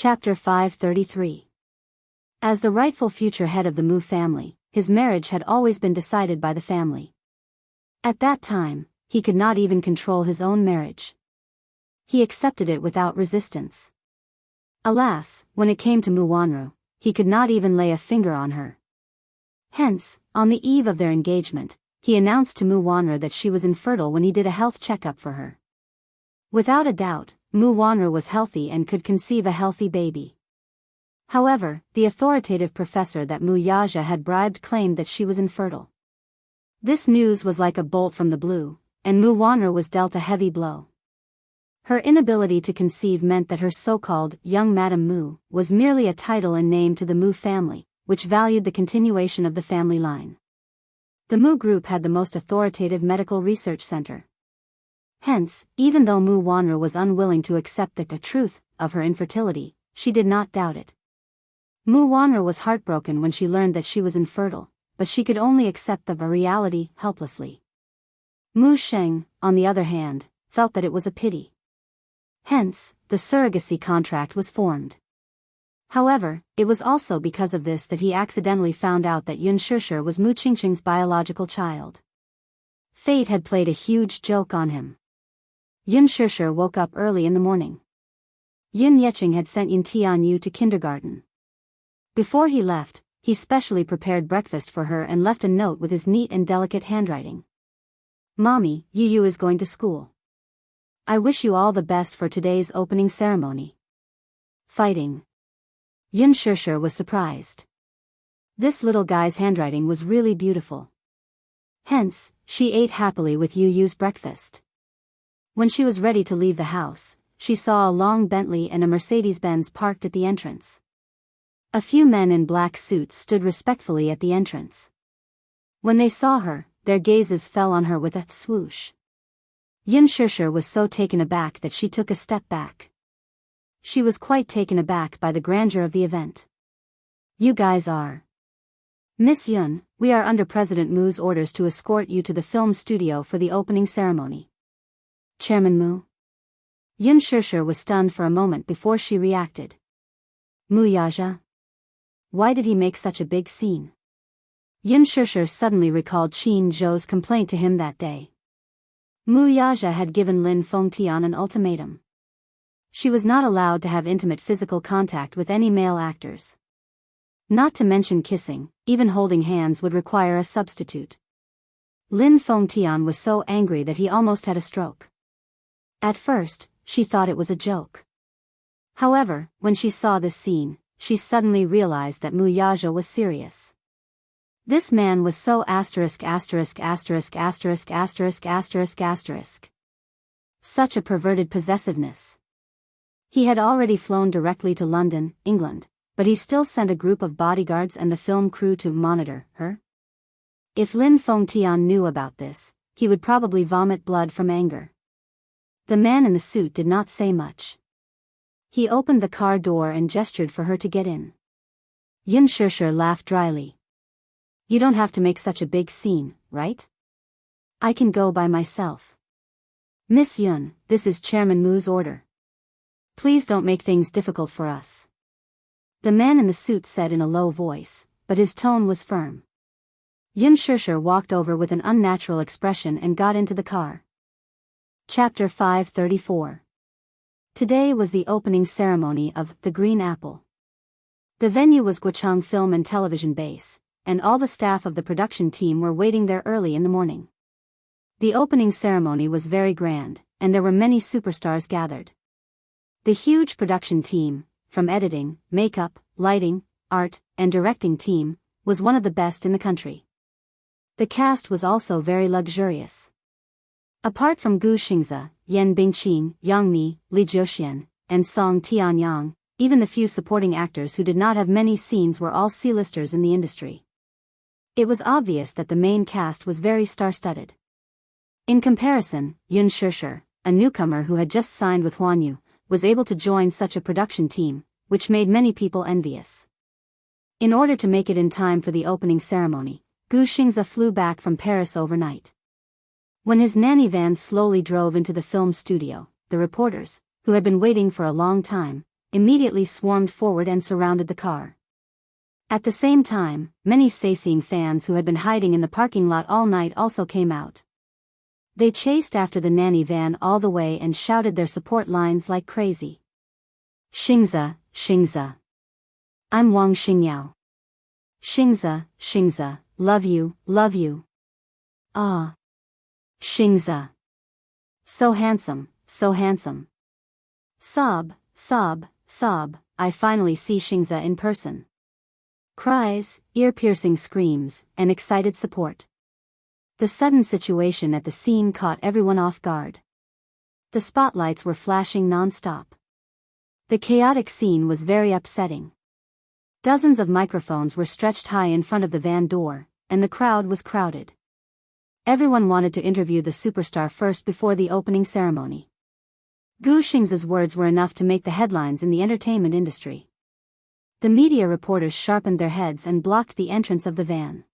Chapter 533. As the rightful future head of the Mu family, his marriage had always been decided by the family. At that time, he could not even control his own marriage. He accepted it without resistance. Alas, when it came to Mu Wanru, he could not even lay a finger on her. Hence, on the eve of their engagement, he announced to Mu Wanru that she was infertile when he did a health checkup for her. Without a doubt, Mu Wanru was healthy and could conceive a healthy baby. However, the authoritative professor that Mu Yaxia had bribed claimed that she was infertile. This news was like a bolt from the blue, and Mu Wanru was dealt a heavy blow. Her inability to conceive meant that her so-called young Madame Mu was merely a title and name to the Mu family, which valued the continuation of the family line. The Mu group had the most authoritative medical research center. Hence, even though Mu Wanru was unwilling to accept the truth of her infertility, she did not doubt it. Mu Wanru was heartbroken when she learned that she was infertile, but she could only accept the reality helplessly. Mu Sheng, on the other hand, felt that it was a pity. Hence, the surrogacy contract was formed. However, it was also because of this that he accidentally found out that Yun Shishir was Mu Qingqing's biological child. Fate had played a huge joke on him. Yun Shishir woke up early in the morning. Yun Yeqing had sent Yun Tianyu to kindergarten. Before he left, he specially prepared breakfast for her and left a note with his neat and delicate handwriting. "Mommy, Yu is going to school. I wish you all the best for today's opening ceremony." Fighting. Yun Shishir was surprised. This little guy's handwriting was really beautiful. Hence, she ate happily with Yu's breakfast. When she was ready to leave the house, she saw a long Bentley and a Mercedes-Benz parked at the entrance. A few men in black suits stood respectfully at the entrance. When they saw her, their gazes fell on her with a swoosh. Yun Shishir was so taken aback that she took a step back. She was quite taken aback by the grandeur of the event. "You guys are..." "Miss Yun, we are under President Mu's orders to escort you to the film studio for the opening ceremony." "Chairman Mu?" Yun Shishir was stunned for a moment before she reacted. "Mu Yaxia? Why did he make such a big scene?" Yun Shishir suddenly recalled Qin Zhou's complaint to him that day. Mu Yaxia had given Lin Fengtian an ultimatum. She was not allowed to have intimate physical contact with any male actors. Not to mention kissing, even holding hands would require a substitute. Lin Fengtian was so angry that he almost had a stroke. At first, she thought it was a joke. However, when she saw this scene, she suddenly realized that Mu Yaxia was serious. This man was so **************. Such a perverted possessiveness. He had already flown directly to London, England, but he still sent a group of bodyguards and the film crew to monitor her. If Lin Fengtian knew about this, he would probably vomit blood from anger. The man in the suit did not say much. He opened the car door and gestured for her to get in. Yun Shishir laughed dryly. "You don't have to make such a big scene, right? I can go by myself." "Miss Yun, this is Chairman Mu's order. Please don't make things difficult for us," the man in the suit said in a low voice, but his tone was firm. Yun Shishir walked over with an unnatural expression and got into the car. Chapter 534. Today was the opening ceremony of The Green Apple. The venue was Guocheng Film and Television Base, and all the staff of the production team were waiting there early in the morning. The opening ceremony was very grand, and there were many superstars gathered. The huge production team, from editing, makeup, lighting, art, and directing team, was one of the best in the country. The cast was also very luxurious. Apart from Gu Xingzi, Yan Bingqing, Yang Mi, Li Jiuxian, and Song Tianyang, even the few supporting actors who did not have many scenes were all C-listers in the industry. It was obvious that the main cast was very star-studded. In comparison, Yun Shishir, a newcomer who had just signed with Huanyu, was able to join such a production team, which made many people envious. In order to make it in time for the opening ceremony, Gu Xingzi flew back from Paris overnight. When his nanny van slowly drove into the film studio, the reporters, who had been waiting for a long time, immediately swarmed forward and surrounded the car. At the same time, many sightseeing fans who had been hiding in the parking lot all night also came out. They chased after the nanny van all the way and shouted their support lines like crazy. Xianxia, Xianxia. I'm Wang Xingyao. Xianxia, Xianxia, love you, love you. Ah. Xianxia. So handsome, so handsome. Sob, sob, sob, I finally see Xianxia in person. Cries, ear-piercing screams, and excited support. The sudden situation at the scene caught everyone off guard. The spotlights were flashing non-stop. The chaotic scene was very upsetting. Dozens of microphones were stretched high in front of the van door, and the crowd was crowded. Everyone wanted to interview the superstar first before the opening ceremony. Gu Xingzia's words were enough to make the headlines in the entertainment industry. The media reporters sharpened their heads and blocked the entrance of the van.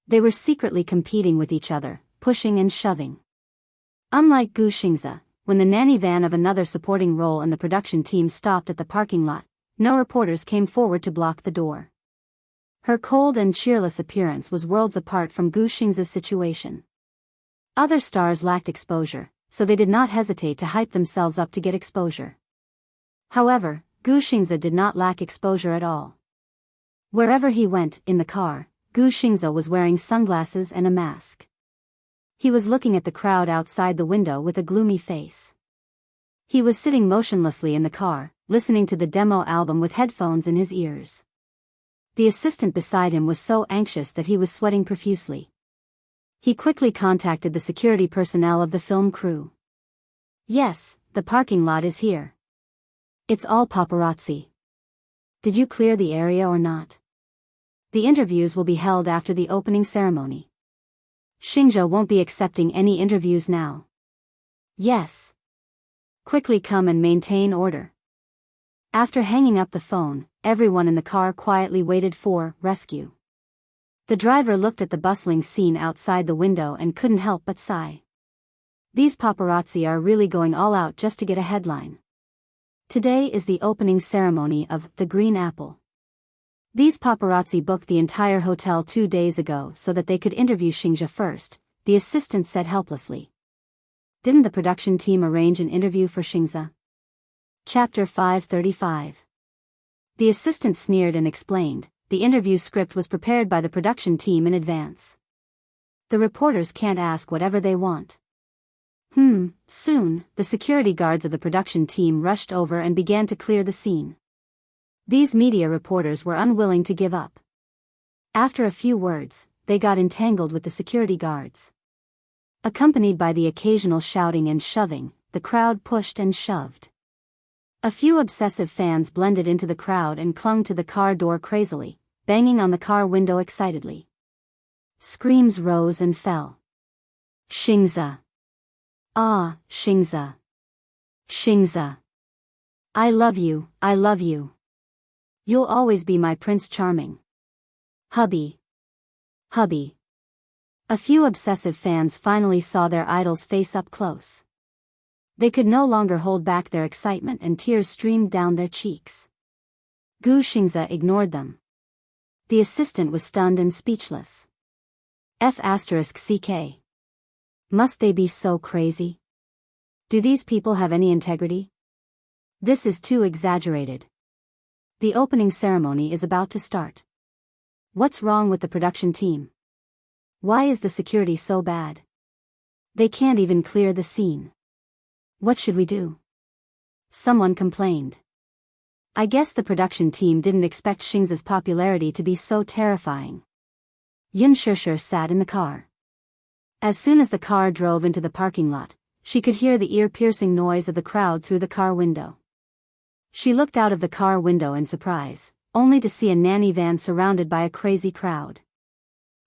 They were secretly competing with each other, pushing and shoving. Unlike Gu Xingzia, when the nanny van of another supporting role in the production team stopped at the parking lot, no reporters came forward to block the door. Her cold and cheerless appearance was worlds apart from Gu Xingzia's situation. Other stars lacked exposure, so they did not hesitate to hype themselves up to get exposure. However, Gu Xingzia did not lack exposure at all. Wherever he went, in the car, Gu Xingzia was wearing sunglasses and a mask. He was looking at the crowd outside the window with a gloomy face. He was sitting motionlessly in the car, listening to the demo album with headphones in his ears. The assistant beside him was so anxious that he was sweating profusely. He quickly contacted the security personnel of the film crew. Yes, the parking lot is here. It's all paparazzi. Did you clear the area or not? The interviews will be held after the opening ceremony. Xingzia won't be accepting any interviews now. Yes. Quickly come and maintain order. After hanging up the phone, everyone in the car quietly waited for rescue. The driver looked at the bustling scene outside the window and couldn't help but sigh. These paparazzi are really going all out just to get a headline. Today is the opening ceremony of The Green Apple. These paparazzi booked the entire hotel 2 days ago so that they could interview Xingzia first, the assistant said helplessly. Didn't the production team arrange an interview for Xingzia? Chapter 535. The assistant sneered and explained, the interview script was prepared by the production team in advance. The reporters can't ask whatever they want. Soon, the security guards of the production team rushed over and began to clear the scene. These media reporters were unwilling to give up. After a few words, they got entangled with the security guards. Accompanied by the occasional shouting and shoving, the crowd pushed and shoved. A few obsessive fans blended into the crowd and clung to the car door crazily, banging on the car window excitedly. Screams rose and fell. Xingzia. Ah, Xingzia. Xingzia. I love you, I love you. You'll always be my Prince Charming. Hubby. Hubby. A few obsessive fans finally saw their idol's face up close. They could no longer hold back their excitement and tears streamed down their cheeks. Gu Xingzia ignored them. The assistant was stunned and speechless. F***ck. Must they be so crazy? Do these people have any integrity? This is too exaggerated. The opening ceremony is about to start. What's wrong with the production team? Why is the security so bad? They can't even clear the scene. What should we do? Someone complained. I guess the production team didn't expect Xingzia's popularity to be so terrifying. Yun Shishir sat in the car. As soon as the car drove into the parking lot, she could hear the ear-piercing noise of the crowd through the car window. She looked out of the car window in surprise, only to see a nanny van surrounded by a crazy crowd.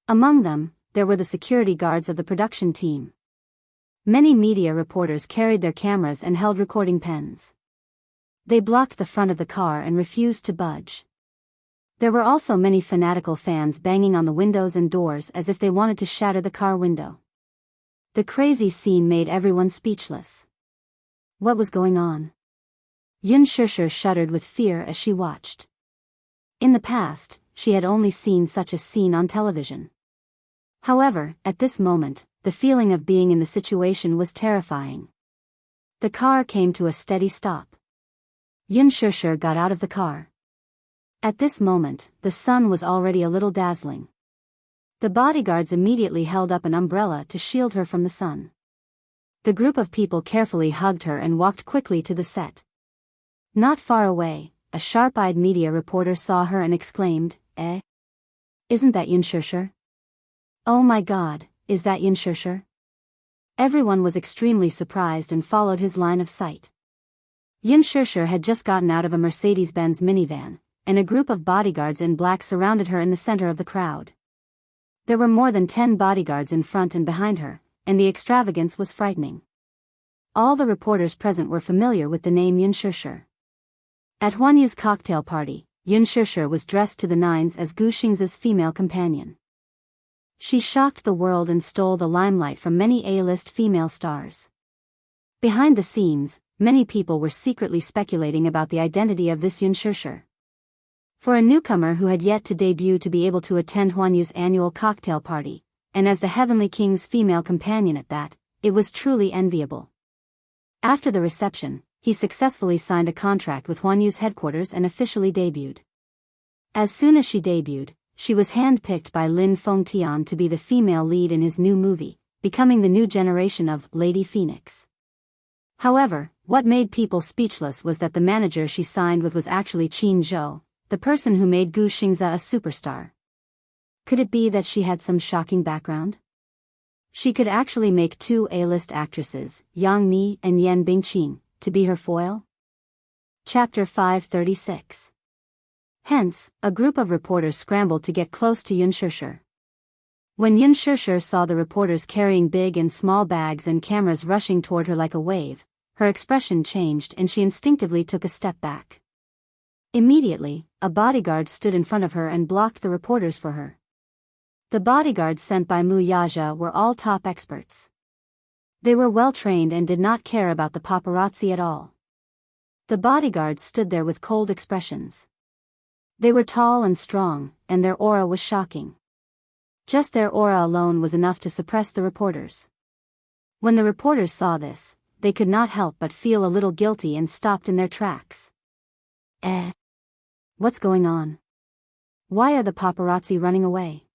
Among them, there were the security guards of the production team. Many media reporters carried their cameras and held recording pens. They blocked the front of the car and refused to budge. There were also many fanatical fans banging on the windows and doors as if they wanted to shatter the car window. The crazy scene made everyone speechless. What was going on? Yun Shishir shuddered with fear as she watched. In the past, she had only seen such a scene on television. However, at this moment, the feeling of being in the situation was terrifying. The car came to a steady stop. Yun Shishir got out of the car. At this moment, the sun was already a little dazzling. The bodyguards immediately held up an umbrella to shield her from the sun. The group of people carefully hugged her and walked quickly to the set. Not far away, a sharp-eyed media reporter saw her and exclaimed, "Eh? Isn't that Yun Shishir? Oh my God, is that Yun Shishir?" Everyone was extremely surprised and followed his line of sight. Yun Shishir had just gotten out of a Mercedes-Benz minivan, and a group of bodyguards in black surrounded her in the center of the crowd. There were more than 10 bodyguards in front and behind her, and the extravagance was frightening. All the reporters present were familiar with the name Yun Shishir. At Huanyu's cocktail party, Yun Shishir was dressed to the nines as Gu Xingzia's female companion. She shocked the world and stole the limelight from many A-list female stars. Behind the scenes, many people were secretly speculating about the identity of this Yun Shishir. For a newcomer who had yet to debut to be able to attend Huanyu's annual cocktail party, and as the Heavenly King's female companion at that, it was truly enviable. After the reception, he successfully signed a contract with Huanyu's headquarters and officially debuted. As soon as she debuted, she was handpicked by Lin Fengtian to be the female lead in his new movie, becoming the new generation of Lady Phoenix. However, what made people speechless was that the manager she signed with was actually Qin Zhou, the person who made Gu Xingzia a superstar. Could it be that she had some shocking background? She could actually make 2 A-list actresses, Yang Mi and Yan Bingqing, to be her foil? Chapter 536. Hence, a group of reporters scrambled to get close to Yun Shishir. When Yun Shishir saw the reporters carrying big and small bags and cameras rushing toward her like a wave, her expression changed and she instinctively took a step back. Immediately, a bodyguard stood in front of her and blocked the reporters for her. The bodyguards sent by Mu Yazha were all top experts. They were well trained and did not care about the paparazzi at all. The bodyguards stood there with cold expressions. They were tall and strong, and their aura was shocking. Just their aura alone was enough to suppress the reporters. When the reporters saw this, they could not help but feel a little guilty and stopped in their tracks. What's going on? Why are the paparazzi running away?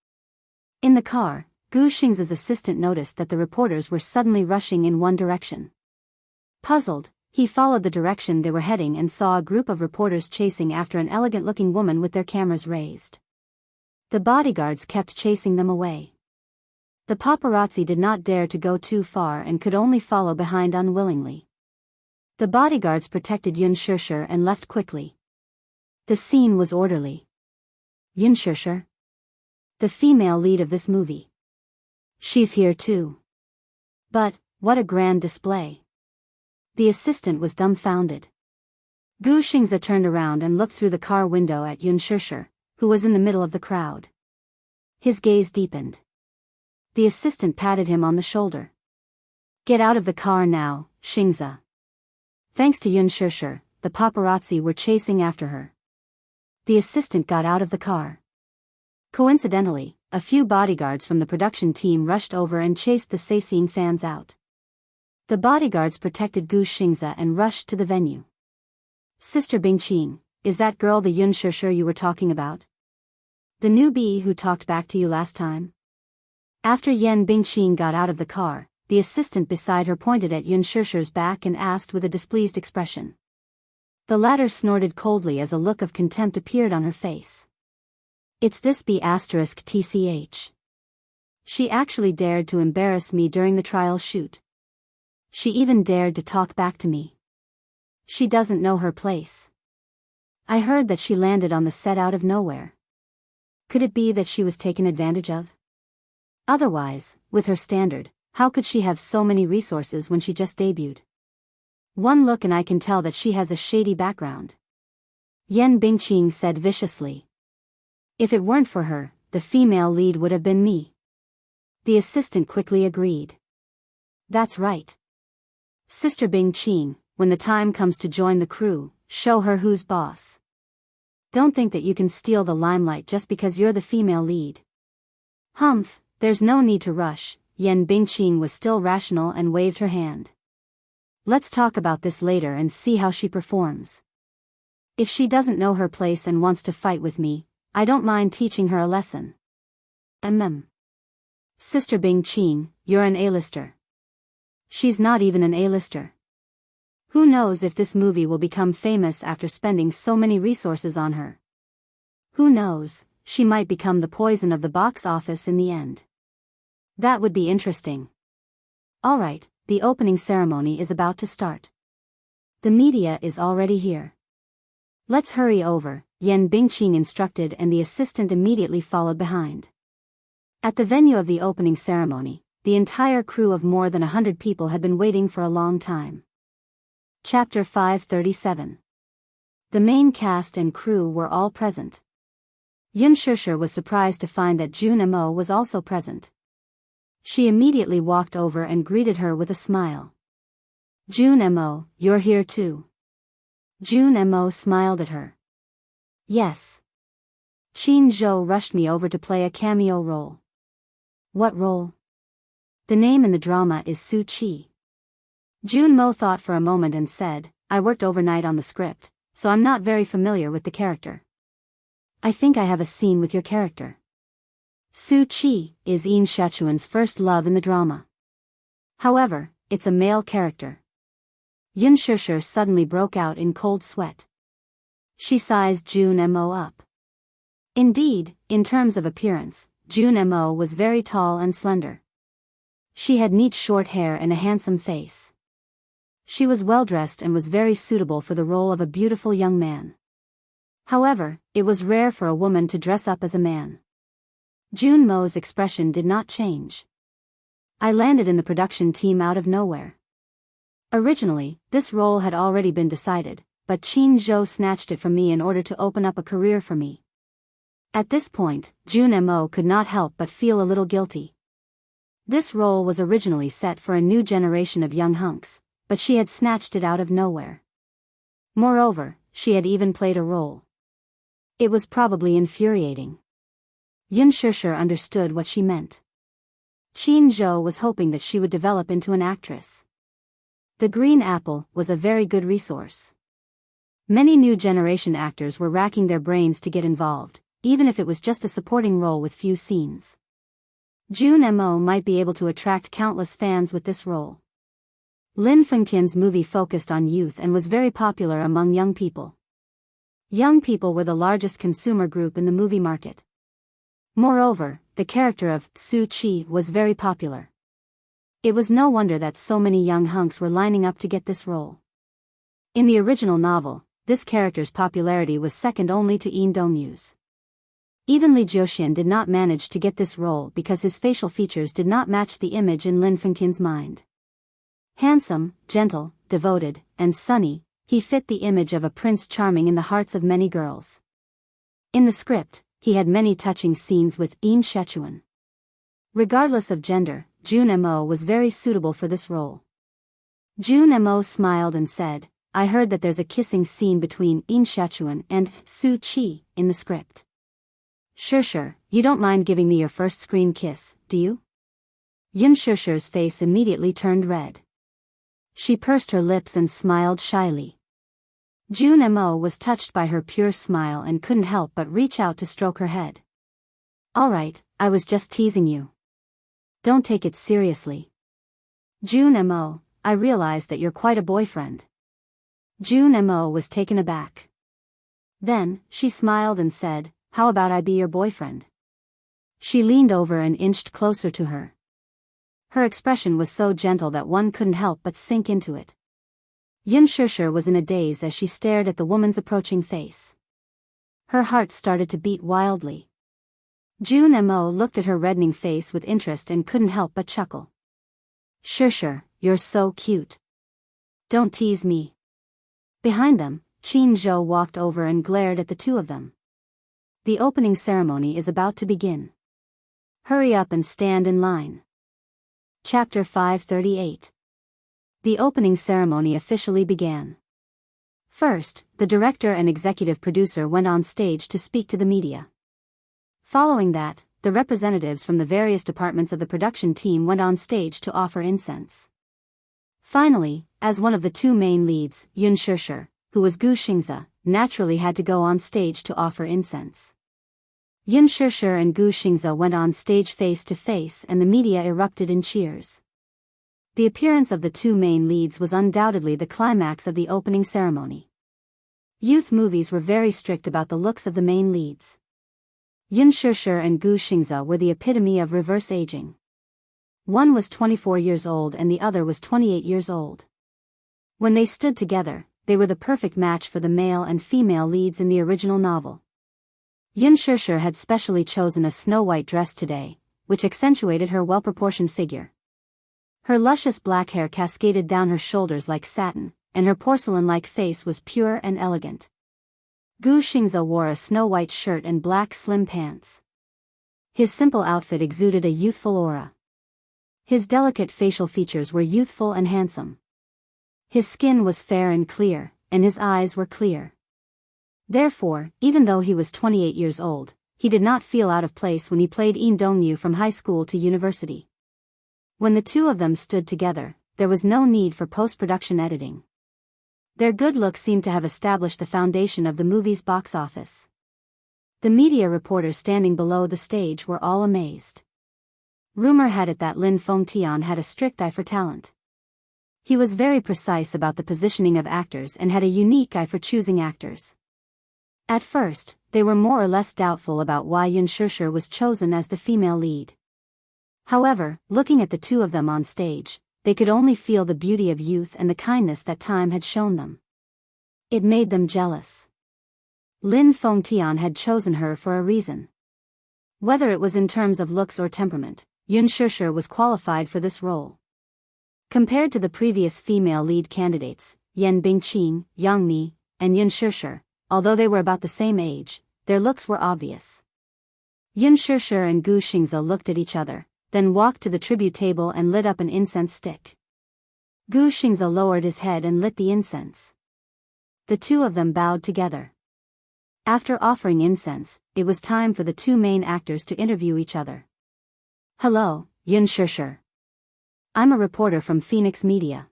In the car, Gu Xingzia's assistant noticed that the reporters were suddenly rushing in one direction. Puzzled, he followed the direction they were heading and saw a group of reporters chasing after an elegant-looking woman with their cameras raised. The bodyguards kept chasing them away. The paparazzi did not dare to go too far and could only follow behind unwillingly. The bodyguards protected Yun Shishir and left quickly. The scene was orderly. Yun Shishir, the female lead of this movie. She's here too. But, what a grand display. The assistant was dumbfounded. Gu Xingzia turned around and looked through the car window at Yun Shishir, who was in the middle of the crowd. His gaze deepened. The assistant patted him on the shoulder. Get out of the car now, Xingzia. Thanks to Yun Shishir, the paparazzi were chasing after her. The assistant got out of the car. Coincidentally, a few bodyguards from the production team rushed over and chased the Saisine fans out. The bodyguards protected Gu Xingzia and rushed to the venue. Sister Bingqing, is that girl the Yun Shishir you were talking about? The newbie who talked back to you last time? After Yan Bingqing got out of the car, the assistant beside her pointed at Yun Shishir's back and asked with a displeased expression. The latter snorted coldly as a look of contempt appeared on her face. It's this B***TCH. She actually dared to embarrass me during the trial shoot. She even dared to talk back to me. She doesn't know her place. I heard that she landed on the set out of nowhere. Could it be that she was taken advantage of? Otherwise, with her standard, how could she have so many resources when she just debuted? One look and I can tell that she has a shady background. Yan Bingqing said viciously. If it weren't for her, the female lead would have been me. The assistant quickly agreed. That's right. Sister Bingqing, when the time comes to join the crew, show her who's boss. Don't think that you can steal the limelight just because you're the female lead. Humph, there's no need to rush. Yan Bingqing was still rational and waved her hand. Let's talk about this later and see how she performs. If she doesn't know her place and wants to fight with me, I don't mind teaching her a lesson. Sister Bingqing, you're an A-lister. She's not even an A-lister. Who knows if this movie will become famous after spending so many resources on her. Who knows, she might become the poison of the box office in the end. That would be interesting. Alright, the opening ceremony is about to start. The media is already here. Let's hurry over, Yan Bingqing instructed, and the assistant immediately followed behind. At the venue of the opening ceremony, the entire crew of more than 100 people had been waiting for a long time. Chapter 537. The main cast and crew were all present. Yun Shishir was surprised to find that Jun Mo was also present. She immediately walked over and greeted her with a smile. Jun Mo, you're here too. Jun Mo smiled at her. Yes. Qin Zhou rushed me over to play a cameo role. What role? The name in the drama is Su Qi. Jun Mo thought for a moment and said, I worked overnight on the script, so I'm not very familiar with the character. I think I have a scene with your character. Su Qi is Yin Shechuan's first love in the drama. However, it's a male character. Yun Shishir suddenly broke out in cold sweat. She sized Jun Mo up. Indeed, in terms of appearance, Jun Mo was very tall and slender. She had neat short hair and a handsome face. She was well dressed and was very suitable for the role of a beautiful young man. However, it was rare for a woman to dress up as a man. Jun Mo's expression did not change. I landed in the production team out of nowhere. Originally, this role had already been decided, but Qin Zhou snatched it from me in order to open up a career for me. At this point, Jun Mo could not help but feel a little guilty. This role was originally set for a new generation of young hunks, but she had snatched it out of nowhere. Moreover, she had even played a role. It was probably infuriating. Yun Shishir understood what she meant. Qin Zhou was hoping that she would develop into an actress. The Green Apple was a very good resource. Many new generation actors were racking their brains to get involved, even if it was just a supporting role with few scenes. Jun Mo might be able to attract countless fans with this role. Lin Fengtian's movie focused on youth and was very popular among young people. Young people were the largest consumer group in the movie market. Moreover, the character of Su Qi was very popular. It was no wonder that so many young hunks were lining up to get this role. In the original novel, this character's popularity was second only to Yin Dongyu's. Even Li Jiuxian did not manage to get this role because his facial features did not match the image in Lin Fengtian's mind. Handsome, gentle, devoted, and sunny, he fit the image of a prince charming in the hearts of many girls. In the script, he had many touching scenes with Yin Shechuan. Regardless of gender, Jun Mo was very suitable for this role. Jun Mo smiled and said, I heard that there's a kissing scene between Yin Shechuan and Su Qi in the script. Shishir, you don't mind giving me your first screen kiss, do you? Yun Shishir's face immediately turned red. She pursed her lips and smiled shyly. Jun Mo was touched by her pure smile and couldn't help but reach out to stroke her head. Alright, I was just teasing you. Don't take it seriously. Jun Mo, I realize that you're quite a boyfriend. Jun Mo was taken aback. Then, she smiled and said, how about I be your boyfriend? She leaned over and inched closer to her. Her expression was so gentle that one couldn't help but sink into it. Yun Shishir was in a daze as she stared at the woman's approaching face. Her heart started to beat wildly. Jun Mo looked at her reddening face with interest and couldn't help but chuckle. Shishir, you're so cute. Don't tease me. Behind them, Qin Zhou walked over and glared at the two of them. The opening ceremony is about to begin. Hurry up and stand in line. Chapter 538. The opening ceremony officially began. First, the director and executive producer went on stage to speak to the media. Following that, the representatives from the various departments of the production team went on stage to offer incense. Finally, as one of the two main leads, Yun Shishir, who was Gu Xingzi, naturally had to go on stage to offer incense. Yun Shishir and Gu Xingzi went on stage face to face and the media erupted in cheers. The appearance of the two main leads was undoubtedly the climax of the opening ceremony. Youth movies were very strict about the looks of the main leads. Yun Shishir and Gu Xingzi were the epitome of reverse aging. One was 24 years old and the other was 28 years old. When they stood together, they were the perfect match for the male and female leads in the original novel. Yun Shishir had specially chosen a snow-white dress today, which accentuated her well-proportioned figure. Her luscious black hair cascaded down her shoulders like satin, and her porcelain-like face was pure and elegant. Gu Xingzi wore a snow-white shirt and black slim pants. His simple outfit exuded a youthful aura. His delicate facial features were youthful and handsome. His skin was fair and clear, and his eyes were clear. Therefore, even though he was 28 years old, he did not feel out of place when he played Yin Dongyu from high school to university. When the two of them stood together, there was no need for post-production editing. Their good looks seemed to have established the foundation of the movie's box office. The media reporters standing below the stage were all amazed. Rumor had it that Lin Fengtian had a strict eye for talent. He was very precise about the positioning of actors and had a unique eye for choosing actors. At first, they were more or less doubtful about why Yun Shishir was chosen as the female lead. However, looking at the two of them on stage, they could only feel the beauty of youth and the kindness that time had shown them. It made them jealous. Lin Fengtian had chosen her for a reason. Whether it was in terms of looks or temperament, Yun Shishir was qualified for this role. Compared to the previous female lead candidates, Yan Bingqing, Yang Mi, and Yun Shishir, although they were about the same age, their looks were obvious. Yun Shishir and Gu Xingzi looked at each other, then walked to the tribute table and lit up an incense stick. Gu Xingzi lowered his head and lit the incense. The two of them bowed together. After offering incense, it was time for the two main actors to interview each other. Hello, Yun Shishir. I'm a reporter from Phoenix Media.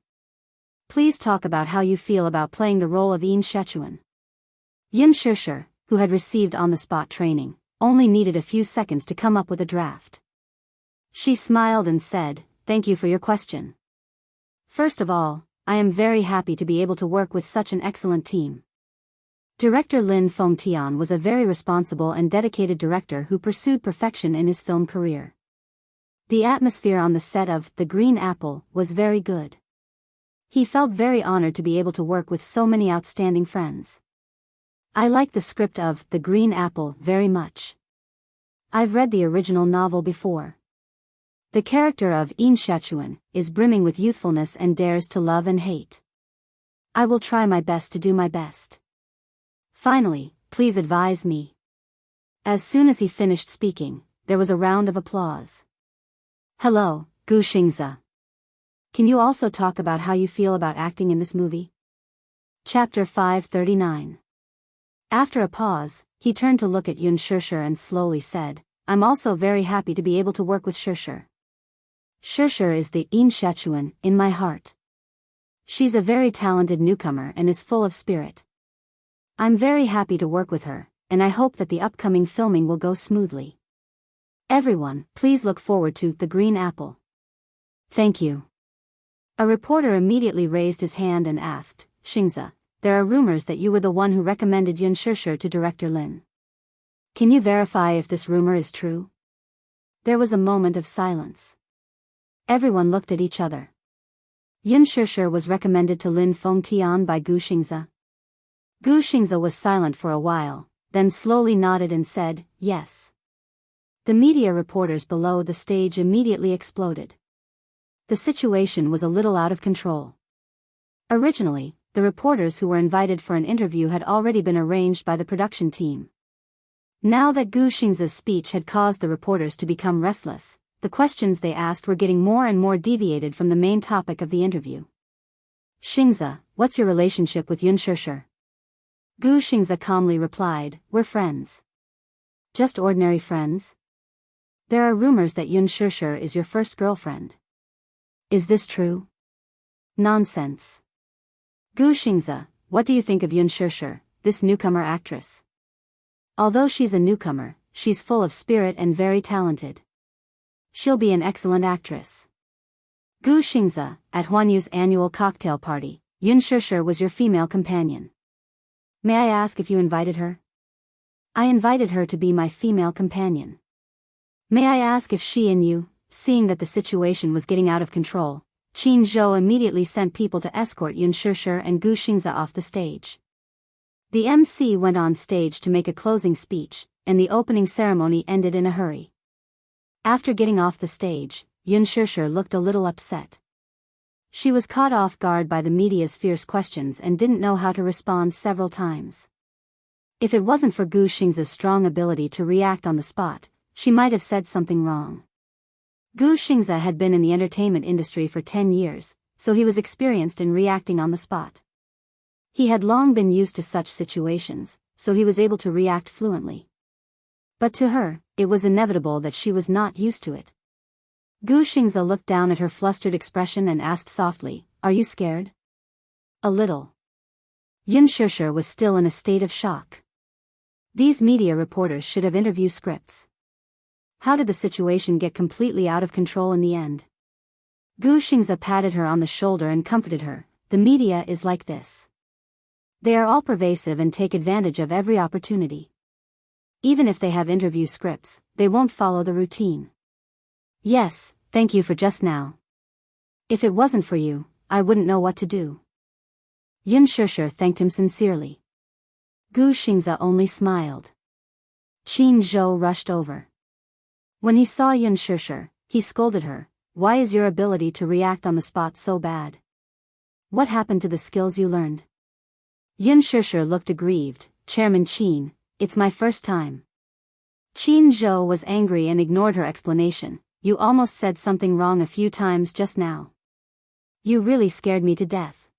Please talk about how you feel about playing the role of Yin Shechuan. Yun Shishir, who had received on-the-spot training, only needed a few seconds to come up with a draft. She smiled and said, "Thank you for your question. First of all, I am very happy to be able to work with such an excellent team." Director Lin Fengtian was a very responsible and dedicated director who pursued perfection in his film career. The atmosphere on the set of The Green Apple was very good. He felt very honored to be able to work with so many outstanding friends. I like the script of The Green Apple very much. I've read the original novel before. The character of Yin Shechuan is brimming with youthfulness and dares to love and hate. I will try my best to do my best. Finally, please advise me. As soon as he finished speaking, there was a round of applause. Hello, Gu Xingzi. Can you also talk about how you feel about acting in this movie? Chapter 539. After a pause, he turned to look at Yun Shishir and slowly said, I'm also very happy to be able to work with Shishir. Shishir is the Yin Shechuan in my heart. She's a very talented newcomer and is full of spirit. I'm very happy to work with her, and I hope that the upcoming filming will go smoothly. Everyone, please look forward to The Green Apple. Thank you. A reporter immediately raised his hand and asked, Xingzi, there are rumors that you were the one who recommended Yun Shishir to Director Lin. Can you verify if this rumor is true? There was a moment of silence. Everyone looked at each other. Yun Shishir was recommended to Lin Fengtian by Gu Xingzi. Gu Xingzi was silent for a while, then slowly nodded and said, yes. The media reporters below the stage immediately exploded. The situation was a little out of control. Originally, the reporters who were invited for an interview had already been arranged by the production team. Now that Gu Xingzi's speech had caused the reporters to become restless, the questions they asked were getting more and more deviated from the main topic of the interview. Xingzi, what's your relationship with Yun Shishir? Gu Xingzi calmly replied, "We're friends." "Just ordinary friends?" "There are rumors that Yun Shishir is your first girlfriend. Is this true?" "Nonsense. Gu Xingzi, what do you think of Yun Shishir, this newcomer actress? Although she's a newcomer, she's full of spirit and very talented. She'll be an excellent actress." Gu Xingzi, at Huanyu's annual cocktail party, Yun Shishir was your female companion. "May I ask if you invited her?" "I invited her to be my female companion." "May I ask if she and you," seeing that the situation was getting out of control, Qin Zhou immediately sent people to escort Yun Shishir and Gu Xingzi off the stage. The MC went on stage to make a closing speech, and the opening ceremony ended in a hurry. After getting off the stage, Yun Shishir looked a little upset. She was caught off guard by the media's fierce questions and didn't know how to respond several times. If it wasn't for Gu Xingzi's strong ability to react on the spot, she might have said something wrong. Gu Xingzi had been in the entertainment industry for 10 years, so he was experienced in reacting on the spot. He had long been used to such situations, so he was able to react fluently. But to her, it was inevitable that she was not used to it. Gu Xingzi looked down at her flustered expression and asked softly, "Are you scared?" "A little." Yun Shishir was still in a state of shock. These media reporters should have interview scripts. How did the situation get completely out of control in the end? Gu Xingzi patted her on the shoulder and comforted her. "The media is like this. They are all pervasive and take advantage of every opportunity. Even if they have interview scripts, they won't follow the routine." "Yes, thank you for just now. If it wasn't for you, I wouldn't know what to do." Yun Shishir thanked him sincerely. Gu Xingzi only smiled. Qin Zhou rushed over. When he saw Yun Shishir, he scolded her, "Why is your ability to react on the spot so bad? What happened to the skills you learned?" Yun Shishir looked aggrieved. "Chairman Qin, it's my first time." Qin Zhou was angry and ignored her explanation. "You almost said something wrong a few times just now. You really scared me to death.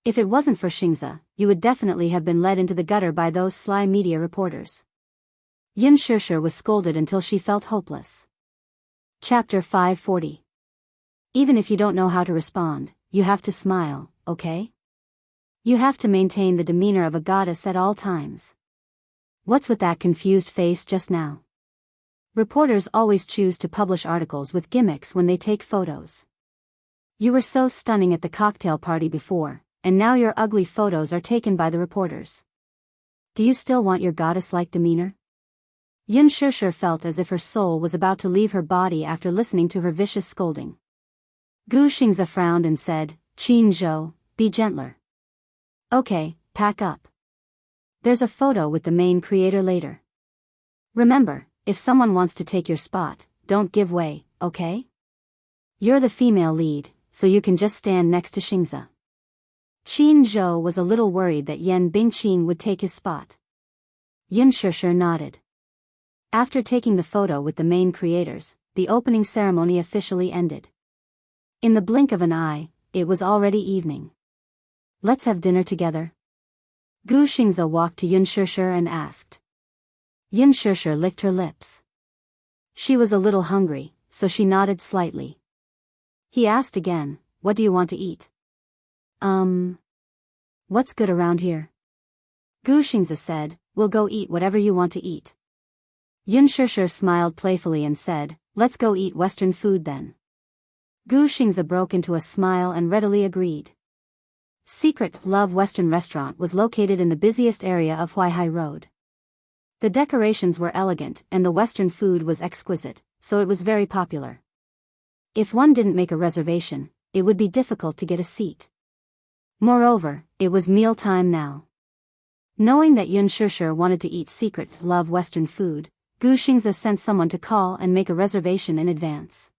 If it wasn't for Xingzi, you would definitely have been led into the gutter by those sly media reporters." Yun Shishir was scolded until she felt hopeless. Chapter 540. Even if you don't know how to respond, you have to smile, okay? You have to maintain the demeanor of a goddess at all times. What's with that confused face just now? Reporters always choose to publish articles with gimmicks when they take photos. You were so stunning at the cocktail party before, and now your ugly photos are taken by the reporters. Do you still want your goddess-like demeanor? Yun Shishir felt as if her soul was about to leave her body after listening to her vicious scolding. Gu Xingzi frowned and said, "Qin Zhou, be gentler. Okay, pack up. There's a photo with the main creator later. Remember, if someone wants to take your spot, don't give way, okay? You're the female lead, so you can just stand next to Xingzi." Qin Zhou was a little worried that Yan Bingqing would take his spot. Yun Shishir nodded. After taking the photo with the main creators, the opening ceremony officially ended. In the blink of an eye, it was already evening. "Let's have dinner together." Gu Xingzi walked to Yun Shishir and asked. Yun Shishir licked her lips. She was a little hungry, so she nodded slightly. He asked again, "What do you want to eat?" What's good around here?" Gu Xingzi said, "We'll go eat whatever you want to eat." Yun Shishir smiled playfully and said, "Let's go eat Western food then." Gu Xingzi broke into a smile and readily agreed. Secret Love Western Restaurant was located in the busiest area of Huaihai Road. The decorations were elegant and the Western food was exquisite, so it was very popular. If one didn't make a reservation, it would be difficult to get a seat. Moreover, it was mealtime now. Knowing that Yun Shishir wanted to eat Secret Love Western food, Gu Xingzi sent someone to call and make a reservation in advance.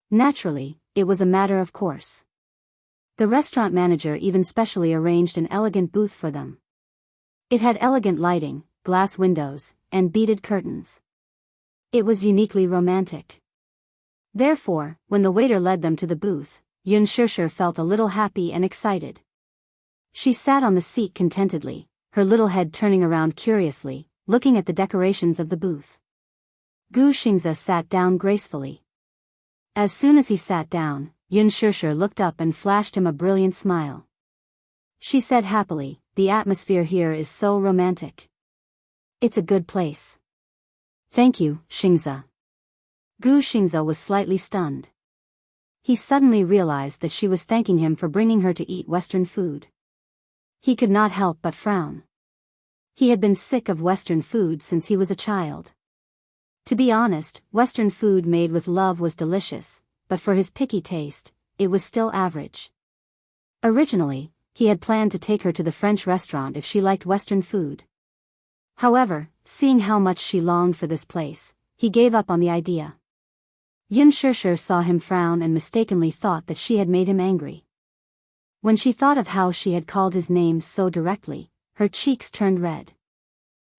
Naturally, it was a matter of course. The restaurant manager even specially arranged an elegant booth for them. It had elegant lighting, glass windows, and beaded curtains. It was uniquely romantic. Therefore, when the waiter led them to the booth, Yun Shishir felt a little happy and excited. She sat on the seat contentedly, her little head turning around curiously, looking at the decorations of the booth. Gu Xingze sat down gracefully. As soon as he sat down, Yun Shishir looked up and flashed him a brilliant smile. She said happily, "The atmosphere here is so romantic. It's a good place." "Thank you, Xingze." Gu Xingze was slightly stunned. He suddenly realized that she was thanking him for bringing her to eat Western food. He could not help but frown. He had been sick of Western food since he was a child. To be honest, Western food made with love was delicious, but for his picky taste, it was still average. Originally, he had planned to take her to the French restaurant if she liked Western food. However, seeing how much she longed for this place, he gave up on the idea. Yun Shishir saw him frown and mistakenly thought that she had made him angry. When she thought of how she had called his name so directly, her cheeks turned red.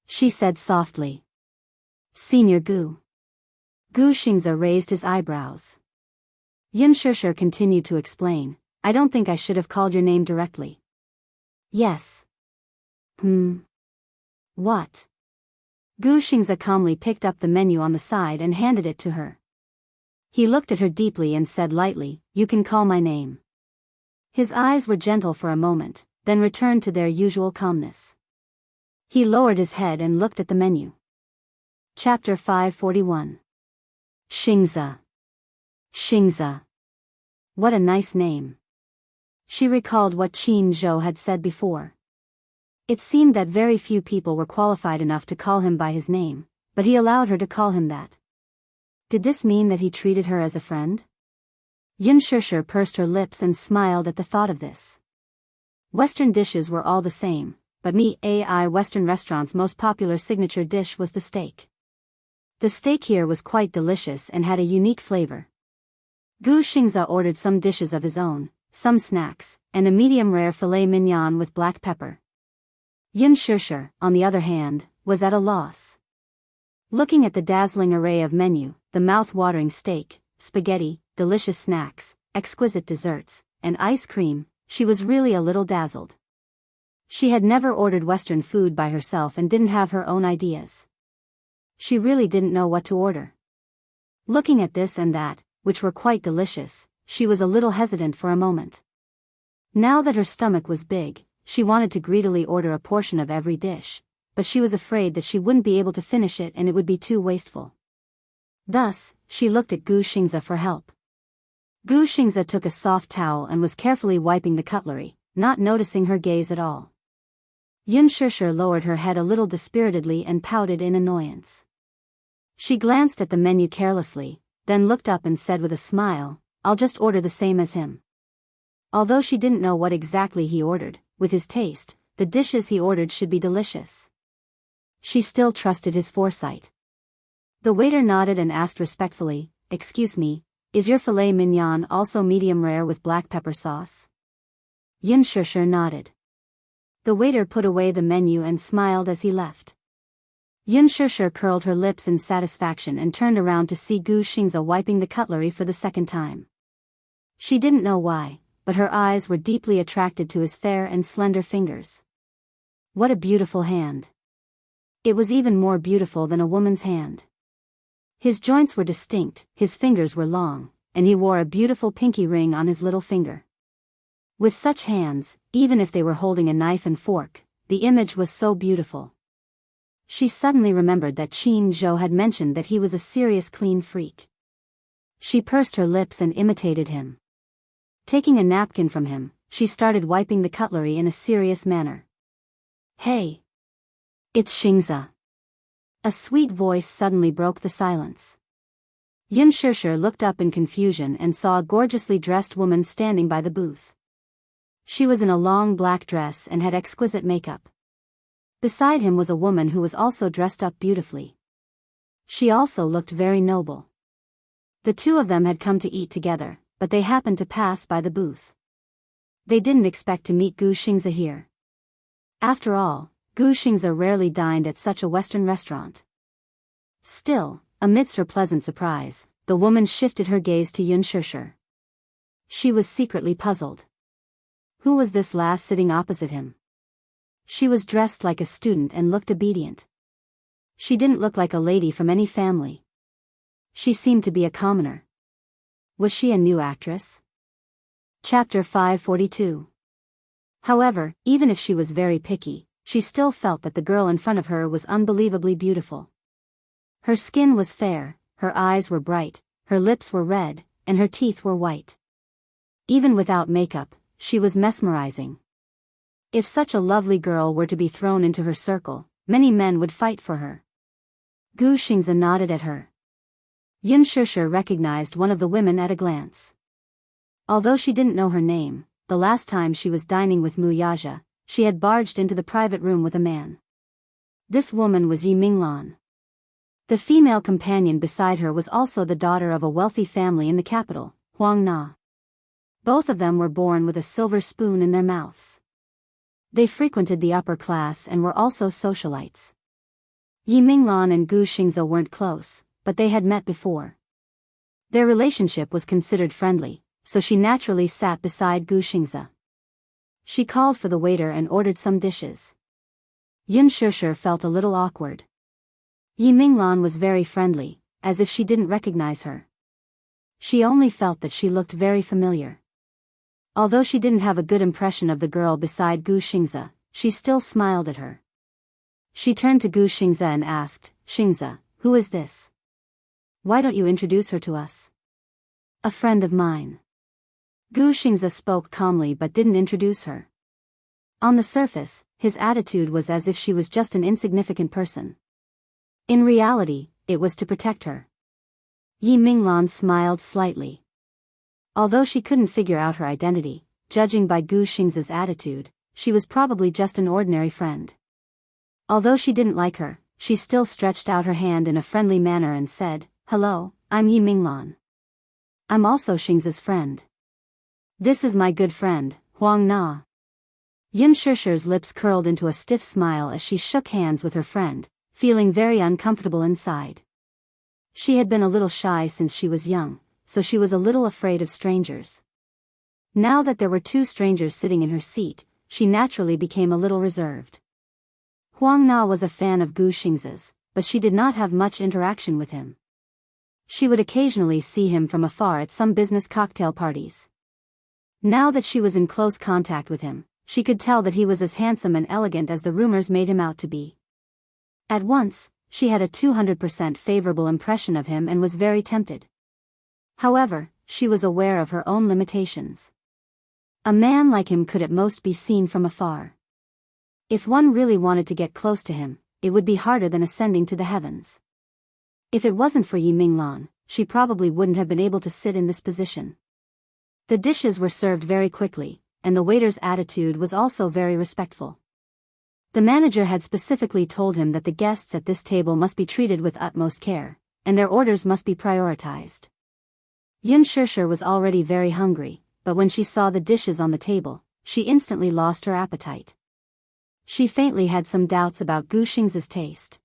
She said softly, "Senior Gu." Gu Xingze raised his eyebrows. Yun Shishir continued to explain, "I don't think I should have called your name directly." "Yes." What?" Gu Xingze calmly picked up the menu on the side and handed it to her. He looked at her deeply and said lightly, "You can call my name." His eyes were gentle for a moment, then returned to their usual calmness. He lowered his head and looked at the menu. Chapter 541. Xingze. Xingze. What a nice name. She recalled what Qin Zhou had said before. It seemed that very few people were qualified enough to call him by his name, but he allowed her to call him that. Did this mean that he treated her as a friend? Yun Shishir pursed her lips and smiled at the thought of this. Western dishes were all the same, but Western restaurant's most popular signature dish was the steak. The steak here was quite delicious and had a unique flavor. Gu Xingze ordered some dishes of his own, some snacks, and a medium-rare filet mignon with black pepper. Yun Shishir, on the other hand, was at a loss. Looking at the dazzling array of menu, the mouth-watering steak, spaghetti, delicious snacks, exquisite desserts, and ice cream, she was really a little dazzled. She had never ordered Western food by herself and didn't have her own ideas. She really didn't know what to order. Looking at this and that, which were quite delicious, she was a little hesitant for a moment. Now that her stomach was big, she wanted to greedily order a portion of every dish, but she was afraid that she wouldn't be able to finish it and it would be too wasteful. Thus, she looked at Gu Xingze for help. Gu Xingze took a soft towel and was carefully wiping the cutlery, not noticing her gaze at all. Yun Shishir lowered her head a little dispiritedly and pouted in annoyance. She glanced at the menu carelessly, then looked up and said with a smile, "I'll just order the same as him." Although she didn't know what exactly he ordered, with his taste, the dishes he ordered should be delicious. She still trusted his foresight. The waiter nodded and asked respectfully, "Excuse me, is your filet mignon also medium rare with black pepper sauce?" Yun Shishir nodded. The waiter put away the menu and smiled as he left. Yun Shishir curled her lips in satisfaction and turned around to see Gu Xingze wiping the cutlery for the second time. She didn't know why, but her eyes were deeply attracted to his fair and slender fingers. What a beautiful hand. It was even more beautiful than a woman's hand. His joints were distinct, his fingers were long, and he wore a beautiful pinky ring on his little finger. With such hands, even if they were holding a knife and fork, the image was so beautiful. She suddenly remembered that Qin Zhou had mentioned that he was a serious clean freak. She pursed her lips and imitated him. Taking a napkin from him, she started wiping the cutlery in a serious manner. "Hey! It's Xingze." A sweet voice suddenly broke the silence. Yun Shishir looked up in confusion and saw a gorgeously dressed woman standing by the booth. She was in a long black dress and had exquisite makeup. Beside him was a woman who was also dressed up beautifully. She also looked very noble. The two of them had come to eat together, but they happened to pass by the booth. They didn't expect to meet Gu Xingze here. After all, Gu Xingze rarely dined at such a Western restaurant. Still, amidst her pleasant surprise, the woman shifted her gaze to Yun Shishir. She was secretly puzzled. Who was this lass sitting opposite him? She was dressed like a student and looked obedient. She didn't look like a lady from any family. She seemed to be a commoner. Was she a new actress? Chapter 542. However, even if she was very picky, she still felt that the girl in front of her was unbelievably beautiful. Her skin was fair, her eyes were bright, her lips were red, and her teeth were white. Even without makeup, she was mesmerizing. If such a lovely girl were to be thrown into her circle, many men would fight for her. Gu Xingzi nodded at her. Yin Shishir recognized one of the women at a glance. Although she didn't know her name, the last time she was dining with Mu Yaja, she had barged into the private room with a man. This woman was Yi Minglan. The female companion beside her was also the daughter of a wealthy family in the capital, Huangna. Both of them were born with a silver spoon in their mouths. They frequented the upper class and were also socialites. Yi Minglan and Gu Xingzi weren't close, but they had met before. Their relationship was considered friendly, so she naturally sat beside Gu Xingzi. She called for the waiter and ordered some dishes. Yin Shishir felt a little awkward. Yi Minglan was very friendly, as if she didn't recognize her. She only felt that she looked very familiar. Although she didn't have a good impression of the girl beside Gu Xingzi, she still smiled at her. She turned to Gu Xingzi and asked, "Xingzi, who is this? Why don't you introduce her to us?" "A friend of mine." Gu Xingzi spoke calmly but didn't introduce her. On the surface, his attitude was as if she was just an insignificant person. In reality, it was to protect her. Yi Minglan smiled slightly. Although she couldn't figure out her identity, judging by Gu Xingzi's attitude, she was probably just an ordinary friend. Although she didn't like her, she still stretched out her hand in a friendly manner and said, "Hello, I'm Yi Minglan. I'm also Xingzi's friend. This is my good friend, Huang Na." Yin Shishir's lips curled into a stiff smile as she shook hands with her friend, feeling very uncomfortable inside. She had been a little shy since she was young, so she was a little afraid of strangers. Now that there were two strangers sitting in her seat, she naturally became a little reserved. Huang Na was a fan of Gu Xingzi's, but she did not have much interaction with him. She would occasionally see him from afar at some business cocktail parties. Now that she was in close contact with him, she could tell that he was as handsome and elegant as the rumors made him out to be. At once, she had a 200% favorable impression of him and was very tempted. However, she was aware of her own limitations. A man like him could at most be seen from afar. If one really wanted to get close to him, it would be harder than ascending to the heavens. If it wasn't for Yi Minglan, she probably wouldn't have been able to sit in this position. The dishes were served very quickly, and the waiter's attitude was also very respectful. The manager had specifically told him that the guests at this table must be treated with utmost care, and their orders must be prioritized. Yin Shishir was already very hungry, but when she saw the dishes on the table, she instantly lost her appetite. She faintly had some doubts about Gu Xingzi's taste.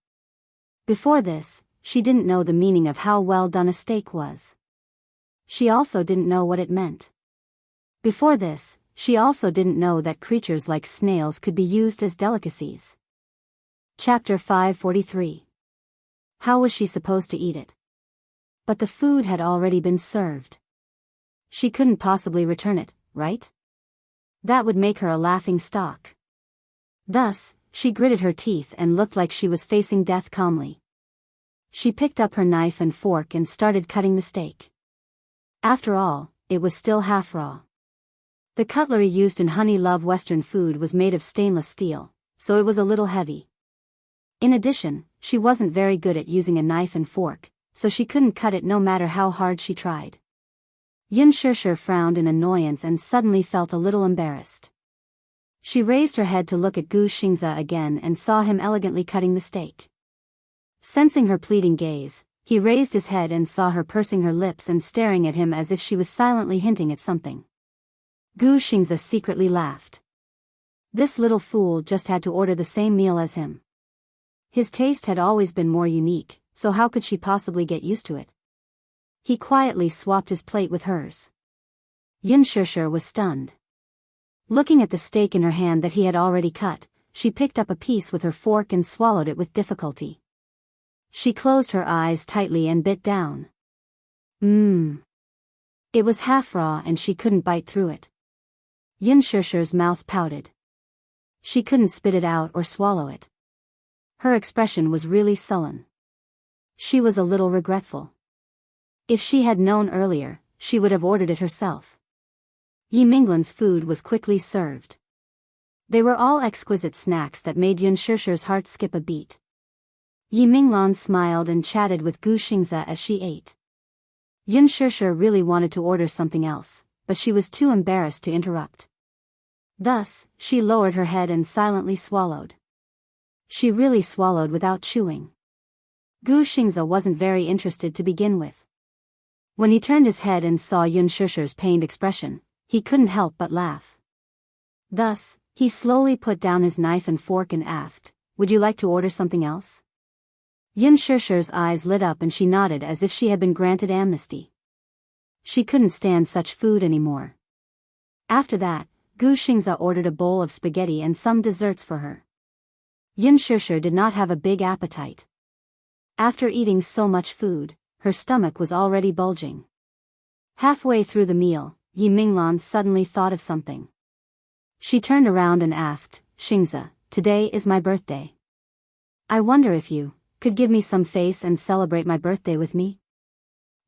Before this, she didn't know the meaning of how well done a steak was. She also didn't know what it meant. Before this, she also didn't know that creatures like snails could be used as delicacies. Chapter 543. How was she supposed to eat it? But the food had already been served. She couldn't possibly return it, right? That would make her a laughing stock. Thus, she gritted her teeth and looked like she was facing death calmly. She picked up her knife and fork and started cutting the steak. After all, it was still half raw. The cutlery used in Honey Love Western food was made of stainless steel, so it was a little heavy. In addition, she wasn't very good at using a knife and fork, so she couldn't cut it no matter how hard she tried. Yin Shishir frowned in annoyance and suddenly felt a little embarrassed. She raised her head to look at Gu Xingzi again and saw him elegantly cutting the steak. Sensing her pleading gaze, he raised his head and saw her pursing her lips and staring at him as if she was silently hinting at something. Gu Xingzi secretly laughed. This little fool just had to order the same meal as him. His taste had always been more unique, so how could she possibly get used to it? He quietly swapped his plate with hers. Yin Shishir was stunned. Looking at the steak in her hand that he had already cut, she picked up a piece with her fork and swallowed it with difficulty. She closed her eyes tightly and bit down. It was half raw and she couldn't bite through it. Xianxia's mouth pouted. She couldn't spit it out or swallow it. Her expression was really sullen. She was a little regretful. If she had known earlier, she would have ordered it herself. Yi Minglan's food was quickly served. They were all exquisite snacks that made Xianxia's heart skip a beat. Yi Minglan smiled and chatted with Gu Xingzi as she ate. Xianxia really wanted to order something else, but she was too embarrassed to interrupt. Thus, she lowered her head and silently swallowed. She really swallowed without chewing. Gu Xingzi wasn't very interested to begin with. When he turned his head and saw Xianxia's pained expression, he couldn't help but laugh. Thus, he slowly put down his knife and fork and asked, "Would you like to order something else?" Xianxia's eyes lit up and she nodded as if she had been granted amnesty. She couldn't stand such food anymore. After that, Gu Xingzi ordered a bowl of spaghetti and some desserts for her. Xianxia did not have a big appetite. After eating so much food, her stomach was already bulging. Halfway through the meal, Yi Minglan suddenly thought of something. She turned around and asked, "Xingzi, today is my birthday. I wonder if you could give me some face and celebrate my birthday with me?"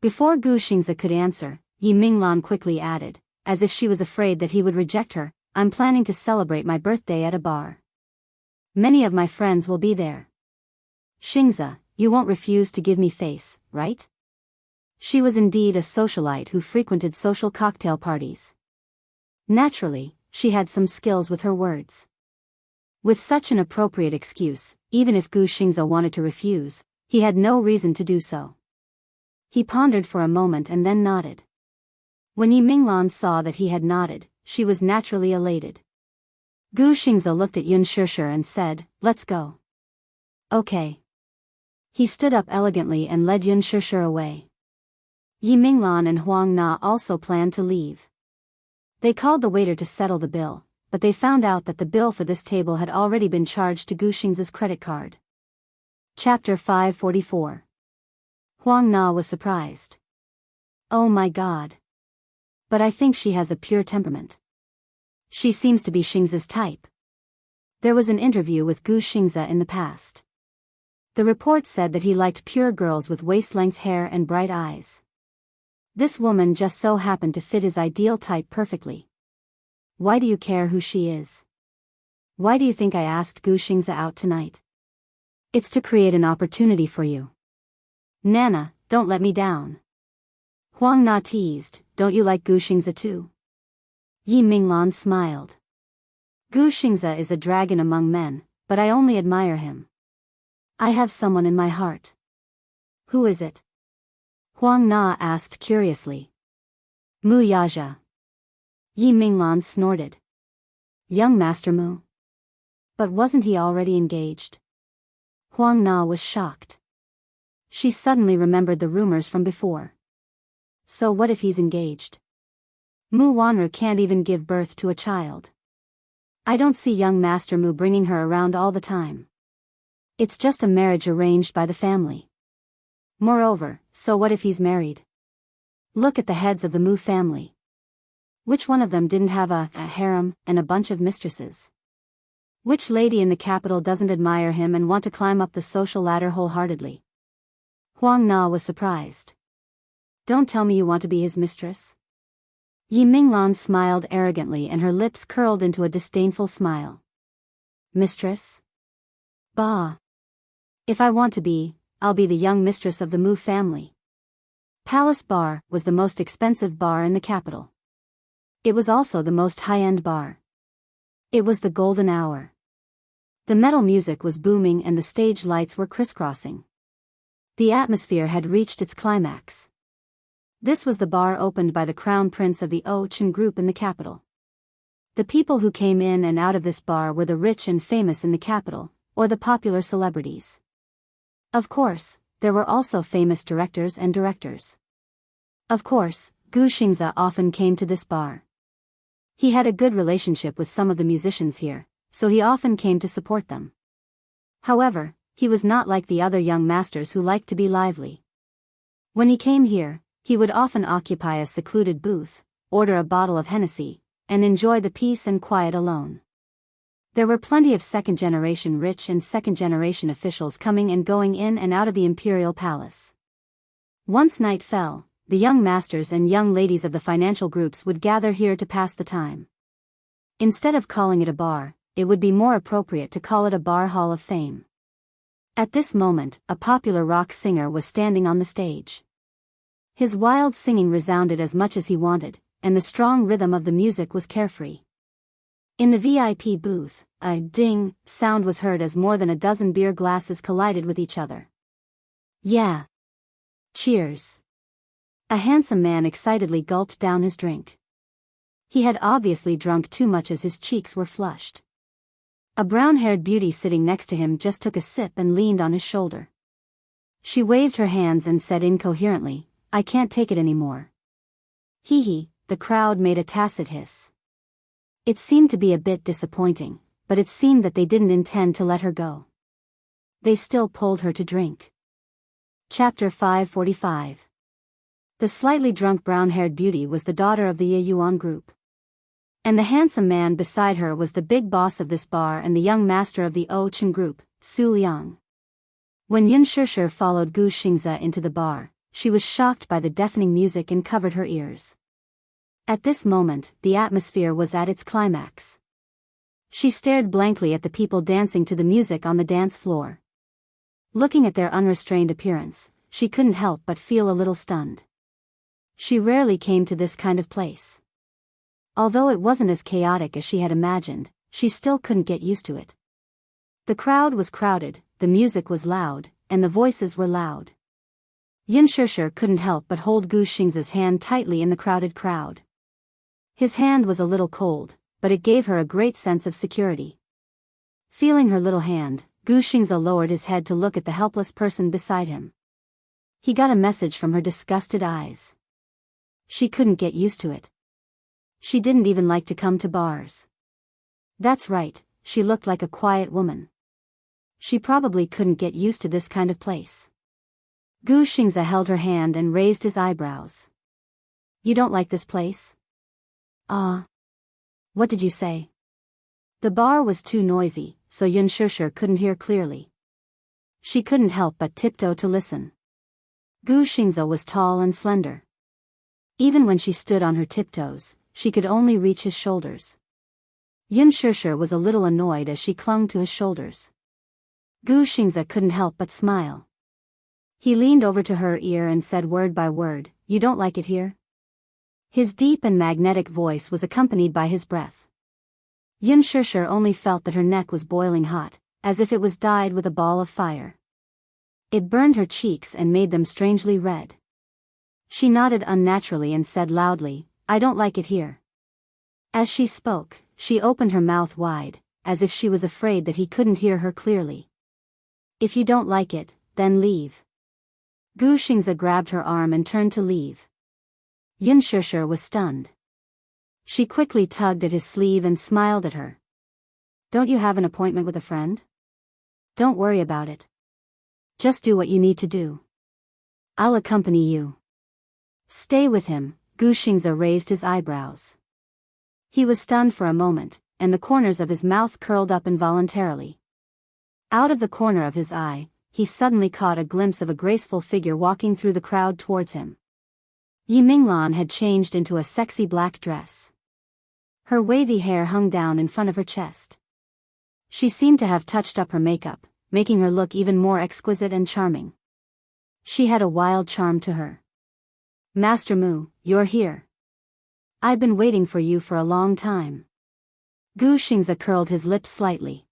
Before Gu Xingzi could answer, Yi Minglan quickly added, as if she was afraid that he would reject her, "I'm planning to celebrate my birthday at a bar. Many of my friends will be there. Xingzi, you won't refuse to give me face, right?" She was indeed a socialite who frequented social cocktail parties. Naturally, she had some skills with her words. With such an appropriate excuse, even if Gu Xingzi wanted to refuse, he had no reason to do so. He pondered for a moment and then nodded. When Yi Minglan saw that he had nodded, she was naturally elated. Gu Xingzi looked at Xianxia and said, "Let's go." "Okay." He stood up elegantly and led Xianxia away. Yi Minglan and Huang Na also planned to leave. They called the waiter to settle the bill, but they found out that the bill for this table had already been charged to Gu Xingzi's credit card. Chapter 544. Huang Na was surprised. "Oh my God. But I think she has a pure temperament. She seems to be Xingzi's type." There was an interview with Gu Xingzi in the past. The report said that he liked pure girls with waist-length hair and bright eyes. This woman just so happened to fit his ideal type perfectly. "Why do you care who she is? Why do you think I asked Gu Xingzi out tonight?" "It's to create an opportunity for you. Nana, don't let me down." Huang Na teased, "Don't you like Gu Xingzi too?" Yi Minglan smiled. "Gu Xingzi is a dragon among men, but I only admire him. I have someone in my heart." "Who is it?" Huang Na asked curiously. "Mu Yazha." Yi Minglan snorted. "Young Master Mu? But wasn't he already engaged?" Huang Na was shocked. She suddenly remembered the rumors from before. So what if he's engaged? Mu Wanru can't even give birth to a child. I don't see young Master Mu bringing her around all the time. It's just a marriage arranged by the family. Moreover, so what if he's married? Look at the heads of the Mu family. Which one of them didn't have a harem and a bunch of mistresses? Which lady in the capital doesn't admire him and want to climb up the social ladder wholeheartedly? Huang Na was surprised. "Don't tell me you want to be his mistress?" Yi Minglan smiled arrogantly and her lips curled into a disdainful smile. "Mistress? Bah! If I want to be, I'll be the young mistress of the Mu family." Palace Bar was the most expensive bar in the capital. It was also the most high-end bar. It was the golden hour. The metal music was booming and the stage lights were crisscrossing. The atmosphere had reached its climax. This was the bar opened by the crown prince of the Ochen group in the capital. The people who came in and out of this bar were the rich and famous in the capital, or the popular celebrities. Of course, there were also famous directors and directors. Of course, Gu Xingzi often came to this bar. He had a good relationship with some of the musicians here, so he often came to support them. However, he was not like the other young masters who liked to be lively. When he came here, he would often occupy a secluded booth, order a bottle of Hennessy, and enjoy the peace and quiet alone. There were plenty of second-generation rich and second-generation officials coming and going in and out of the imperial palace. Once night fell, the young masters and young ladies of the financial groups would gather here to pass the time. Instead of calling it a bar, it would be more appropriate to call it a bar hall of fame. At this moment, a popular rock singer was standing on the stage. His wild singing resounded as much as he wanted, and the strong rhythm of the music was carefree. In the VIP booth, a ding sound was heard as more than a dozen beer glasses collided with each other. Yeah. Cheers. A handsome man excitedly gulped down his drink. He had obviously drunk too much as his cheeks were flushed. A brown-haired beauty sitting next to him just took a sip and leaned on his shoulder. She waved her hands and said incoherently, "I can't take it anymore." Hee. The crowd made a tacit hiss. It seemed to be a bit disappointing, but it seemed that they didn't intend to let her go. They still pulled her to drink. Chapter 545. The slightly drunk brown-haired beauty was the daughter of the Yuan group. And the handsome man beside her was the big boss of this bar and the young master of the Chen group, Su Liang. When Yun Shishir followed Gu Xingzi into the bar, she was shocked by the deafening music and covered her ears. At this moment, the atmosphere was at its climax. She stared blankly at the people dancing to the music on the dance floor. Looking at their unrestrained appearance, she couldn't help but feel a little stunned. She rarely came to this kind of place. Although it wasn't as chaotic as she had imagined, she still couldn't get used to it. The crowd was crowded, the music was loud, and the voices were loud. Yun Shishir couldn't help but hold Gu Xingzi's hand tightly in the crowded crowd. His hand was a little cold, but it gave her a great sense of security. Feeling her little hand, Gu Xingzi lowered his head to look at the helpless person beside him. He got a message from her disgusted eyes. She couldn't get used to it. She didn't even like to come to bars. That's right, she looked like a quiet woman. She probably couldn't get used to this kind of place. Gu Xingzi held her hand and raised his eyebrows. You don't like this place? What did you say? The bar was too noisy, so Yun Shishir couldn't hear clearly. She couldn't help but tiptoe to listen. Gu Xingzi was tall and slender. Even when she stood on her tiptoes, she could only reach his shoulders. Yun Shishir was a little annoyed as she clung to his shoulders. Gu Xingzi couldn't help but smile. He leaned over to her ear and said word by word, "You don't like it here?" His deep and magnetic voice was accompanied by his breath. Yun Shishir only felt that her neck was boiling hot, as if it was dyed with a ball of fire. It burned her cheeks and made them strangely red. She nodded unnaturally and said loudly, "I don't like it here." As she spoke, she opened her mouth wide, as if she was afraid that he couldn't hear her clearly. "If you don't like it, then leave." Gu Xingzi grabbed her arm and turned to leave. Yun Shishir was stunned. She quickly tugged at his sleeve and smiled at her. "Don't you have an appointment with a friend? Don't worry about it. Just do what you need to do. I'll accompany you." "Stay with him," Gu Xingzi raised his eyebrows. He was stunned for a moment, and the corners of his mouth curled up involuntarily. Out of the corner of his eye, he suddenly caught a glimpse of a graceful figure walking through the crowd towards him. Yi Minglan had changed into a sexy black dress. Her wavy hair hung down in front of her chest. She seemed to have touched up her makeup, making her look even more exquisite and charming. She had a wild charm to her. "Master Mu, you're here. I've been waiting for you for a long time." Gu Xingzi curled his lips slightly.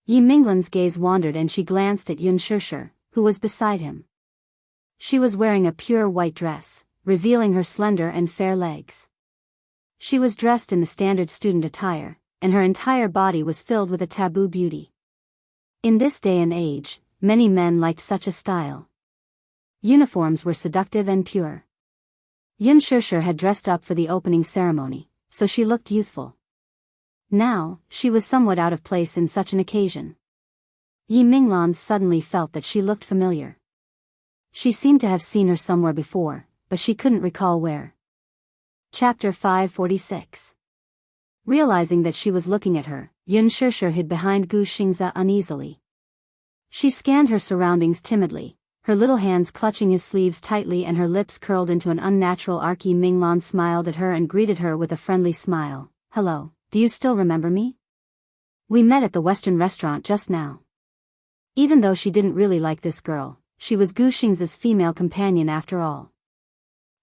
Yi Minglan's gaze wandered and she glanced at Yun Shishir, who was beside him. She was wearing a pure white dress, revealing her slender and fair legs. She was dressed in the standard student attire, and her entire body was filled with a taboo beauty. In this day and age, many men liked such a style. Uniforms were seductive and pure. Yun Shishir had dressed up for the opening ceremony, so she looked youthful. Now, she was somewhat out of place in such an occasion. Yi Minglan suddenly felt that she looked familiar. She seemed to have seen her somewhere before, but she couldn't recall where. Chapter 546. Realizing that she was looking at her, Yun Shishir hid behind Gu Xingze uneasily. She scanned her surroundings timidly, her little hands clutching his sleeves tightly and her lips curled into an unnatural arc. Yi Minglan smiled at her and greeted her with a friendly smile. "Hello, do you still remember me? We met at the Western restaurant just now." Even though she didn't really like this girl, she was Gu Xingze's female companion after all.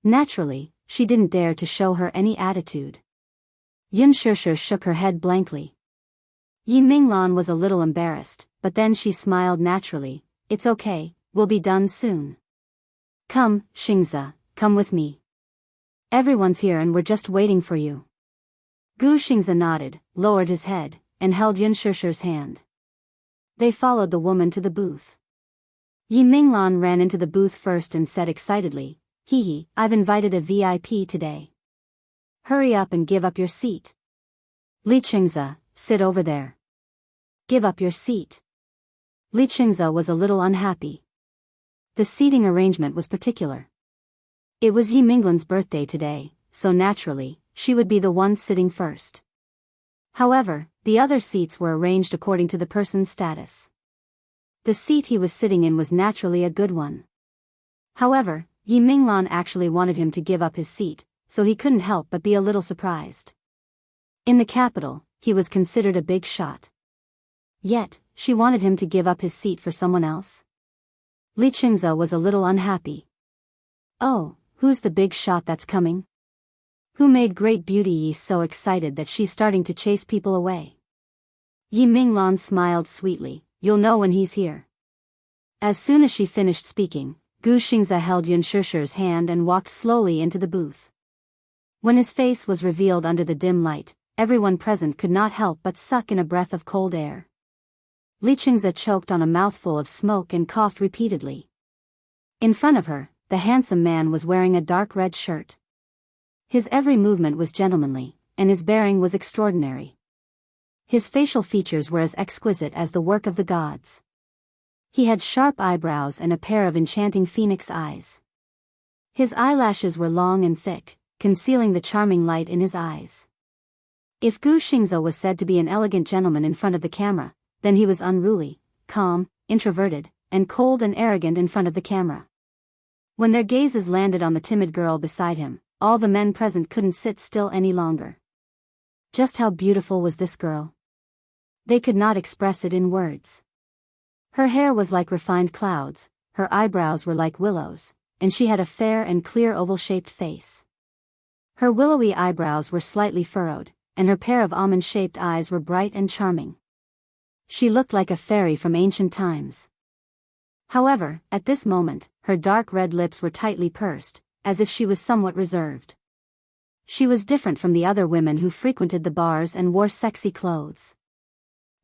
Naturally, she didn't dare to show her any attitude. Yun Shishir shook her head blankly. Yi Minglan was a little embarrassed, but then she smiled naturally. "It's okay, we'll be done soon. Come, Xingze, come with me. Everyone's here and we're just waiting for you." Gu Xingze nodded, lowered his head, and held Yun Shishir's hand. They followed the woman to the booth. Yi Minglan ran into the booth first and said excitedly, "Hee, I've invited a VIP today. Hurry up and give up your seat. Li Xingze, sit over there. Give up your seat." Li Xingze was a little unhappy. The seating arrangement was particular. It was Yi Minglan's birthday today, so naturally, she would be the one sitting first. However, the other seats were arranged according to the person's status. The seat he was sitting in was naturally a good one. However, Yi Minglan actually wanted him to give up his seat, so he couldn't help but be a little surprised. In the capital, he was considered a big shot. Yet, she wanted him to give up his seat for someone else. Li Xingze was a little unhappy. "Oh, who's the big shot that's coming? Who made Great Beauty Yi so excited that she's starting to chase people away?" Yi Minglan smiled sweetly. "You'll know when he's here." As soon as she finished speaking, Gu Xingze held Yun Shishir's hand and walked slowly into the booth. When his face was revealed under the dim light, everyone present could not help but suck in a breath of cold air. Li Xingze choked on a mouthful of smoke and coughed repeatedly. In front of her, the handsome man was wearing a dark red shirt. His every movement was gentlemanly, and his bearing was extraordinary. His facial features were as exquisite as the work of the gods. He had sharp eyebrows and a pair of enchanting phoenix eyes. His eyelashes were long and thick, concealing the charming light in his eyes. If Gu Xingze was said to be an elegant gentleman in front of the camera, then he was unruly, calm, introverted, and cold and arrogant in front of the camera. When their gazes landed on the timid girl beside him, all the men present couldn't sit still any longer. Just how beautiful was this girl? They could not express it in words. Her hair was like refined clouds, her eyebrows were like willows, and she had a fair and clear oval-shaped face. Her willowy eyebrows were slightly furrowed, and her pair of almond-shaped eyes were bright and charming. She looked like a fairy from ancient times. However, at this moment, her dark red lips were tightly pursed, as if she was somewhat reserved. She was different from the other women who frequented the bars and wore sexy clothes.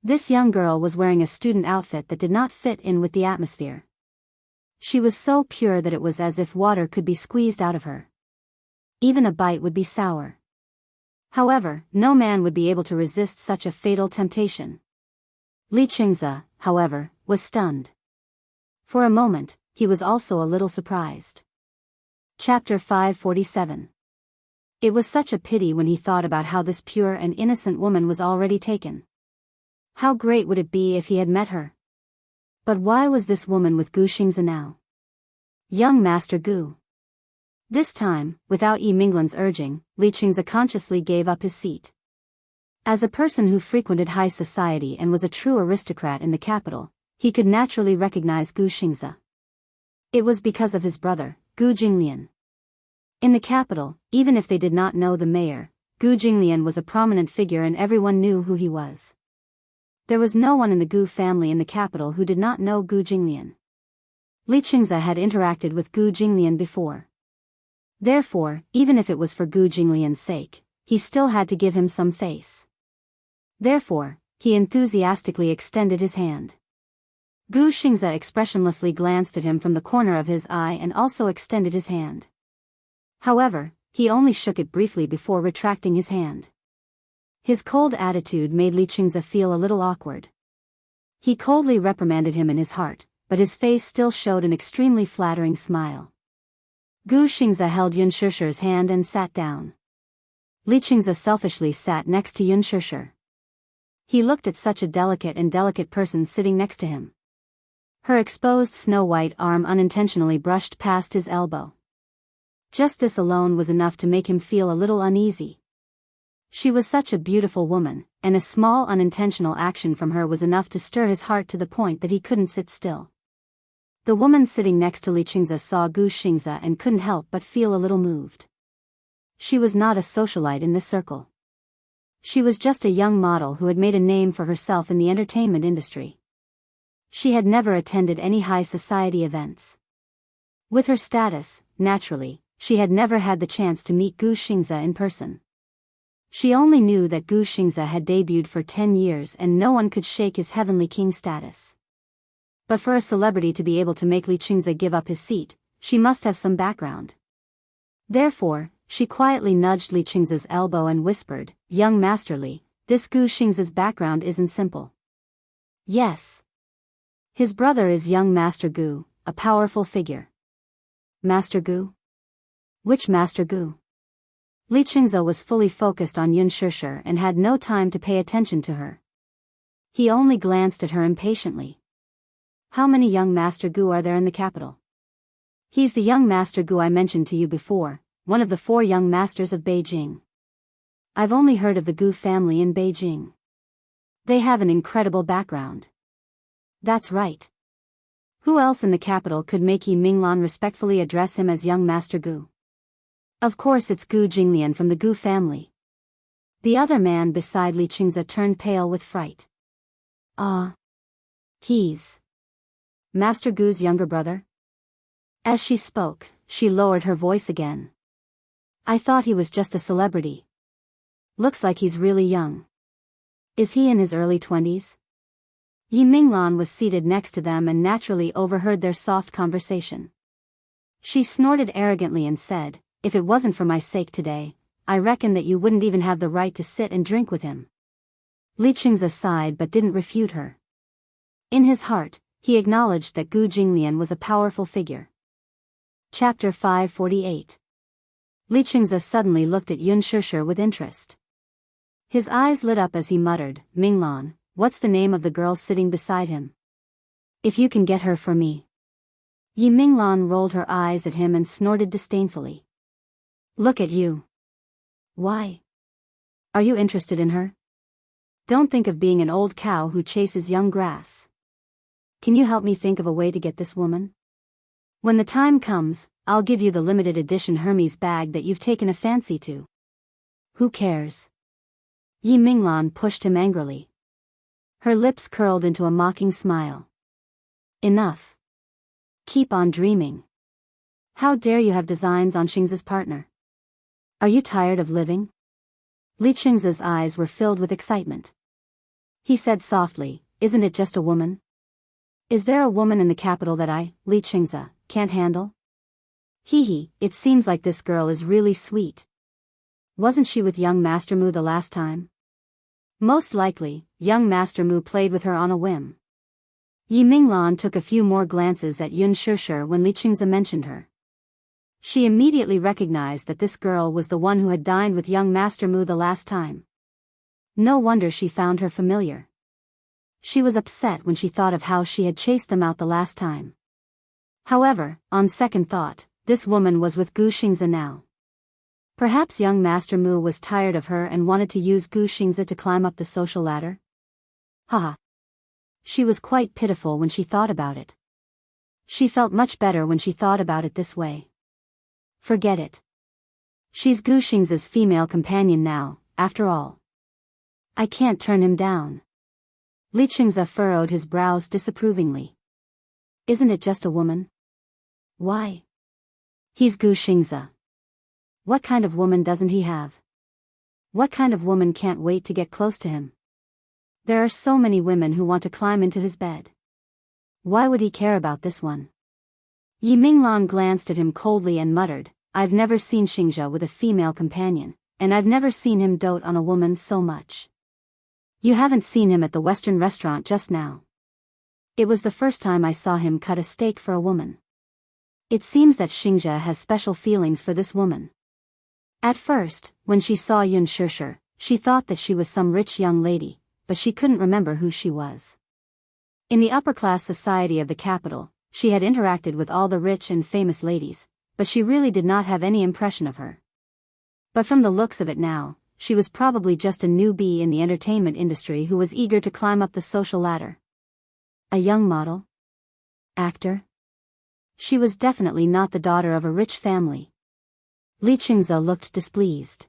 This young girl was wearing a student outfit that did not fit in with the atmosphere. She was so pure that it was as if water could be squeezed out of her. Even a bite would be sour. However, no man would be able to resist such a fatal temptation. Li Xingze, however, was stunned. For a moment, he was also a little surprised. Chapter 547. It was such a pity when he thought about how this pure and innocent woman was already taken. How great would it be if he had met her? But why was this woman with Gu Xingze now? Young Master Gu. This time, without Yi Minglan's urging, Li Xingze consciously gave up his seat. As a person who frequented high society and was a true aristocrat in the capital, he could naturally recognize Gu Xingze. It was because of his brother, Gu Jinglian. In the capital, even if they did not know the mayor, Gu Jinglian was a prominent figure and everyone knew who he was. There was no one in the Gu family in the capital who did not know Gu Jinglian. Li Xingze had interacted with Gu Jinglian before. Therefore, even if it was for Gu Jinglian's sake, he still had to give him some face. Therefore, he enthusiastically extended his hand. Gu Xingze expressionlessly glanced at him from the corner of his eye and also extended his hand. However, he only shook it briefly before retracting his hand. His cold attitude made Li Qingze feel a little awkward. He coldly reprimanded him in his heart, but his face still showed an extremely flattering smile. Gu Xingze held Yun Shishir's hand and sat down. Li Qingze selfishly sat next to Yun Shishir. He looked at such a delicate person sitting next to him. Her exposed snow-white arm unintentionally brushed past his elbow. Just this alone was enough to make him feel a little uneasy. She was such a beautiful woman, and a small unintentional action from her was enough to stir his heart to the point that he couldn't sit still. The woman sitting next to Li Qingze saw Gu Xingze and couldn't help but feel a little moved. She was not a socialite in this circle. She was just a young model who had made a name for herself in the entertainment industry. She had never attended any high society events. With her status, naturally, she had never had the chance to meet Gu Xingze in person. She only knew that Gu Xingze had debuted for 10 years and no one could shake his heavenly king status. But for a celebrity to be able to make Li Qingze give up his seat, she must have some background. Therefore, she quietly nudged Li Qingze's elbow and whispered, "Young Master Li, this Gu Xingze's background isn't simple." "Yes. His brother is young Master Gu, a powerful figure." "Master Gu? Which Master Gu?" Li Qingze was fully focused on Yun Shishir and had no time to pay attention to her. He only glanced at her impatiently. "How many young Master Gu are there in the capital?" "He's the young Master Gu I mentioned to you before, one of the 4 young masters of Beijing. I've only heard of the Gu family in Beijing. They have an incredible background." "That's right. Who else in the capital could make Yi Minglan respectfully address him as young Master Gu?" "Of course it's Gu Jinglian from the Gu family." The other man beside Li Qingze turned pale with fright. He's Master Gu's younger brother?" As she spoke, she lowered her voice again. "I thought he was just a celebrity. Looks like he's really young. Is he in his early 20s? Yi Minglan was seated next to them and naturally overheard their soft conversation. She snorted arrogantly and said, "If it wasn't for my sake today, I reckon that you wouldn't even have the right to sit and drink with him." Li Qingze sighed but didn't refute her. In his heart, he acknowledged that Gu Jinglian was a powerful figure. Chapter 548. Li Qingze suddenly looked at Yun Shishir with interest. His eyes lit up as he muttered, "Minglan, what's the name of the girl sitting beside him? If you can get her for me." Yi Minglan rolled her eyes at him and snorted disdainfully. "Look at you. Why? Are you interested in her? Don't think of being an old cow who chases young grass. Can you help me think of a way to get this woman? When the time comes, I'll give you the limited edition Hermes bag that you've taken a fancy to." "Who cares?" Yi Minglan pushed him angrily. Her lips curled into a mocking smile. "Enough. Keep on dreaming. How dare you have designs on Xingze's partner? Are you tired of living?" Li Qingze's eyes were filled with excitement. He said softly, "Isn't it just a woman? Is there a woman in the capital that I, Li Qingze, can't handle? Hee, it seems like this girl is really sweet. Wasn't she with young Master Mu the last time? Most likely, young Master Mu played with her on a whim." Yi Minglan took a few more glances at Yun Shishir when Li Qingze mentioned her. She immediately recognized that this girl was the one who had dined with young Master Mu the last time. No wonder she found her familiar. She was upset when she thought of how she had chased them out the last time. However, on second thought, this woman was with Gu Xingze now. Perhaps young Master Mu was tired of her and wanted to use Gu Xingze to climb up the social ladder? Haha. She was quite pitiful when she thought about it. She felt much better when she thought about it this way. Forget it. She's Gu Xingze's female companion now, after all. I can't turn him down. Li Qingze furrowed his brows disapprovingly. Isn't it just a woman? Why? He's Gu Xingze. What kind of woman doesn't he have? What kind of woman can't wait to get close to him? There are so many women who want to climb into his bed. Why would he care about this one? Yi Minglan glanced at him coldly and muttered, I've never seen Xingzhe with a female companion, and I've never seen him dote on a woman so much. You haven't seen him at the Western restaurant just now. It was the first time I saw him cut a steak for a woman. It seems that Xianxia has special feelings for this woman. At first, when she saw Yun Shishir, she thought that she was some rich young lady, but she couldn't remember who she was. In the upper-class society of the capital, she had interacted with all the rich and famous ladies, but she really did not have any impression of her. But from the looks of it now, she was probably just a newbie in the entertainment industry who was eager to climb up the social ladder. A young model? Actor? She was definitely not the daughter of a rich family. Li Qingze looked displeased.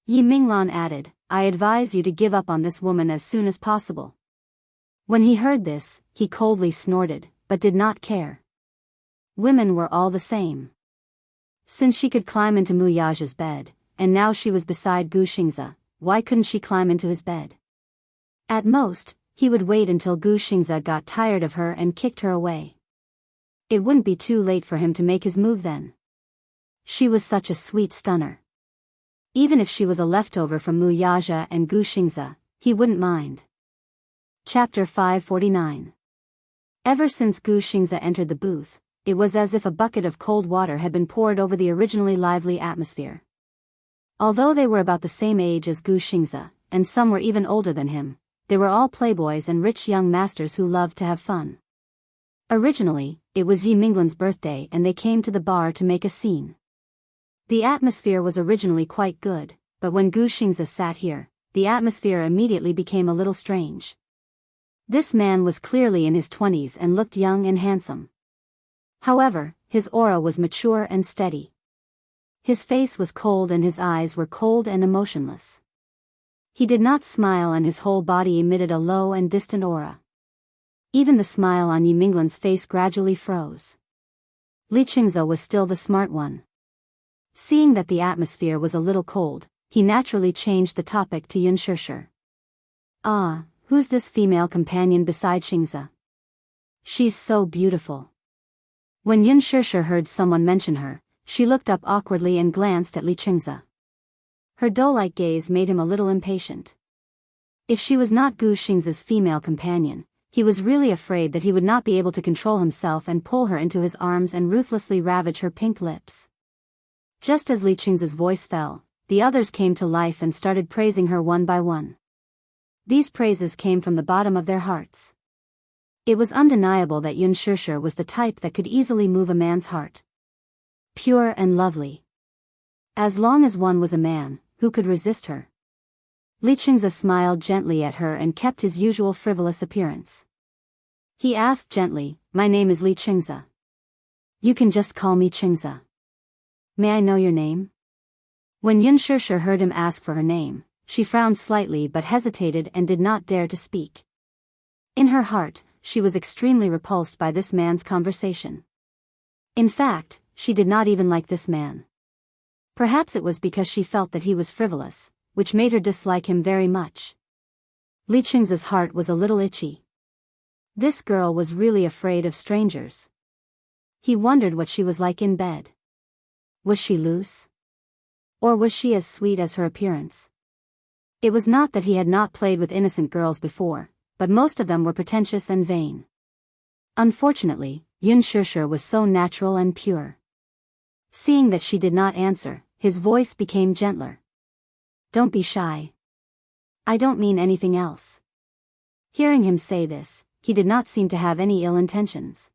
Yi Minglan added, I advise you to give up on this woman as soon as possible. When he heard this, he coldly snorted, but did not care. Women were all the same. Since she could climb into Mu Yaja's bed, and now she was beside Gu Xingze, why couldn't she climb into his bed? At most, he would wait until Gu Xingze got tired of her and kicked her away. It wouldn't be too late for him to make his move then. She was such a sweet stunner. Even if she was a leftover from Mu Yaja and Gu Xingze, he wouldn't mind. Chapter 549. Ever since Gu Xingze entered the booth, it was as if a bucket of cold water had been poured over the originally lively atmosphere. Although they were about the same age as Gu Xingze, and some were even older than him, they were all playboys and rich young masters who loved to have fun. Originally, it was Yi Minglan's birthday and they came to the bar to make a scene. The atmosphere was originally quite good, but when Gu Xingze sat here, the atmosphere immediately became a little strange. This man was clearly in his 20s and looked young and handsome. However, his aura was mature and steady. His face was cold and his eyes were cold and emotionless. He did not smile and his whole body emitted a low and distant aura. Even the smile on Yi Minglan's face gradually froze. Li Qingze was still the smart one. Seeing that the atmosphere was a little cold, he naturally changed the topic to Yun Shishir. Ah, who's this female companion beside Xingze? She's so beautiful. When Yun Shishir heard someone mention her, she looked up awkwardly and glanced at Li Qingze. Her doe-like gaze made him a little impatient. If she was not Gu Xingze's female companion, he was really afraid that he would not be able to control himself and pull her into his arms and ruthlessly ravage her pink lips. Just as Li Qingze's voice fell, the others came to life and started praising her one by one. These praises came from the bottom of their hearts. It was undeniable that Yun Shishir was the type that could easily move a man's heart. Pure and lovely. As long as one was a man, who could resist her? Li Qingze smiled gently at her and kept his usual frivolous appearance. He asked gently, my name is Li Qingze. You can just call me Qingze. May I know your name? When Yun Shishir heard him ask for her name, she frowned slightly but hesitated and did not dare to speak. In her heart, she was extremely repulsed by this man's conversation. In fact, she did not even like this man. Perhaps it was because she felt that he was frivolous, which made her dislike him very much. Li Qingze's heart was a little itchy. This girl was really afraid of strangers. He wondered what she was like in bed. Was she loose? Or was she as sweet as her appearance? It was not that he had not played with innocent girls before, but most of them were pretentious and vain. Unfortunately, Yun Shishir was so natural and pure. Seeing that she did not answer, his voice became gentler. Don't be shy. I don't mean anything else. Hearing him say this, he did not seem to have any ill intentions.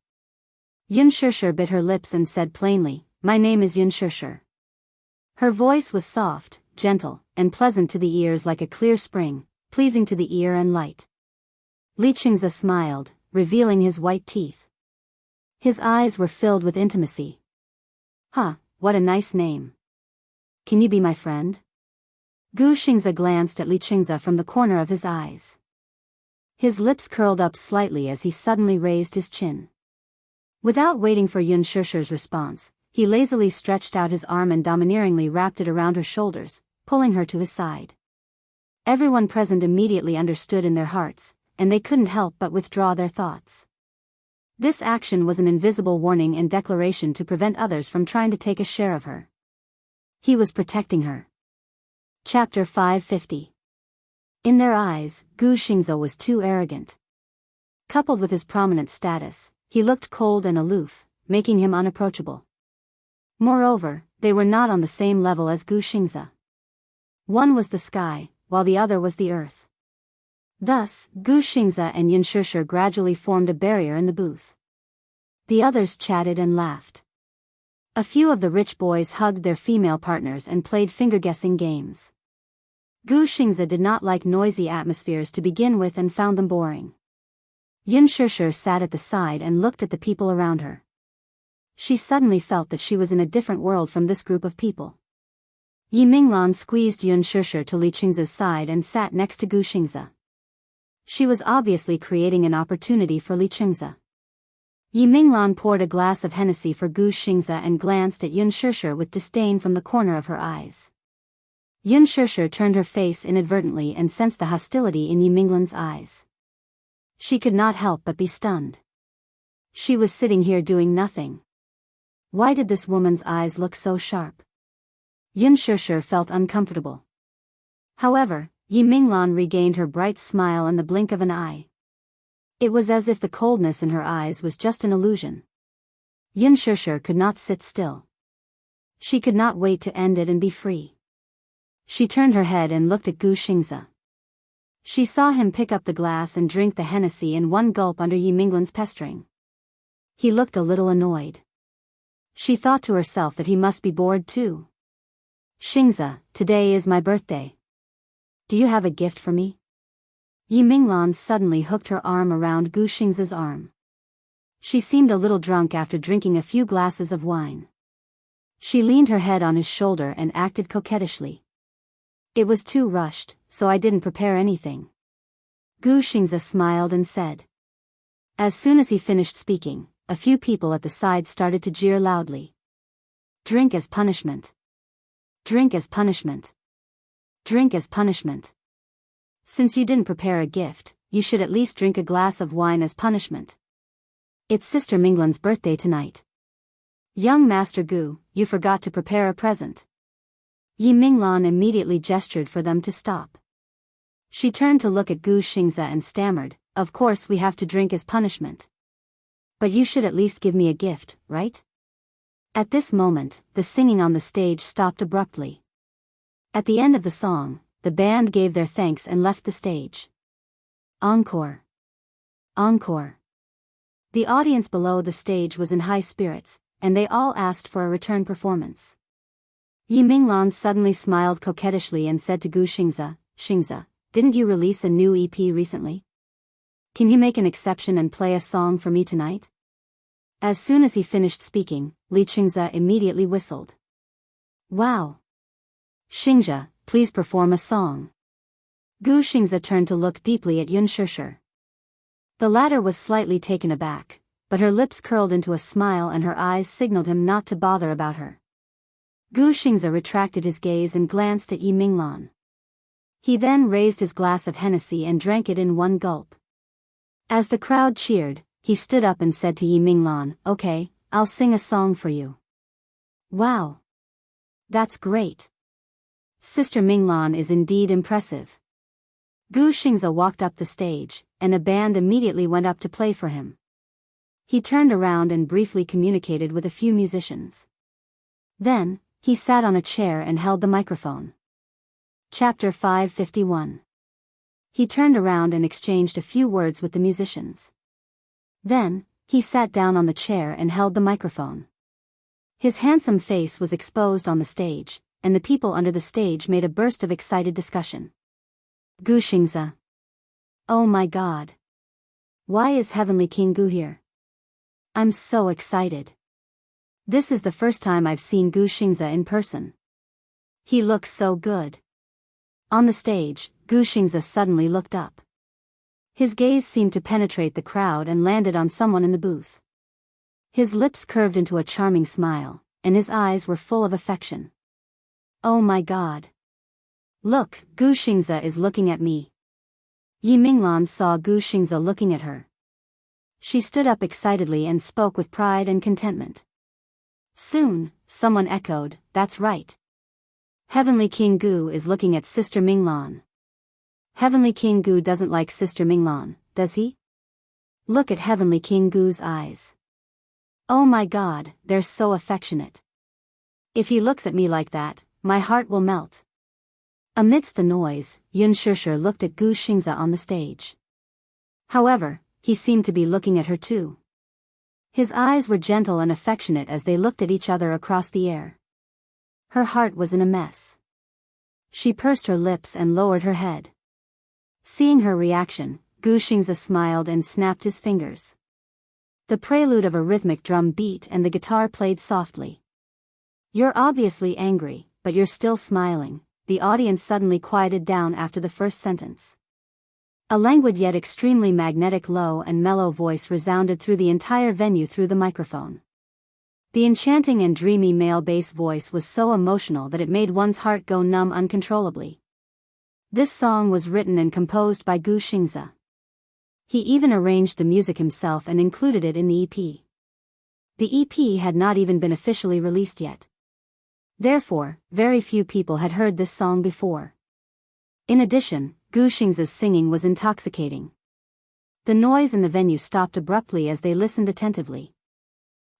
Yun Shishir bit her lips and said plainly, my name is Yun Shishir. Her voice was soft, gentle, and pleasant to the ears like a clear spring, pleasing to the ear and light. Li Qingze smiled, revealing his white teeth. His eyes were filled with intimacy. Huh, what a nice name. Can you be my friend? Gu Xingze glanced at Li Qingze from the corner of his eyes. His lips curled up slightly as he suddenly raised his chin. Without waiting for Yun Shishir's response, he lazily stretched out his arm and domineeringly wrapped it around her shoulders, pulling her to his side. Everyone present immediately understood in their hearts, and they couldn't help but withdraw their thoughts. This action was an invisible warning and declaration to prevent others from trying to take a share of her. He was protecting her. Chapter 550. In their eyes, Gu Xingzi was too arrogant. Coupled with his prominent status, he looked cold and aloof, making him unapproachable. Moreover, they were not on the same level as Gu Xingzi. One was the sky, while the other was the earth. Thus, Gu Xingzi and Yin Shishir gradually formed a barrier in the booth. The others chatted and laughed. A few of the rich boys hugged their female partners and played finger-guessing games. Gu Xingzi did not like noisy atmospheres to begin with and found them boring. Yin Shishir sat at the side and looked at the people around her. She suddenly felt that she was in a different world from this group of people. Yi Minglan squeezed Yin Shishir to Li Qingzi's side and sat next to Gu Xingzi. She was obviously creating an opportunity for Li Qingzi. Yi Minglan poured a glass of Hennessy for Gu Xingzi and glanced at Yin Shishir with disdain from the corner of her eyes. Yin Shishir turned her face inadvertently and sensed the hostility in Yi Minglan's eyes. She could not help but be stunned. She was sitting here doing nothing. Why did this woman's eyes look so sharp? Yin Shishir felt uncomfortable. However, Yi Minglan regained her bright smile in the blink of an eye. It was as if the coldness in her eyes was just an illusion. Yin Shishir could not sit still. She could not wait to end it and be free. She turned her head and looked at Gu Xingzi. She saw him pick up the glass and drink the Hennessy in one gulp under Yi Minglan's pestering. He looked a little annoyed. She thought to herself that he must be bored too. Xingzi, today is my birthday. Do you have a gift for me? Yi Minglan suddenly hooked her arm around Gu Xingzi's arm. She seemed a little drunk after drinking a few glasses of wine. She leaned her head on his shoulder and acted coquettishly. It was too rushed, so I didn't prepare anything. Gu Xingzi smiled and said. As soon as he finished speaking, a few people at the side started to jeer loudly. Drink as punishment. Drink as punishment. Drink as punishment. Since you didn't prepare a gift, you should at least drink a glass of wine as punishment. It's Sister Minglan's birthday tonight. Young Master Gu, you forgot to prepare a present. Yi Minglan immediately gestured for them to stop. She turned to look at Gu Xingzi and stammered, Of course we have to drink as punishment. But you should at least give me a gift, right? At this moment, the singing on the stage stopped abruptly. At the end of the song, the band gave their thanks and left the stage. Encore. Encore. The audience below the stage was in high spirits, and they all asked for a return performance. Yi Minglan suddenly smiled coquettishly and said to Gu Xingzi, Xingzi, didn't you release a new EP recently? Can you make an exception and play a song for me tonight? As soon as he finished speaking, Li Qingzi immediately whistled. Wow! Xingzi, please perform a song. Gu Xingzi turned to look deeply at Yin Shishir. The latter was slightly taken aback, but her lips curled into a smile and her eyes signaled him not to bother about her. Gu Xingzi retracted his gaze and glanced at Yi Minglan. He then raised his glass of Hennessy and drank it in one gulp. As the crowd cheered, he stood up and said to Yi Minglan, Okay, I'll sing a song for you. Wow! That's great! Sister Minglan is indeed impressive. Gu Xingzi walked up the stage, and a band immediately went up to play for him. He turned around and briefly communicated with a few musicians. Then, he sat on a chair and held the microphone. Chapter 551. He turned around and exchanged a few words with the musicians. Then, he sat down on the chair and held the microphone. His handsome face was exposed on the stage, and the people under the stage made a burst of excited discussion. Gu Xingzi. Oh my God! Why is Heavenly King Gu here? I'm so excited. This is the first time I've seen Gu Xingzi in person. He looks so good. On the stage, Gu Xingzi suddenly looked up. His gaze seemed to penetrate the crowd and landed on someone in the booth. His lips curved into a charming smile, and his eyes were full of affection. Oh my God! Look, Gu Xingzi is looking at me. Yi Minglan saw Gu Xingzi looking at her. She stood up excitedly and spoke with pride and contentment. Soon, someone echoed, That's right. Heavenly King Gu is looking at Sister Minglan. Heavenly King Gu doesn't like Sister Minglan, does he? Look at Heavenly King Gu's eyes. Oh my God, they're so affectionate. If he looks at me like that, my heart will melt. Amidst the noise, Yun Shishir looked at Gu Xingzi on the stage. However, he seemed to be looking at her too. His eyes were gentle and affectionate as they looked at each other across the air. Her heart was in a mess. She pursed her lips and lowered her head. Seeing her reaction, Gu Xingzi smiled and snapped his fingers. The prelude of a rhythmic drum beat and the guitar played softly. You're obviously angry, but you're still smiling. The audience suddenly quieted down after the first sentence. A languid yet extremely magnetic low and mellow voice resounded through the entire venue through the microphone. The enchanting and dreamy male bass voice was so emotional that it made one's heart go numb uncontrollably. This song was written and composed by Gu Xingzi. He even arranged the music himself and included it in the EP. The EP had not even been officially released yet. Therefore, very few people had heard this song before. In addition, Gu Xingzi's singing was intoxicating. The noise in the venue stopped abruptly as they listened attentively.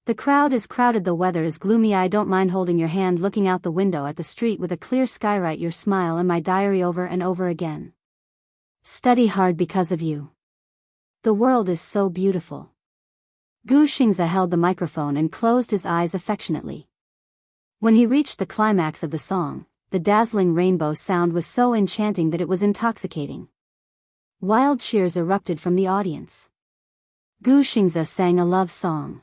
The crowd is crowded, the weather is gloomy, I don't mind holding your hand looking out the window at the street with a clear sky, write your smile in my diary over and over again. Study hard because of you. The world is so beautiful. Gu Xingzi held the microphone and closed his eyes affectionately. When he reached the climax of the song, the dazzling rainbow sound was so enchanting that it was intoxicating. Wild cheers erupted from the audience. Gu Xingzi sang a love song.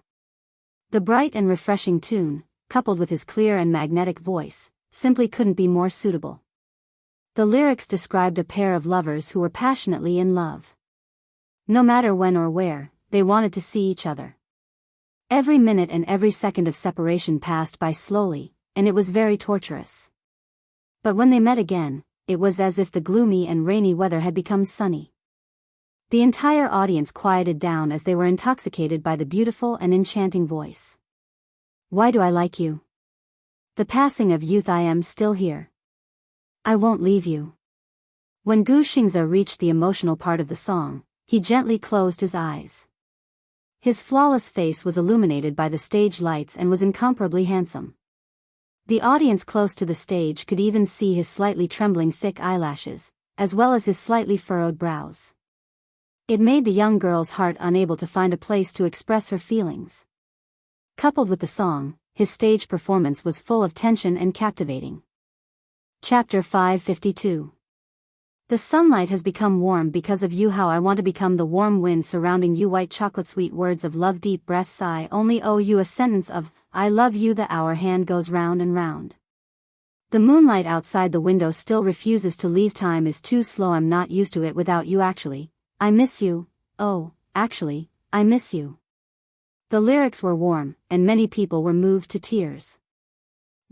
The bright and refreshing tune, coupled with his clear and magnetic voice, simply couldn't be more suitable. The lyrics described a pair of lovers who were passionately in love. No matter when or where, they wanted to see each other. Every minute and every second of separation passed by slowly, and it was very torturous. But when they met again, it was as if the gloomy and rainy weather had become sunny. The entire audience quieted down as they were intoxicated by the beautiful and enchanting voice. Why do I like you? The passing of youth, I am still here. I won't leave you. When Gu Xingzi reached the emotional part of the song, he gently closed his eyes. His flawless face was illuminated by the stage lights and was incomparably handsome. The audience close to the stage could even see his slightly trembling thick eyelashes, as well as his slightly furrowed brows. It made the young girl's heart unable to find a place to express her feelings. Coupled with the song, his stage performance was full of tension and captivating. Chapter 552. The sunlight has become warm because of you, how I want to become the warm wind surrounding you, white chocolate sweet words of love, deep breaths, I only owe you a sentence of, I love you, the hour hand goes round and round. The moonlight outside the window still refuses to leave, time is too slow, I'm not used to it without you, actually, I miss you, oh, actually, I miss you. The lyrics were warm, and many people were moved to tears.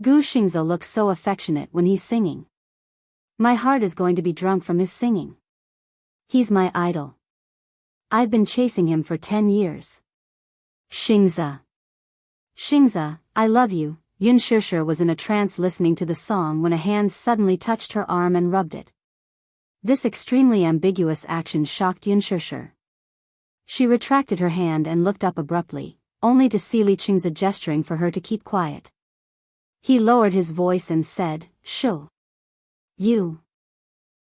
Gu Xingzi looks so affectionate when he's singing. My heart is going to be drunk from his singing. He's my idol. I've been chasing him for 10 years. Xingzi. Xingzi, I love you. Yun Shishir was in a trance listening to the song when a hand suddenly touched her arm and rubbed it. This extremely ambiguous action shocked Yun Shishir. She retracted her hand and looked up abruptly, only to see Li Qingzi gesturing for her to keep quiet. He lowered his voice and said, Shoo. You.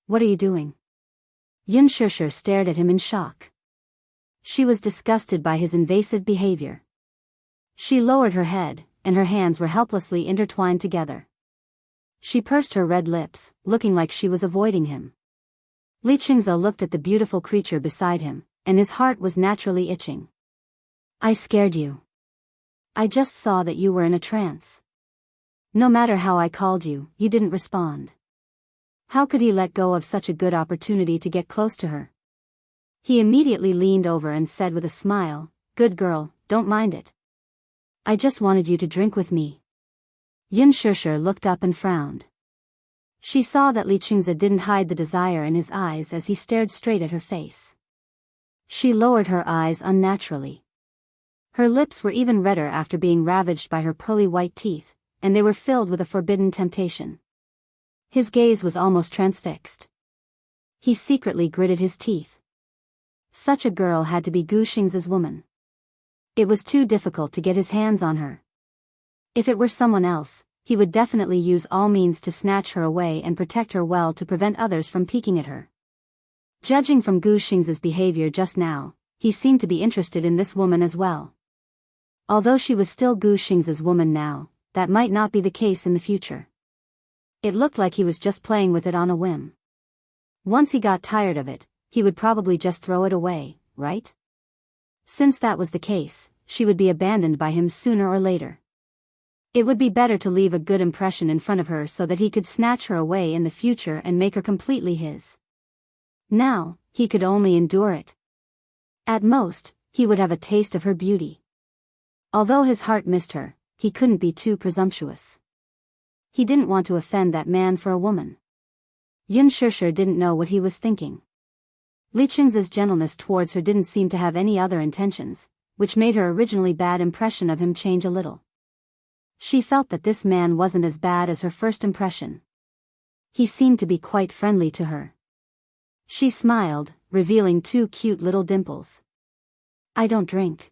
What are you doing? Yun Shishir stared at him in shock. She was disgusted by his invasive behavior. She lowered her head, and her hands were helplessly intertwined together. She pursed her red lips, looking like she was avoiding him. Li Qingzi looked at the beautiful creature beside him, and his heart was naturally itching. I scared you. I just saw that you were in a trance. No matter how I called you, you didn't respond. How could he let go of such a good opportunity to get close to her? He immediately leaned over and said with a smile, Good girl, don't mind it. I just wanted you to drink with me. Yun Shishir looked up and frowned. She saw that Li Qingzi didn't hide the desire in his eyes as he stared straight at her face. She lowered her eyes unnaturally. Her lips were even redder after being ravaged by her pearly white teeth, and they were filled with a forbidden temptation. His gaze was almost transfixed. He secretly gritted his teeth. Such a girl had to be Gu Xing's woman. It was too difficult to get his hands on her. If it were someone else, he would definitely use all means to snatch her away and protect her well to prevent others from peeking at her. Judging from Gu Xing's behavior just now, he seemed to be interested in this woman as well. Although she was still Gu Xing's woman now, that might not be the case in the future. It looked like he was just playing with it on a whim. Once he got tired of it, he would probably just throw it away, right? Since that was the case, she would be abandoned by him sooner or later. It would be better to leave a good impression in front of her so that he could snatch her away in the future and make her completely his. Now, he could only endure it. At most, he would have a taste of her beauty. Although his heart missed her, he couldn't be too presumptuous. He didn't want to offend that man for a woman. Yun Shishir didn't know what he was thinking. Li Qing's gentleness towards her didn't seem to have any other intentions, which made her originally bad impression of him change a little. She felt that this man wasn't as bad as her first impression. He seemed to be quite friendly to her. She smiled, revealing 2 cute little dimples. I don't drink.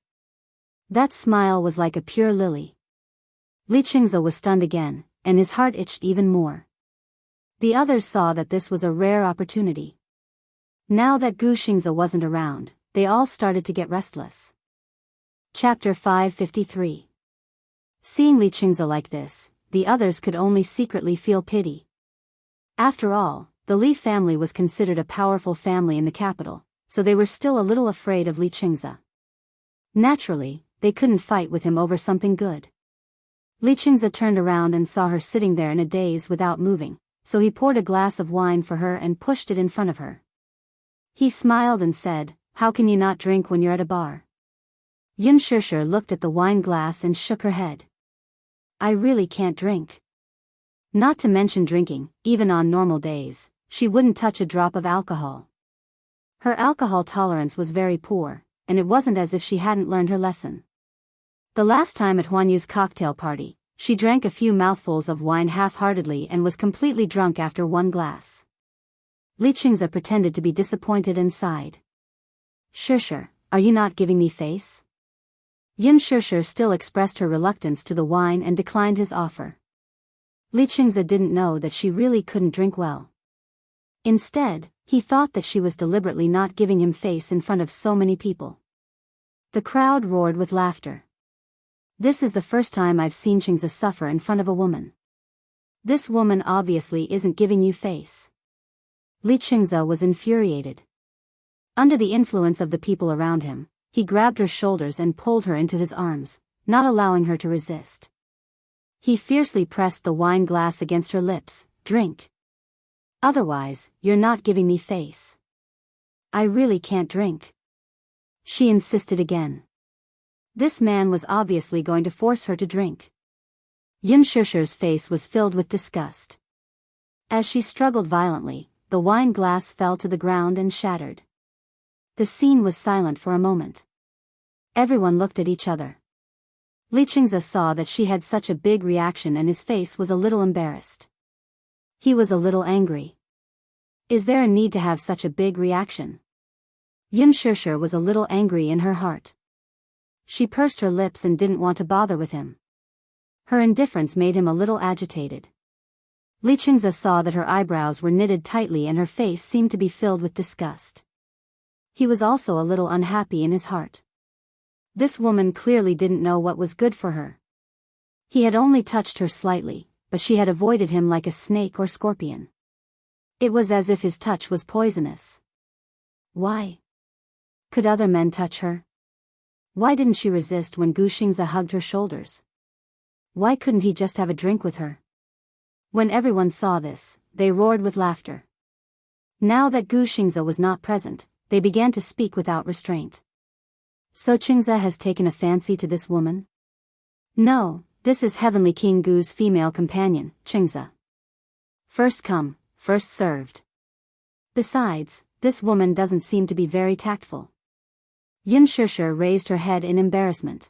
That smile was like a pure lily. Li Qingze was stunned again, and his heart itched even more. The others saw that this was a rare opportunity. Now that Gu Xingze wasn't around, they all started to get restless. Chapter 553. Seeing Li Qingze like this, the others could only secretly feel pity. After all, the Li family was considered a powerful family in the capital, so they were still a little afraid of Li Qingze. Naturally, they couldn't fight with him over something good. Li Qingze turned around and saw her sitting there in a daze without moving, so he poured a glass of wine for her and pushed it in front of her. He smiled and said, "How can you not drink when you're at a bar?" Yun Shishir looked at the wine glass and shook her head. I really can't drink. Not to mention drinking, even on normal days, she wouldn't touch a drop of alcohol. Her alcohol tolerance was very poor, and it wasn't as if she hadn't learned her lesson. The last time at Huan Yu's cocktail party, she drank a few mouthfuls of wine half-heartedly and was completely drunk after 1 glass. Li Qingze pretended to be disappointed and sighed. Shishir, are you not giving me face? Yun Shishir still expressed her reluctance to the wine and declined his offer. Li Qingze didn't know that she really couldn't drink well. Instead, he thought that she was deliberately not giving him face in front of so many people. The crowd roared with laughter. This is the first time I've seen Qingze suffer in front of a woman. This woman obviously isn't giving you face. Li Qingze was infuriated. Under the influence of the people around him, he grabbed her shoulders and pulled her into his arms, not allowing her to resist. He fiercely pressed the wine glass against her lips. Drink. Otherwise, you're not giving me face. I really can't drink. She insisted again. This man was obviously going to force her to drink. Yun Shishir's face was filled with disgust. As she struggled violently, the wine glass fell to the ground and shattered. The scene was silent for a moment. Everyone looked at each other. Li Qingze saw that she had such a big reaction and his face was a little embarrassed. He was a little angry. Is there a need to have such a big reaction? Yun Shishir was a little angry in her heart. She pursed her lips and didn't want to bother with him. Her indifference made him a little agitated. Li Qingze saw that her eyebrows were knitted tightly and her face seemed to be filled with disgust. He was also a little unhappy in his heart. This woman clearly didn't know what was good for her. He had only touched her slightly, but she had avoided him like a snake or scorpion. It was as if his touch was poisonous. Why? Could other men touch her? Why didn't she resist when Gu Xingze hugged her shoulders? Why couldn't he just have a drink with her? When everyone saw this, they roared with laughter. Now that Gu Xingze was not present, they began to speak without restraint. So Qingze has taken a fancy to this woman? No, this is Heavenly King Gu's female companion, Qingze. First come, first served. Besides, this woman doesn't seem to be very tactful. Yun Shishir raised her head in embarrassment.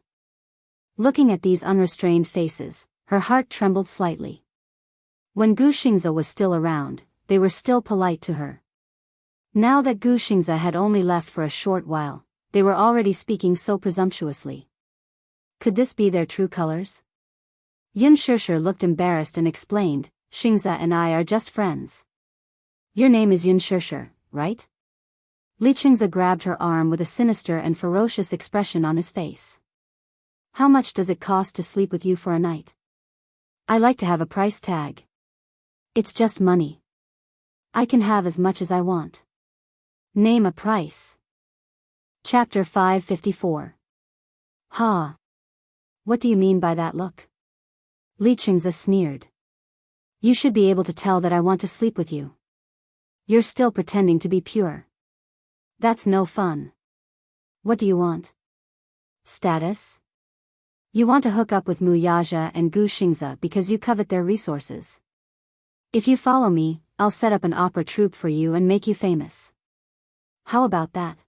Looking at these unrestrained faces, her heart trembled slightly. When Gu Xingze was still around, they were still polite to her. Now that Gu Xingze had only left for a short while, they were already speaking so presumptuously. Could this be their true colors? Yun Shishir looked embarrassed and explained, Xingze and I are just friends. Your name is Yun Shishir, right? Li Qingze grabbed her arm with a sinister and ferocious expression on his face. How much does it cost to sleep with you for a night? I like to have a price tag. It's just money. I can have as much as I want. Name a price. Chapter 554. Ha! What do you mean by that look? Li Qingze sneered. You should be able to tell that I want to sleep with you. You're still pretending to be pure. That's no fun. What do you want? Status? You want to hook up with Mu Yaja and Gu Xingze because you covet their resources. If you follow me, I'll set up an opera troupe for you and make you famous. How about that?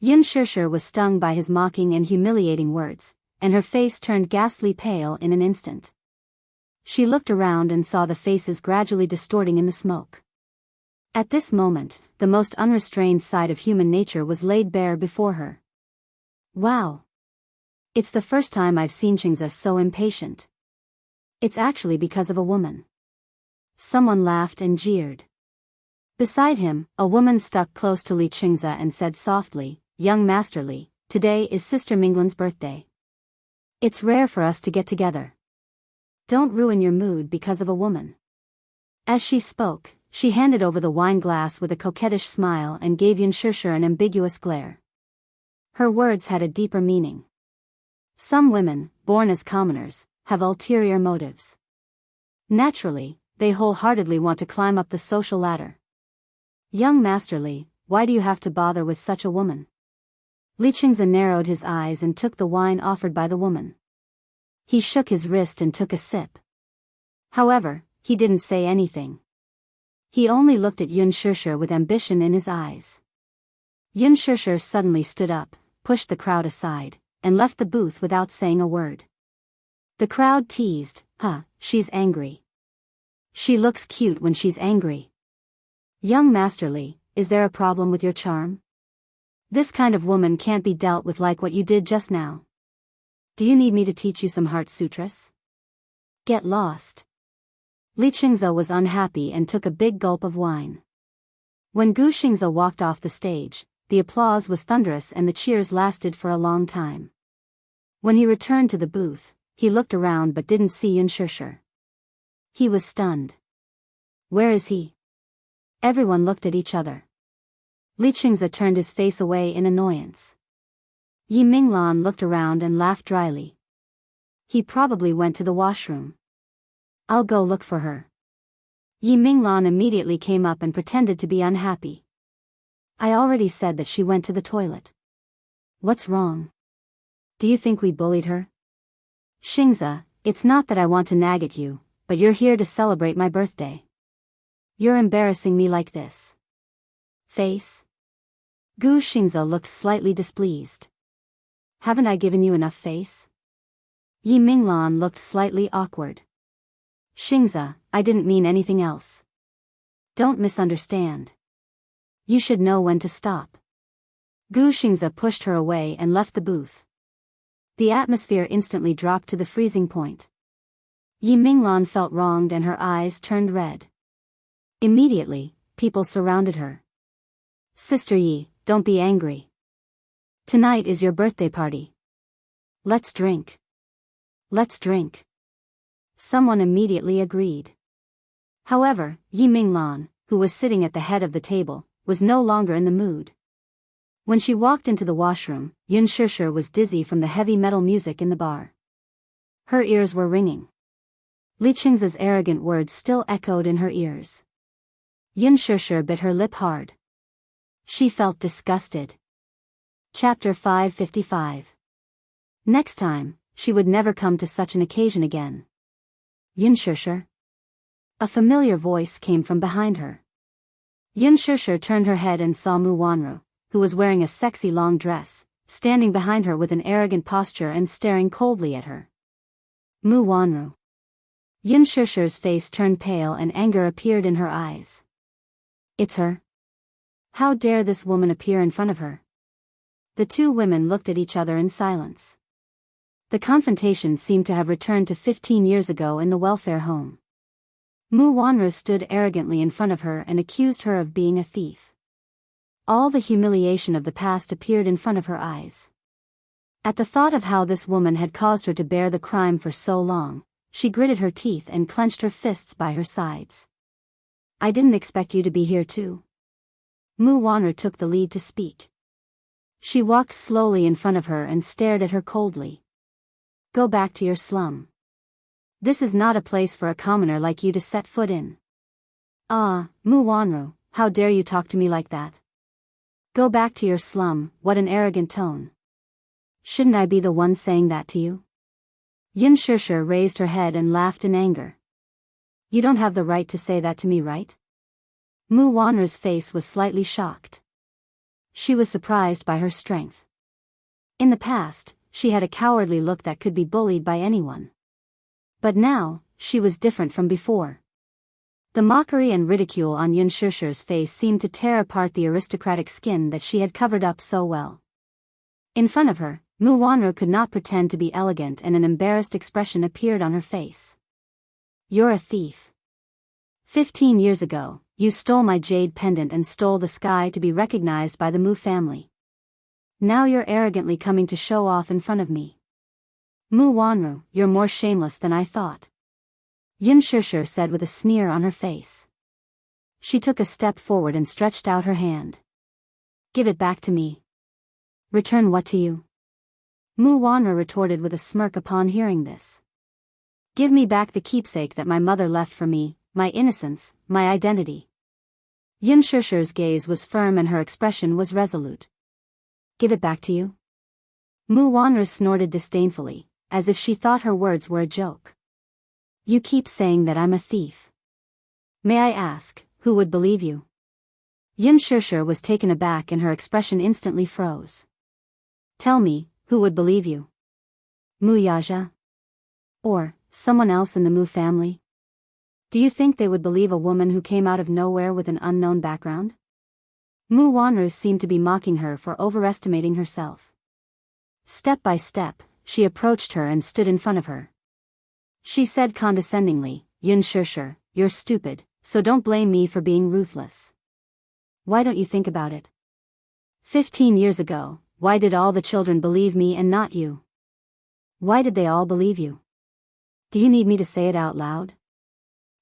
Yun Shishir was stung by his mocking and humiliating words, and her face turned ghastly pale in an instant. She looked around and saw the faces gradually distorting in the smoke. At this moment, the most unrestrained side of human nature was laid bare before her. Wow! It's the first time I've seen Xingze so impatient. It's actually because of a woman. Someone laughed and jeered. Beside him, a woman stuck close to Li Qingze and said softly, Young Master Li, today is Sister Minglan's birthday. It's rare for us to get together. Don't ruin your mood because of a woman. As she spoke, she handed over the wine glass with a coquettish smile and gave Yun Shishir an ambiguous glare. Her words had a deeper meaning. Some women, born as commoners, have ulterior motives. Naturally, they wholeheartedly want to climb up the social ladder. Young Master Li, why do you have to bother with such a woman? Li Qingze narrowed his eyes and took the wine offered by the woman. He shook his wrist and took a sip. However, he didn't say anything. He only looked at Yun Shishir with ambition in his eyes. Yun Shishir suddenly stood up, pushed the crowd aside, and left the booth without saying a word. The crowd teased, she's angry. She looks cute when she's angry. Young Master Li, is there a problem with your charm? This kind of woman can't be dealt with like what you did just now. Do you need me to teach you some heart sutras? Get lost. Li Qingze was unhappy and took a big gulp of wine. When Gu Xingze walked off the stage, the applause was thunderous and the cheers lasted for a long time. When he returned to the booth, he looked around but didn't see Yun Shishir. He was stunned. Where is he? Everyone looked at each other. Li Qingze turned his face away in annoyance. Yi Minglan looked around and laughed dryly. He probably went to the washroom. I'll go look for her. Yi Minglan immediately came up and pretended to be unhappy. I already said that she went to the toilet. What's wrong? Do you think we bullied her? Xingze, it's not that I want to nag at you, but you're here to celebrate my birthday. You're embarrassing me like this. Face? Gu Xingze looked slightly displeased. Haven't I given you enough face? Yi Minglan looked slightly awkward. Xingze, I didn't mean anything else. Don't misunderstand. You should know when to stop. Gu Xingze pushed her away and left the booth. The atmosphere instantly dropped to the freezing point. Yi Minglan felt wronged and her eyes turned red. Immediately, people surrounded her. Sister Yi, don't be angry. Tonight is your birthday party. Let's drink. Let's drink. Someone immediately agreed. However, Yi Minglan, who was sitting at the head of the table, was no longer in the mood. When she walked into the washroom, Yun Shishir was dizzy from the heavy metal music in the bar. Her ears were ringing. Li Qingze's arrogant words still echoed in her ears. Yun Shishir bit her lip hard. She felt disgusted. Chapter 555. Next time, she would never come to such an occasion again. Yun Shishir? A familiar voice came from behind her. Yun Shishir turned her head and saw Mu Wanru, who was wearing a sexy long dress, standing behind her with an arrogant posture and staring coldly at her. Mu Wanru. Yin Shishir's face turned pale and anger appeared in her eyes. It's her? How dare this woman appear in front of her? The two women looked at each other in silence. The confrontation seemed to have returned to 15 years ago in the welfare home. Mu Wanru stood arrogantly in front of her and accused her of being a thief. All the humiliation of the past appeared in front of her eyes. At the thought of how this woman had caused her to bear the crime for so long, she gritted her teeth and clenched her fists by her sides. I didn't expect you to be here too. Mu Wanru took the lead to speak. She walked slowly in front of her and stared at her coldly. Go back to your slum. This is not a place for a commoner like you to set foot in. Ah, Mu Wanru, how dare you talk to me like that? Go back to your slum, what an arrogant tone. Shouldn't I be the one saying that to you? Yin Shishir raised her head and laughed in anger. You don't have the right to say that to me, right? Mu Wanru's face was slightly shocked. She was surprised by her strength. In the past, she had a cowardly look that could be bullied by anyone. But now, she was different from before. The mockery and ridicule on Yin Shishir's face seemed to tear apart the aristocratic skin that she had covered up so well. In front of her, Mu Wanru could not pretend to be elegant and an embarrassed expression appeared on her face. You're a thief. 15 years ago, you stole my jade pendant and stole the sky to be recognized by the Mu family. Now you're arrogantly coming to show off in front of me. Mu Wanru, you're more shameless than I thought. Yin Shishir said with a sneer on her face. She took a step forward and stretched out her hand. Give it back to me. Return what to you? Mu Wanru retorted with a smirk upon hearing this. Give me back the keepsake that my mother left for me, my innocence, my identity. Yin Shishir's gaze was firm and her expression was resolute. Give it back to you? Mu Wanru snorted disdainfully, as if she thought her words were a joke. You keep saying that I'm a thief. May I ask, who would believe you? Yin Shishir was taken aback and her expression instantly froze. Tell me, who would believe you? Mu Yaja? Or someone else in the Mu family? Do you think they would believe a woman who came out of nowhere with an unknown background? Mu Wanru seemed to be mocking her for overestimating herself. Step by step, she approached her and stood in front of her. She said condescendingly, Yin Shishir, you're stupid, so don't blame me for being ruthless. Why don't you think about it? 15 years ago, why did all the children believe me and not you? Why did they all believe you? Do you need me to say it out loud?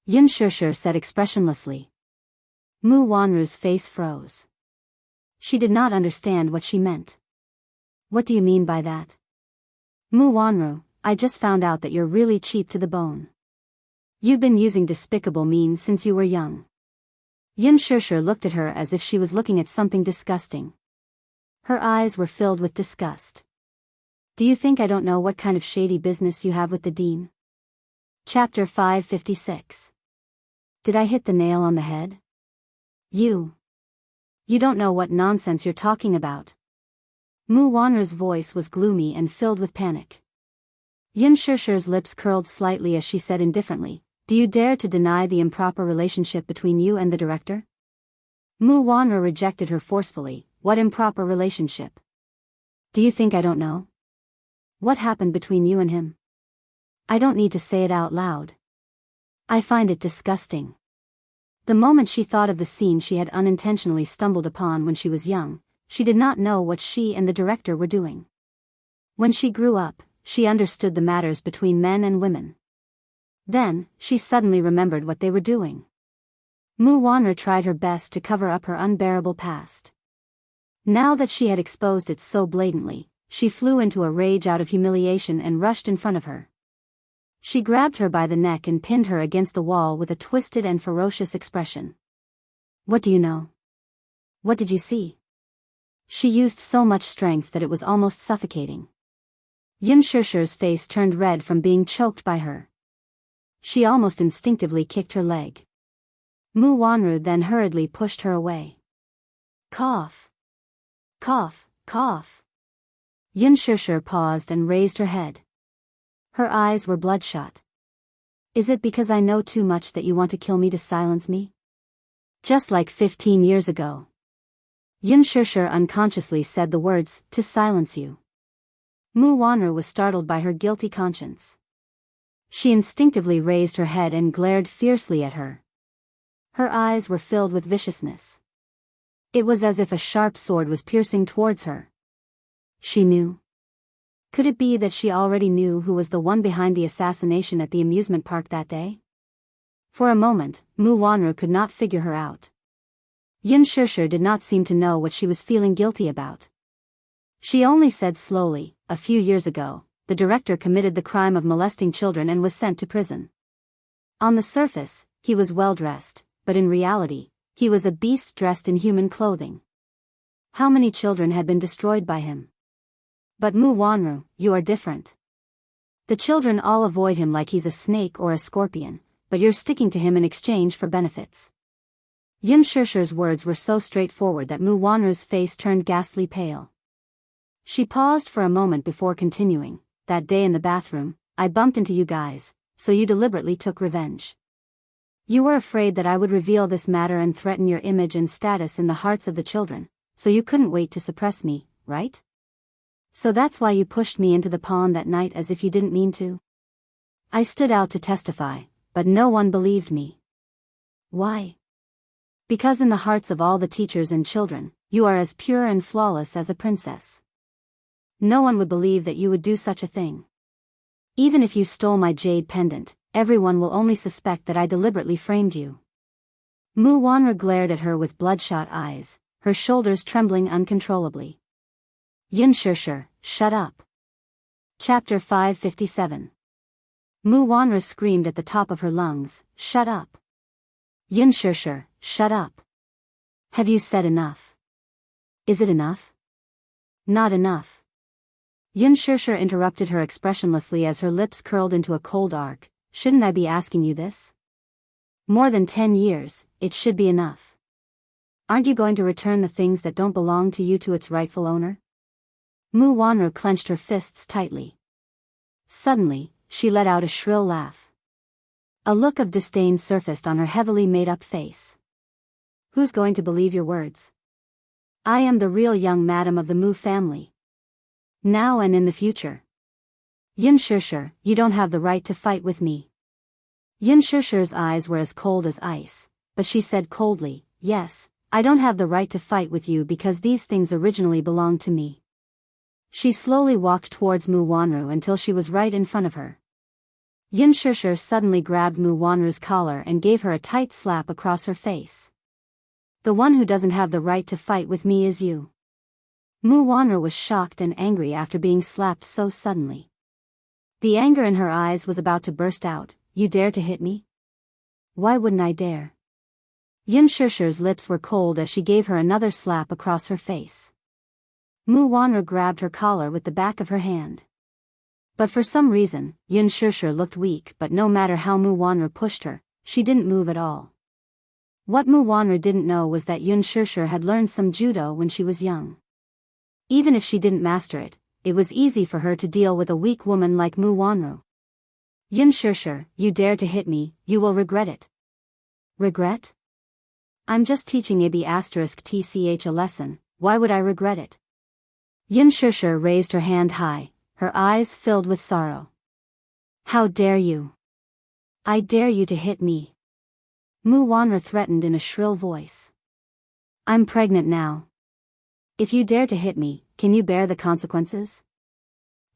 Yin Shishir said expressionlessly. Mu Wanru's face froze. She did not understand what she meant. What do you mean by that? Mu Wanru, I just found out that you're really cheap to the bone. You've been using despicable means since you were young. Yin Shishir looked at her as if she was looking at something disgusting. Her eyes were filled with disgust. Do you think I don't know what kind of shady business you have with the dean? Chapter 556. Did I hit the nail on the head? You don't know what nonsense you're talking about. Mu Wanru's voice was gloomy and filled with panic. Yin Shishir's lips curled slightly as she said indifferently, Do you dare to deny the improper relationship between you and the director? Mu Wanru rejected her forcefully. What improper relationship? Do you think I don't know? What happened between you and him? I don't need to say it out loud. I find it disgusting. The moment she thought of the scene she had unintentionally stumbled upon when she was young, she did not know what she and the director were doing. When she grew up, she understood the matters between men and women. Then, she suddenly remembered what they were doing. Mu Wanru tried her best to cover up her unbearable past. Now that she had exposed it so blatantly, she flew into a rage out of humiliation and rushed in front of her. She grabbed her by the neck and pinned her against the wall with a twisted and ferocious expression. What do you know? What did you see? She used so much strength that it was almost suffocating. Yin Shishir's face turned red from being choked by her. She almost instinctively kicked her leg. Mu Wanru then hurriedly pushed her away. Cough. Cough, cough. Yin Shishir paused and raised her head. Her eyes were bloodshot. Is it because I know too much that you want to kill me to silence me? Just like 15 years ago. Xianxia unconsciously said the words, to silence you. Mu Wanru was startled by her guilty conscience. She instinctively raised her head and glared fiercely at her. Her eyes were filled with viciousness. It was as if a sharp sword was piercing towards her. She knew. Could it be that she already knew who was the one behind the assassination at the amusement park that day? For a moment, Mu Wanru could not figure her out. Xianxia did not seem to know what she was feeling guilty about. She only said slowly, a few years ago, the director committed the crime of molesting children and was sent to prison. On the surface, he was well dressed, but in reality, he was a beast dressed in human clothing. How many children had been destroyed by him? But Mu Wanru, you are different. The children all avoid him like he's a snake or a scorpion, but you're sticking to him in exchange for benefits. Xianxia's words were so straightforward that Mu Wanru's face turned ghastly pale. She paused for a moment before continuing. That day in the bathroom, I bumped into you guys, so you deliberately took revenge. You were afraid that I would reveal this matter and threaten your image and status in the hearts of the children, so you couldn't wait to suppress me, right? So that's why you pushed me into the pond that night as if you didn't mean to? I stood out to testify, but no one believed me. Why? Because in the hearts of all the teachers and children, you are as pure and flawless as a princess. No one would believe that you would do such a thing. Even if you stole my jade pendant, everyone will only suspect that I deliberately framed you. Mu Wanru glared at her with bloodshot eyes, her shoulders trembling uncontrollably. Xianxia, shut up. Chapter 557. Mu Wanru screamed at the top of her lungs, shut up. Xianxia, shut up. Have you said enough? Is it enough? Not enough. Xianxia interrupted her expressionlessly as her lips curled into a cold arc. Shouldn't I be asking you this? More than 10 years, it should be enough. Aren't you going to return the things that don't belong to you to its rightful owner? Mu Wanru clenched her fists tightly. Suddenly, she let out a shrill laugh. A look of disdain surfaced on her heavily made-up face. Who's going to believe your words? I am the real young madam of the Mu family. Now and in the future. Xianxia, you don't have the right to fight with me. Xianxia's eyes were as cold as ice, but she said coldly, yes, I don't have the right to fight with you because these things originally belonged to me. She slowly walked towards Mu Wanru until she was right in front of her. Xianxia suddenly grabbed Mu Wanru's collar and gave her a tight slap across her face. The one who doesn't have the right to fight with me is you. Mu Wanru was shocked and angry after being slapped so suddenly. The anger in her eyes was about to burst out. You dare to hit me? Why wouldn't I dare? Xianxia's lips were cold as she gave her another slap across her face. Mu Wanru grabbed her collar with the back of her hand. But for some reason, Xianxia looked weak, but no matter how Mu Wanru pushed her, she didn't move at all. What Mu Wanru didn't know was that Xianxia had learned some judo when she was young. Even if she didn't master it, it was easy for her to deal with a weak woman like Mu Wanru. Xianxia, you dare to hit me, you will regret it. Regret? I'm just teaching IB*TCH a lesson, why would I regret it? Xianxia raised her hand high, her eyes filled with sorrow. How dare you? I dare you to hit me. Mu Wanru threatened in a shrill voice. I'm pregnant now. If you dare to hit me, can you bear the consequences?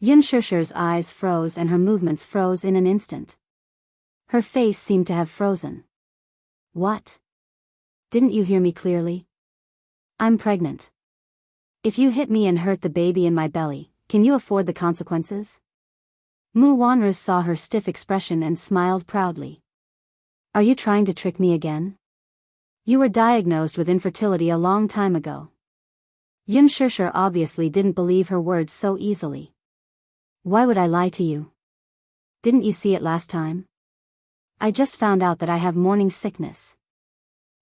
Xianxia's eyes froze and her movements froze in an instant. Her face seemed to have frozen. What? Didn't you hear me clearly? I'm pregnant. If you hit me and hurt the baby in my belly, can you afford the consequences? Mu Wanru saw her stiff expression and smiled proudly. Are you trying to trick me again? You were diagnosed with infertility a long time ago. Xianxia obviously didn't believe her words so easily. Why would I lie to you? Didn't you see it last time? I just found out that I have morning sickness.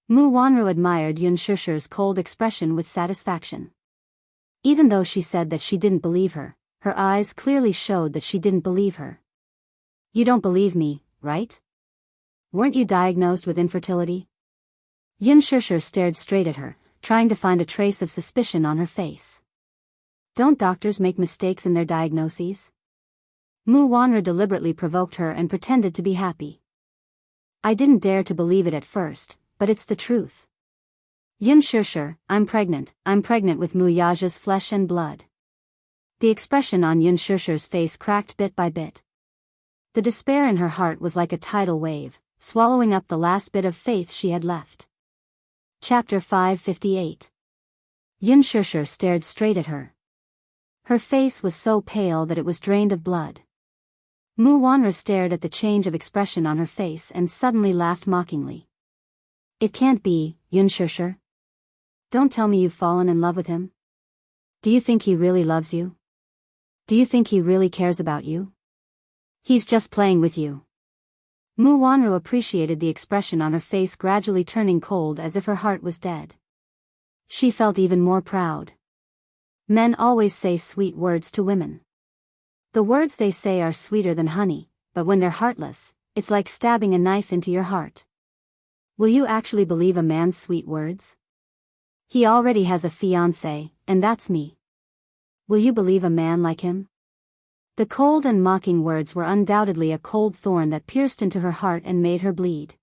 Mu Wanru admired Xianxia's cold expression with satisfaction. Even though she said that she didn't believe her, her eyes clearly showed that she didn't believe her. You don't believe me, right? Weren't you diagnosed with infertility? Xianxia stared straight at her, trying to find a trace of suspicion on her face. Don't doctors make mistakes in their diagnoses? Mu Wanru deliberately provoked her and pretended to be happy. I didn't dare to believe it at first, but it's the truth. Xianxia, I'm pregnant with Mu Yaja's flesh and blood. The expression on Xianxia's face cracked bit by bit. The despair in her heart was like a tidal wave, swallowing up the last bit of faith she had left. Chapter 558. Xianxia stared straight at her. Her face was so pale that it was drained of blood. Mu Wanru stared at the change of expression on her face and suddenly laughed mockingly. It can't be, Xianxia. Don't tell me you've fallen in love with him. Do you think he really loves you? Do you think he really cares about you? He's just playing with you. Mu Wanru appreciated the expression on her face gradually turning cold as if her heart was dead. She felt even more proud. Men always say sweet words to women. The words they say are sweeter than honey, but when they're heartless, it's like stabbing a knife into your heart. Will you actually believe a man's sweet words? He already has a fiancé, and that's me. Will you believe a man like him? The cold and mocking words were undoubtedly a cold thorn that pierced into her heart and made her bleed.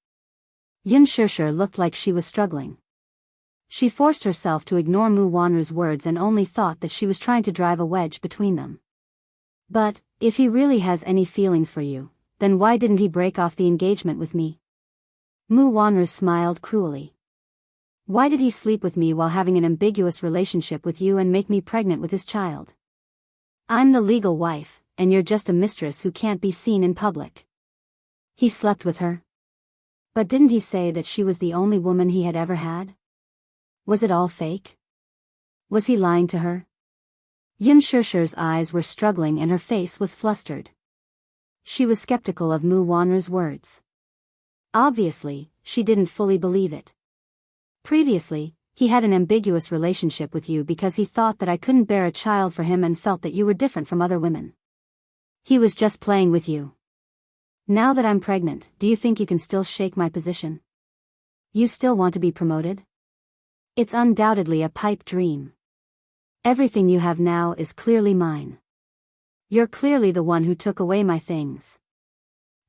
Xianxia looked like she was struggling. She forced herself to ignore Mu Wanru's words and only thought that she was trying to drive a wedge between them. But, if he really has any feelings for you, then why didn't he break off the engagement with me? Mu Wanru smiled cruelly. Why did he sleep with me while having an ambiguous relationship with you and make me pregnant with his child? I'm the legal wife, and you're just a mistress who can't be seen in public. He slept with her. But didn't he say that she was the only woman he had ever had? Was it all fake? Was he lying to her? Xianxia's eyes were struggling and her face was flustered. She was skeptical of Mu Wanru's words. Obviously, she didn't fully believe it. Previously, he had an ambiguous relationship with you because he thought that I couldn't bear a child for him and felt that you were different from other women. He was just playing with you. Now that I'm pregnant, do you think you can still shake my position? You still want to be promoted? It's undoubtedly a pipe dream. Everything you have now is clearly mine. You're clearly the one who took away my things.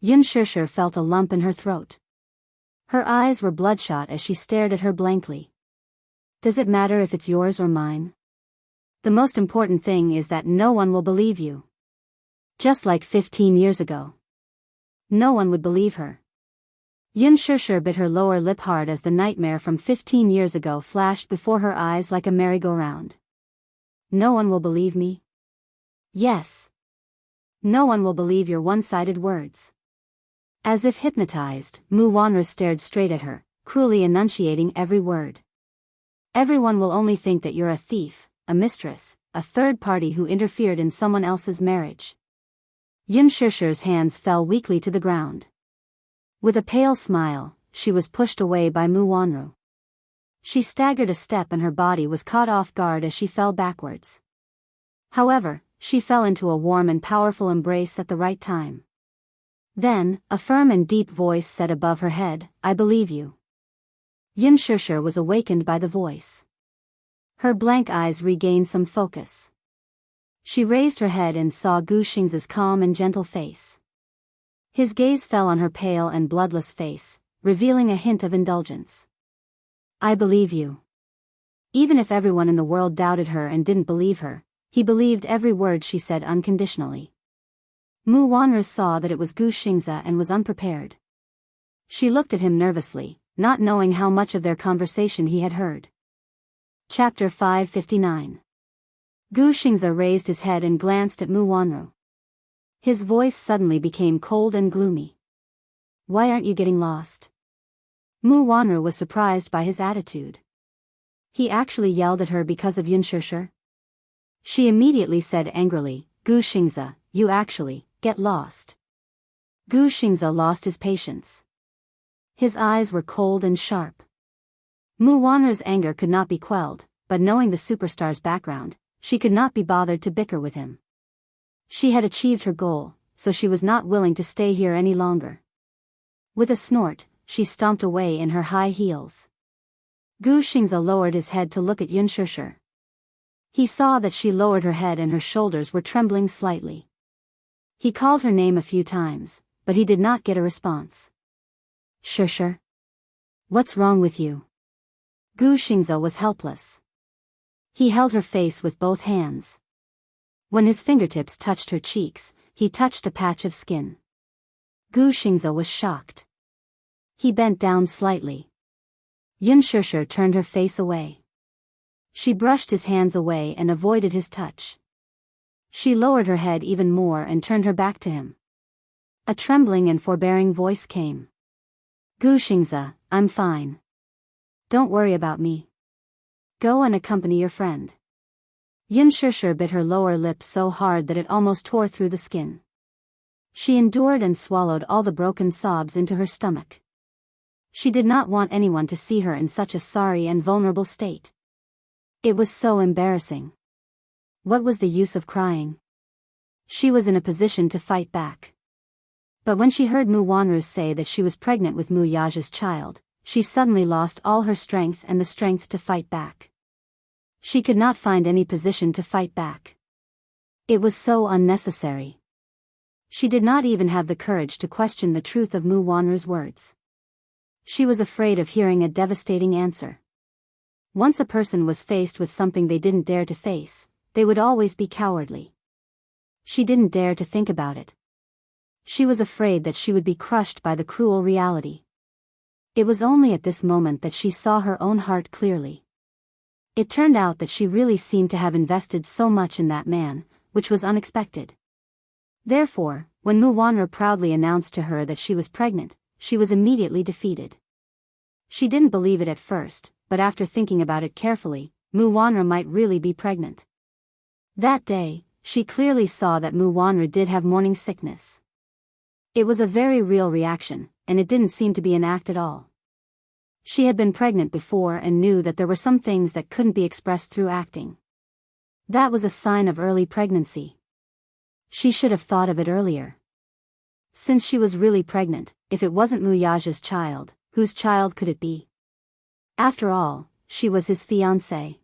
Xianxia felt a lump in her throat. Her eyes were bloodshot as she stared at her blankly. Does it matter if it's yours or mine? The most important thing is that no one will believe you. Just like 15 years ago. No one would believe her. Xianxia bit her lower lip hard as the nightmare from 15 years ago flashed before her eyes like a merry-go-round. No one will believe me? Yes. No one will believe your one-sided words. As if hypnotized, Mu Wanru stared straight at her, cruelly enunciating every word. Everyone will only think that you're a thief, a mistress, a third party who interfered in someone else's marriage. Xianxia's hands fell weakly to the ground. With a pale smile, she was pushed away by Mu Wanru. She staggered a step and her body was caught off guard as she fell backwards. However, she fell into a warm and powerful embrace at the right time. Then, a firm and deep voice said above her head, I believe you. Xianxia was awakened by the voice. Her blank eyes regained some focus. She raised her head and saw Gu Xing's calm and gentle face. His gaze fell on her pale and bloodless face, revealing a hint of indulgence. I believe you. Even if everyone in the world doubted her and didn't believe her, he believed every word she said unconditionally. Mu Wanru saw that it was Gu Xing's and was unprepared. She looked at him nervously, not knowing how much of their conversation he had heard. Chapter 559. Gu Xing's raised his head and glanced at Mu Wanru. His voice suddenly became cold and gloomy. Why aren't you getting lost? Mu Wanru was surprised by his attitude. He actually yelled at her because of Xianxia. She immediately said angrily, Gu Xing's, you actually get lost. Gu Xing's lost his patience. His eyes were cold and sharp. Mu Wanru's anger could not be quelled, but knowing the superstar's background, she could not be bothered to bicker with him. She had achieved her goal, so she was not willing to stay here any longer. With a snort, she stomped away in her high heels. Gu Xingze lowered his head to look at Yun Shishir. He saw that she lowered her head and her shoulders were trembling slightly. He called her name a few times, but he did not get a response. Shishir? What's wrong with you? Gu Xingze was helpless. He held her face with both hands. When his fingertips touched her cheeks, he touched a patch of skin. Gu Xingze was shocked. He bent down slightly. Yun Shishir turned her face away. She brushed his hands away and avoided his touch. She lowered her head even more and turned her back to him. A trembling and forbearing voice came. Gu Xingze, I'm fine. Don't worry about me. Go and accompany your friend. Yun Shishir bit her lower lip so hard that it almost tore through the skin. She endured and swallowed all the broken sobs into her stomach. She did not want anyone to see her in such a sorry and vulnerable state. It was so embarrassing. What was the use of crying? She was in a position to fight back. But when she heard Mu Wanru say that she was pregnant with Mu Yaja's child, she suddenly lost all her strength and the strength to fight back. She could not find any position to fight back. It was so unnecessary. She did not even have the courage to question the truth of Mu Wanru's words. She was afraid of hearing a devastating answer. Once a person was faced with something they didn't dare to face, they would always be cowardly. She didn't dare to think about it. She was afraid that she would be crushed by the cruel reality. It was only at this moment that she saw her own heart clearly. It turned out that she really seemed to have invested so much in that man, which was unexpected. Therefore, when Mu Wanru proudly announced to her that she was pregnant, she was immediately defeated. She didn't believe it at first, but after thinking about it carefully, Mu Wanru might really be pregnant. That day, she clearly saw that Mu Wanru did have morning sickness. It was a very real reaction, and it didn't seem to be an act at all. She had been pregnant before and knew that there were some things that couldn't be expressed through acting. That was a sign of early pregnancy. She should have thought of it earlier. Since she was really pregnant, if it wasn't Mu Yaja's child, whose child could it be? After all, she was his fiancée.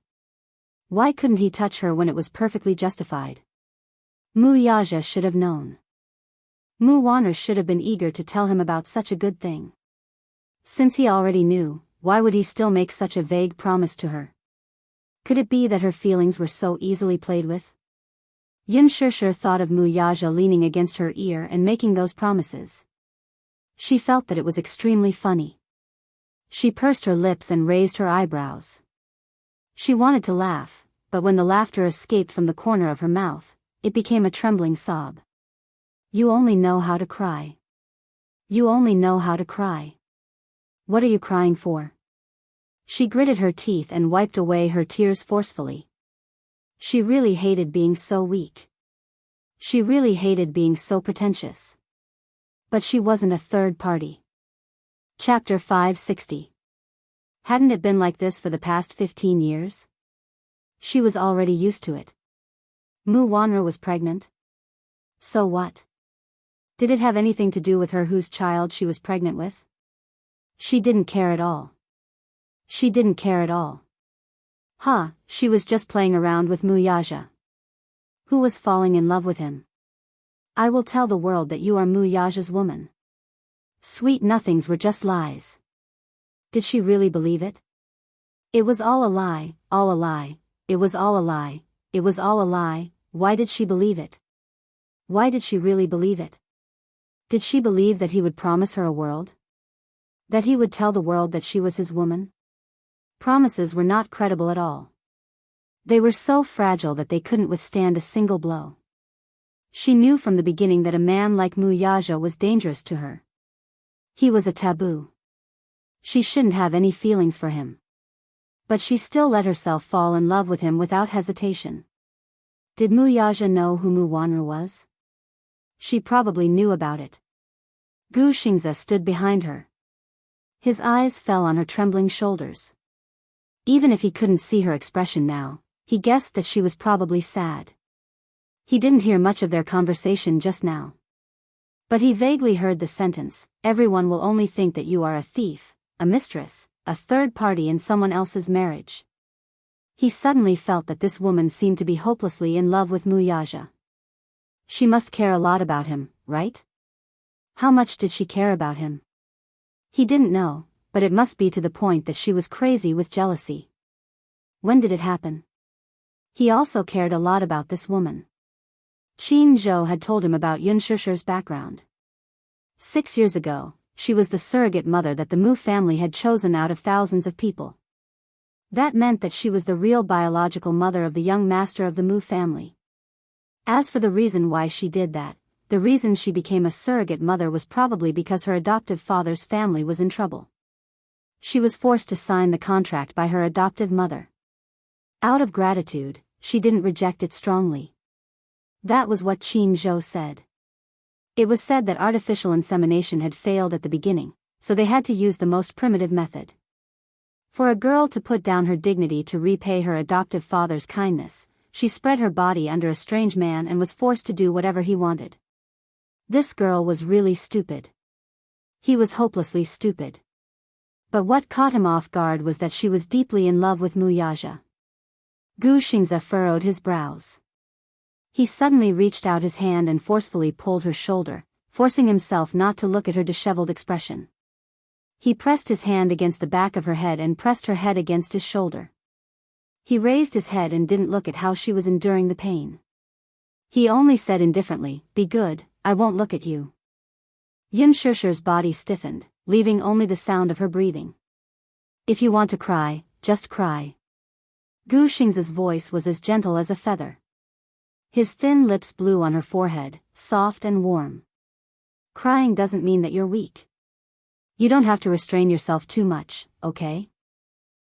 Why couldn't he touch her when it was perfectly justified? Mu Yaja should have known. Mu Wanru should have been eager to tell him about such a good thing. Since he already knew, why would he still make such a vague promise to her? Could it be that her feelings were so easily played with? Yun Shishir thought of Mu Yaja leaning against her ear and making those promises. She felt that it was extremely funny. She pursed her lips and raised her eyebrows. She wanted to laugh, but when the laughter escaped from the corner of her mouth, it became a trembling sob. You only know how to cry. You only know how to cry. What are you crying for? She gritted her teeth and wiped away her tears forcefully. She really hated being so weak. She really hated being so pretentious. But she wasn't a third party. Chapter 560. Hadn't it been like this for the past 15 years? She was already used to it. Mu Wanru was pregnant. So what? Did it have anything to do with her whose child she was pregnant with? She didn't care at all. She didn't care at all. She was just playing around with Mu Yaja. Who was falling in love with him? I will tell the world that you are Mu Yaja's woman. Sweet nothings were just lies. Did she really believe it? It was all a lie, all a lie, it was all a lie, it was all a lie. Why did she believe it? Why did she really believe it? Did she believe that he would promise her a world? That he would tell the world that she was his woman? Promises were not credible at all. They were so fragile that they couldn't withstand a single blow. She knew from the beginning that a man like Mu Yaja was dangerous to her. He was a taboo. She shouldn't have any feelings for him. But she still let herself fall in love with him without hesitation. Did Mu Yaja know who Mu Wanru was? She probably knew about it. Gu Xingze stood behind her. His eyes fell on her trembling shoulders. Even if he couldn't see her expression now, he guessed that she was probably sad. He didn't hear much of their conversation just now. But he vaguely heard the sentence, "Everyone will only think that you are a thief, a mistress, a third party in someone else's marriage." He suddenly felt that this woman seemed to be hopelessly in love with Wuxia. She must care a lot about him, right? How much did she care about him? He didn't know, but it must be to the point that she was crazy with jealousy. When did it happen? He also cared a lot about this woman. Qin Zhou had told him about Yun Shishir's background. 6 years ago, she was the surrogate mother that the Mu family had chosen out of thousands of people. That meant that she was the real biological mother of the young master of the Mu family. As for the reason why she did that, the reason she became a surrogate mother was probably because her adoptive father's family was in trouble. She was forced to sign the contract by her adoptive mother. Out of gratitude, she didn't reject it strongly. That was what Qin Zhou said. It was said that artificial insemination had failed at the beginning, so they had to use the most primitive method. For a girl to put down her dignity to repay her adoptive father's kindness, she spread her body under a strange man and was forced to do whatever he wanted. This girl was really stupid. He was hopelessly stupid. But what caught him off guard was that she was deeply in love with Wuxia. Gu Xingzi furrowed his brows. He suddenly reached out his hand and forcefully pulled her shoulder, forcing himself not to look at her disheveled expression. He pressed his hand against the back of her head and pressed her head against his shoulder. He raised his head and didn't look at how she was enduring the pain. He only said indifferently, "Be good, I won't look at you." Yun Shishir's body stiffened, leaving only the sound of her breathing. "If you want to cry, just cry." Gu Xingzi's voice was as gentle as a feather. His thin lips blew on her forehead, soft and warm. "Crying doesn't mean that you're weak. You don't have to restrain yourself too much, okay?"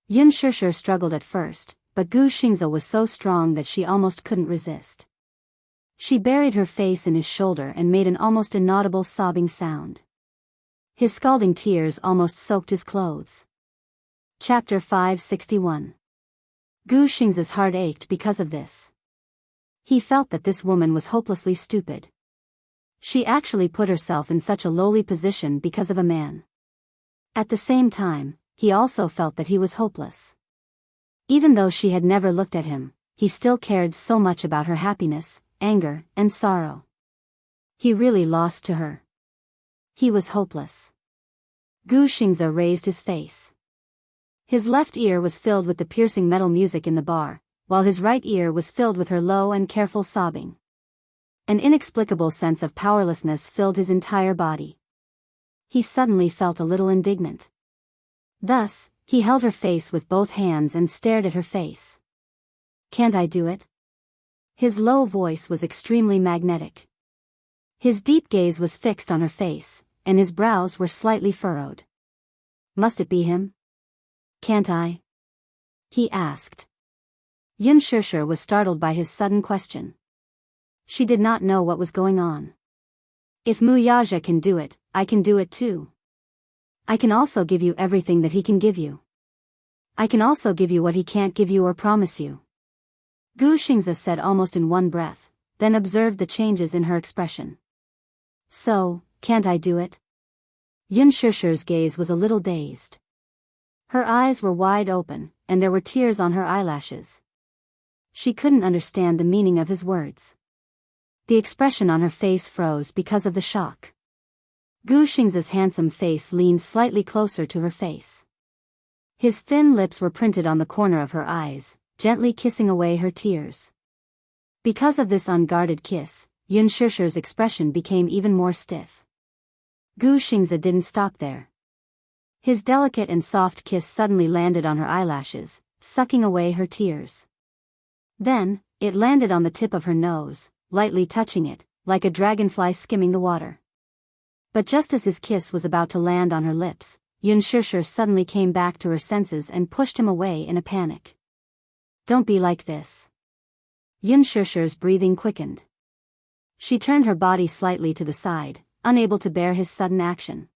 Yun Shishir struggled at first, but Gu Xingzi was so strong that she almost couldn't resist. She buried her face in his shoulder and made an almost inaudible sobbing sound. His scalding tears almost soaked his clothes. Chapter 561. Gu Xingzi's heart ached because of this. He felt that this woman was hopelessly stupid. She actually put herself in such a lowly position because of a man. At the same time, he also felt that he was hopeless. Even though she had never looked at him, he still cared so much about her happiness, anger, and sorrow. He really lost to her. He was hopeless. Gu Xingzi raised his face. His left ear was filled with the piercing metal music in the bar, while his right ear was filled with her low and careful sobbing. An inexplicable sense of powerlessness filled his entire body. He suddenly felt a little indignant. Thus, he held her face with both hands and stared at her face. "Can't I do it?" His low voice was extremely magnetic. His deep gaze was fixed on her face, and his brows were slightly furrowed. "Must it be him? Can't I?" he asked. Yun Shishir was startled by his sudden question. She did not know what was going on. "If Wuxia can do it, I can do it too. I can also give you everything that he can give you. I can also give you what he can't give you or promise you." Gu Xingzi said almost in one breath, then observed the changes in her expression. "So, can't I do it?" Yun Shishir's gaze was a little dazed. Her eyes were wide open, and there were tears on her eyelashes. She couldn't understand the meaning of his words. The expression on her face froze because of the shock. Gu Xingzi's handsome face leaned slightly closer to her face. His thin lips were printed on the corner of her eyes, gently kissing away her tears. Because of this unguarded kiss, Yun Shishir's expression became even more stiff. Gu Xingzi didn't stop there. His delicate and soft kiss suddenly landed on her eyelashes, sucking away her tears. Then, it landed on the tip of her nose, lightly touching it, like a dragonfly skimming the water. But just as his kiss was about to land on her lips, Yun Shishir suddenly came back to her senses and pushed him away in a panic. "Don't be like this." Yun Shishir's breathing quickened. She turned her body slightly to the side, unable to bear his sudden action.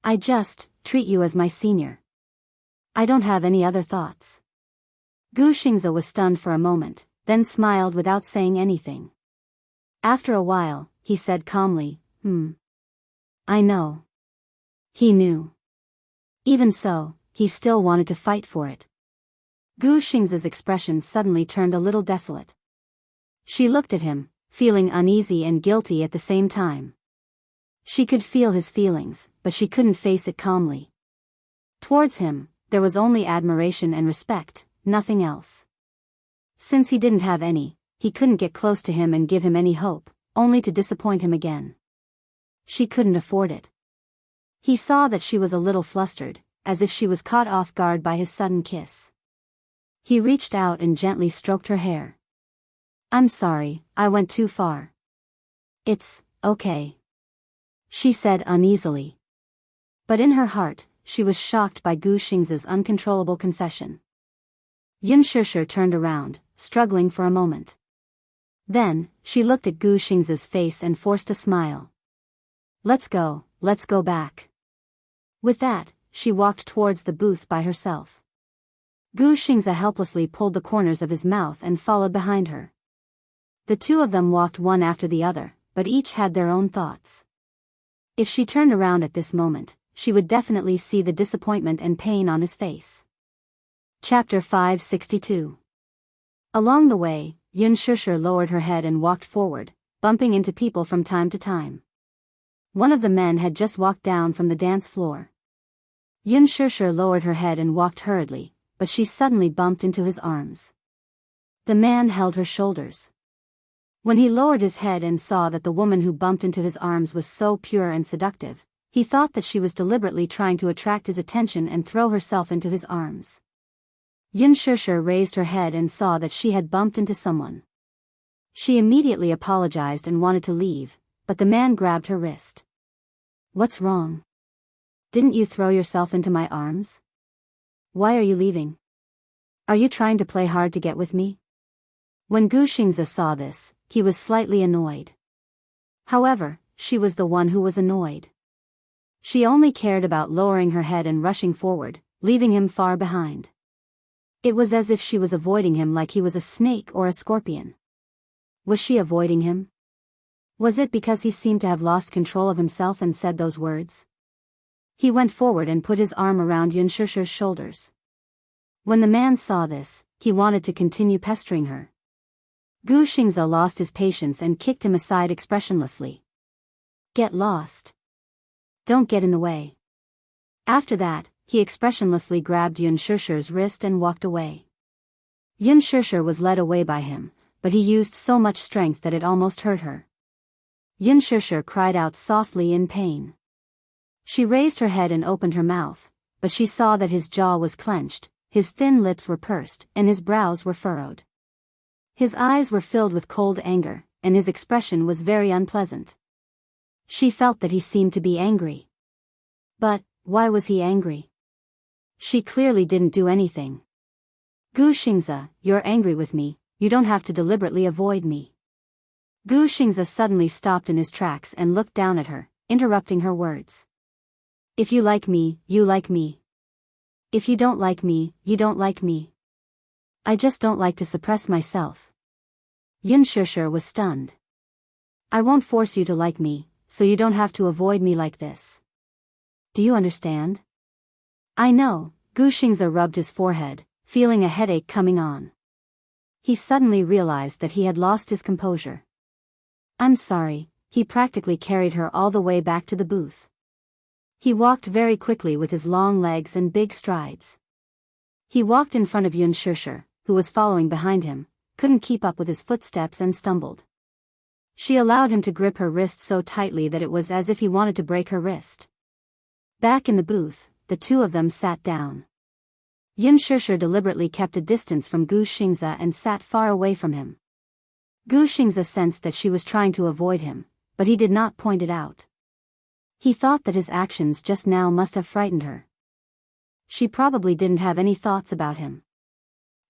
"I just treat you as my senior. I don't have any other thoughts." Gu Xingzi was stunned for a moment, then smiled without saying anything. After a while, he said calmly, I know. He knew. Even so, he still wanted to fight for it. Gu Xing's expression suddenly turned a little desolate. She looked at him, feeling uneasy and guilty at the same time. She could feel his feelings, but she couldn't face it calmly. Towards him, there was only admiration and respect, nothing else. Since he didn't have any, he couldn't get close to him and give him any hope, only to disappoint him again. She couldn't afford it. He saw that she was a little flustered, as if she was caught off guard by his sudden kiss. He reached out and gently stroked her hair. "I'm sorry, I went too far." "It's okay," she said uneasily. But in her heart, she was shocked by Gu Xing's uncontrollable confession. Yun Shishir turned around, struggling for a moment. Then, she looked at Gu Xing's face and forced a smile. Let's go back." With that, she walked towards the booth by herself. Gu Xingzi helplessly pulled the corners of his mouth and followed behind her. The two of them walked one after the other, but each had their own thoughts. If she turned around at this moment, she would definitely see the disappointment and pain on his face. Chapter 562. Along the way, Yun Shishir lowered her head and walked forward, bumping into people from time to time. One of the men had just walked down from the dance floor. Yun Shishir lowered her head and walked hurriedly, but she suddenly bumped into his arms. The man held her shoulders. When he lowered his head and saw that the woman who bumped into his arms was so pure and seductive, he thought that she was deliberately trying to attract his attention and throw herself into his arms. Yun Shishir raised her head and saw that she had bumped into someone. She immediately apologized and wanted to leave, but the man grabbed her wrist. "What's wrong? Didn't you throw yourself into my arms? Why are you leaving? Are you trying to play hard to get with me?" When Gu Xingzi saw this, he was slightly annoyed. However, she was the one who was annoyed. She only cared about lowering her head and rushing forward, leaving him far behind. It was as if she was avoiding him like he was a snake or a scorpion. Was she avoiding him? Was it because he seemed to have lost control of himself and said those words? He went forward and put his arm around Yun Shishir's shoulders. When the man saw this, he wanted to continue pestering her. Gu Xingzi lost his patience and kicked him aside expressionlessly. "Get lost. Don't get in the way." After that, he expressionlessly grabbed Yun Shishir's wrist and walked away. Yun Shishir was led away by him, but he used so much strength that it almost hurt her. Yun Shishir cried out softly in pain. She raised her head and opened her mouth, but she saw that his jaw was clenched, his thin lips were pursed, and his brows were furrowed. His eyes were filled with cold anger, and his expression was very unpleasant. She felt that he seemed to be angry. But, why was he angry? She clearly didn't do anything. "Gu Xingzi, you're angry with me, you don't have to deliberately avoid me." Gu Xingzi suddenly stopped in his tracks and looked down at her, interrupting her words. "If you like me, you like me. If you don't like me, you don't like me. I just don't like to suppress myself." Yun Shishir was stunned. "I won't force you to like me, so you don't have to avoid me like this. Do you understand?" "I know." Gu Xingzi rubbed his forehead, feeling a headache coming on. He suddenly realized that he had lost his composure. "I'm sorry." He practically carried her all the way back to the booth. He walked very quickly with his long legs and big strides. He walked in front of Yun Shishir, who was following behind him, couldn't keep up with his footsteps and stumbled. She allowed him to grip her wrist so tightly that it was as if he wanted to break her wrist. Back in the booth, the two of them sat down. Yun Shishir deliberately kept a distance from Gu Xingzi and sat far away from him. Gu Xingzi sensed that she was trying to avoid him, but he did not point it out. He thought that his actions just now must have frightened her. She probably didn't have any thoughts about him.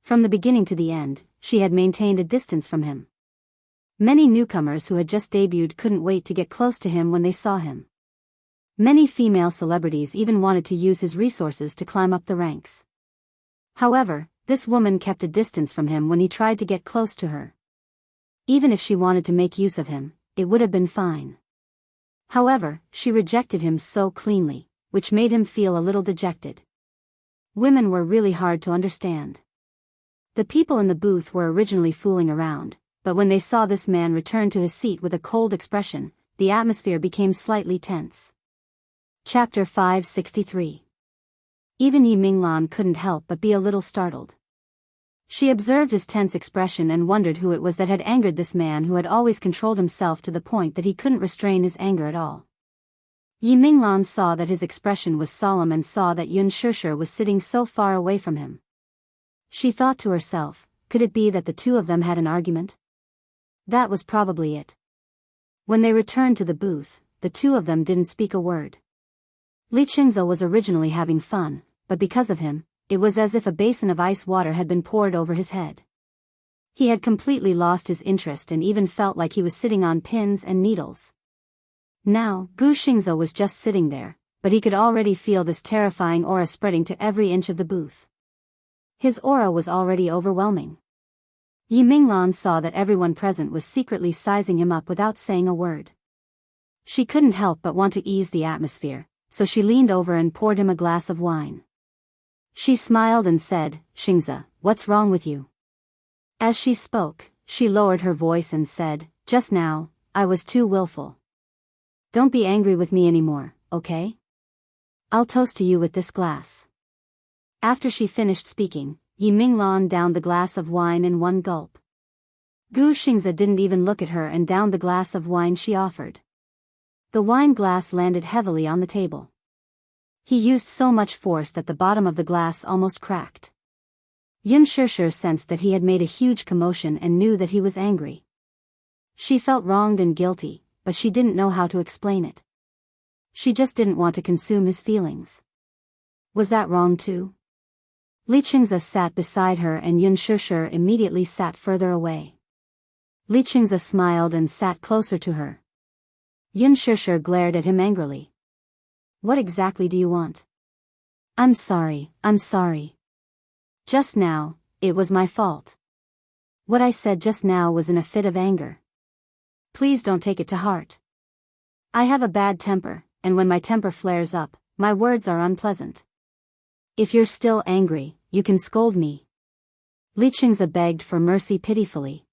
From the beginning to the end, she had maintained a distance from him. Many newcomers who had just debuted couldn't wait to get close to him when they saw him. Many female celebrities even wanted to use his resources to climb up the ranks. However, this woman kept a distance from him when he tried to get close to her. Even if she wanted to make use of him, it would have been fine. However, she rejected him so cleanly, which made him feel a little dejected. Women were really hard to understand. The people in the booth were originally fooling around, but when they saw this man return to his seat with a cold expression, the atmosphere became slightly tense. Chapter 563. Even Yi Minglan couldn't help but be a little startled. She observed his tense expression and wondered who it was that had angered this man who had always controlled himself to the point that he couldn't restrain his anger at all. Yi Minglan saw that his expression was solemn and saw that Yun Shishir was sitting so far away from him. She thought to herself, could it be that the two of them had an argument? That was probably it. When they returned to the booth, the two of them didn't speak a word. Li Qingze was originally having fun, but because of him, it was as if a basin of ice water had been poured over his head. He had completely lost his interest and even felt like he was sitting on pins and needles. Now, Gu Xingze was just sitting there, but he could already feel this terrifying aura spreading to every inch of the booth. His aura was already overwhelming. Yi Minglan saw that everyone present was secretly sizing him up without saying a word. She couldn't help but want to ease the atmosphere, so she leaned over and poured him a glass of wine. She smiled and said, "Xingze, what's wrong with you?" As she spoke, she lowered her voice and said, "Just now, I was too willful. Don't be angry with me anymore, okay? I'll toast to you with this glass." After she finished speaking, Yi Minglan downed the glass of wine in one gulp. Gu Xingze didn't even look at her and downed the glass of wine she offered. The wine glass landed heavily on the table. He used so much force that the bottom of the glass almost cracked. Yun Shishir sensed that he had made a huge commotion and knew that he was angry. She felt wronged and guilty, but she didn't know how to explain it. She just didn't want to consume his feelings. Was that wrong too? Li Qingze sat beside her and Yun Shishir immediately sat further away. Li Qingze smiled and sat closer to her. Yun Shishir glared at him angrily. "What exactly do you want?" I'm sorry. Just now, it was my fault. What I said just now was in a fit of anger. Please don't take it to heart. I have a bad temper, and when my temper flares up, my words are unpleasant. If you're still angry, you can scold me. Li Qingze begged for mercy pitifully.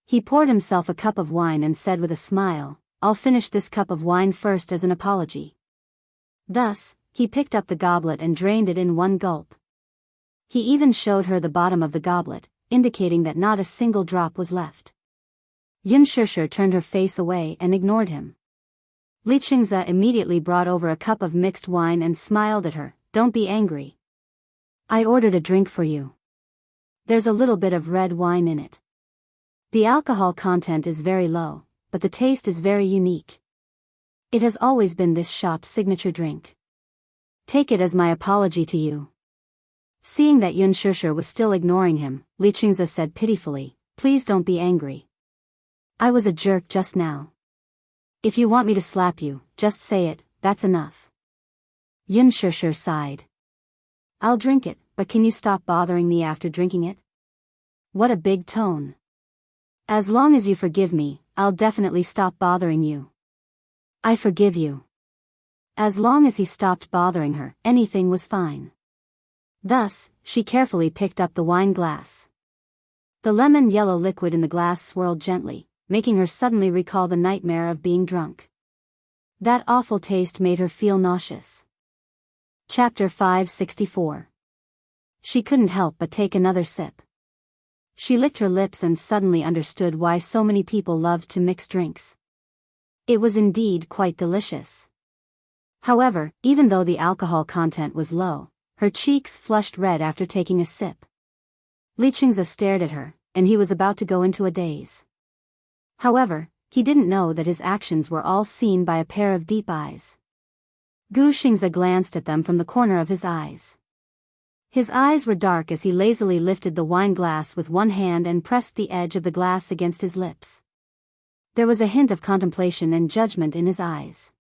He poured himself a cup of wine and said with a smile, "I'll finish this cup of wine first as an apology." Thus, he picked up the goblet and drained it in one gulp. He even showed her the bottom of the goblet, indicating that not a single drop was left. Yun Shishir turned her face away and ignored him. Li Qingze immediately brought over a cup of mixed wine and smiled at her. "Don't be angry. I ordered a drink for you. There's a little bit of red wine in it. The alcohol content is very low, but the taste is very unique. It has always been this shop's signature drink. Take it as my apology to you." Seeing that Yun Shishir was still ignoring him, Li Qingze said pitifully, "Please don't be angry. I was a jerk just now. If you want me to slap you, just say it, that's enough." Yun Shishir sighed. "I'll drink it, but can you stop bothering me after drinking it?" What a big tone. "As long as you forgive me, I'll definitely stop bothering you." "I forgive you." As long as he stopped bothering her, anything was fine. Thus, she carefully picked up the wine glass. The lemon-yellow liquid in the glass swirled gently, making her suddenly recall the nightmare of being drunk. That awful taste made her feel nauseous. Chapter 564. She couldn't help but take another sip. She licked her lips and suddenly understood why so many people loved to mix drinks. It was indeed quite delicious. However, even though the alcohol content was low, her cheeks flushed red after taking a sip. Li Qingze stared at her, and he was about to go into a daze. However, he didn't know that his actions were all seen by a pair of deep eyes. Gu Xingze glanced at them from the corner of his eyes. His eyes were dark as he lazily lifted the wine glass with one hand and pressed the edge of the glass against his lips. There was a hint of contemplation and judgment in his eyes.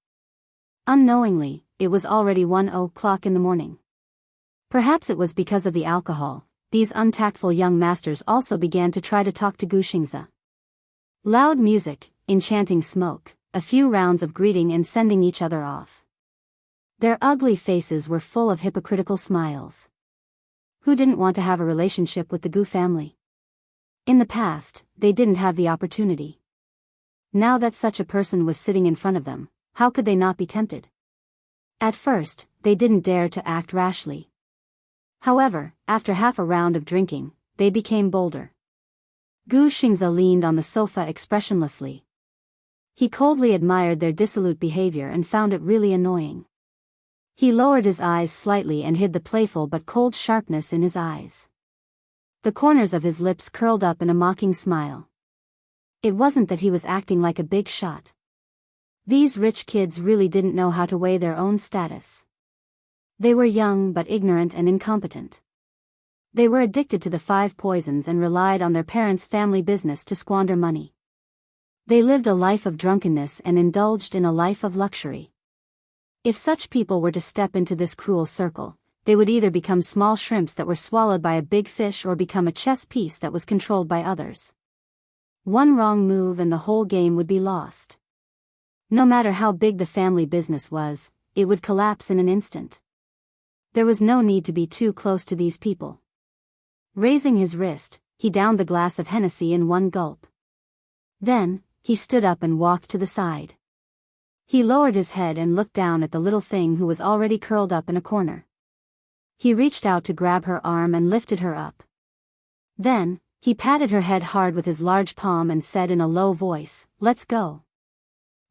Unknowingly, it was already 1 o'clock in the morning. Perhaps it was because of the alcohol, these untactful young masters also began to try to talk to Gu Xingze. Loud music, enchanting smoke, a few rounds of greeting and sending each other off. Their ugly faces were full of hypocritical smiles. Who didn't want to have a relationship with the Gu family? In the past, they didn't have the opportunity. Now that such a person was sitting in front of them, how could they not be tempted? At first, they didn't dare to act rashly. However, after half a round of drinking, they became bolder. Gu Xianxia leaned on the sofa expressionlessly. He coldly admired their dissolute behavior and found it really annoying. He lowered his eyes slightly and hid the playful but cold sharpness in his eyes. The corners of his lips curled up in a mocking smile. It wasn't that he was acting like a big shot. These rich kids really didn't know how to weigh their own status. They were young but ignorant and incompetent. They were addicted to the 5 poisons and relied on their parents' family business to squander money. They lived a life of drunkenness and indulged in a life of luxury. If such people were to step into this cruel circle, they would either become small shrimps that were swallowed by a big fish or become a chess piece that was controlled by others. One wrong move and the whole game would be lost. No matter how big the family business was, it would collapse in an instant. There was no need to be too close to these people. Raising his wrist, he downed the glass of Hennessy in one gulp. Then, he stood up and walked to the side. He lowered his head and looked down at the little thing who was already curled up in a corner. He reached out to grab her arm and lifted her up. Then, he patted her head hard with his large palm and said in a low voice, "Let's go."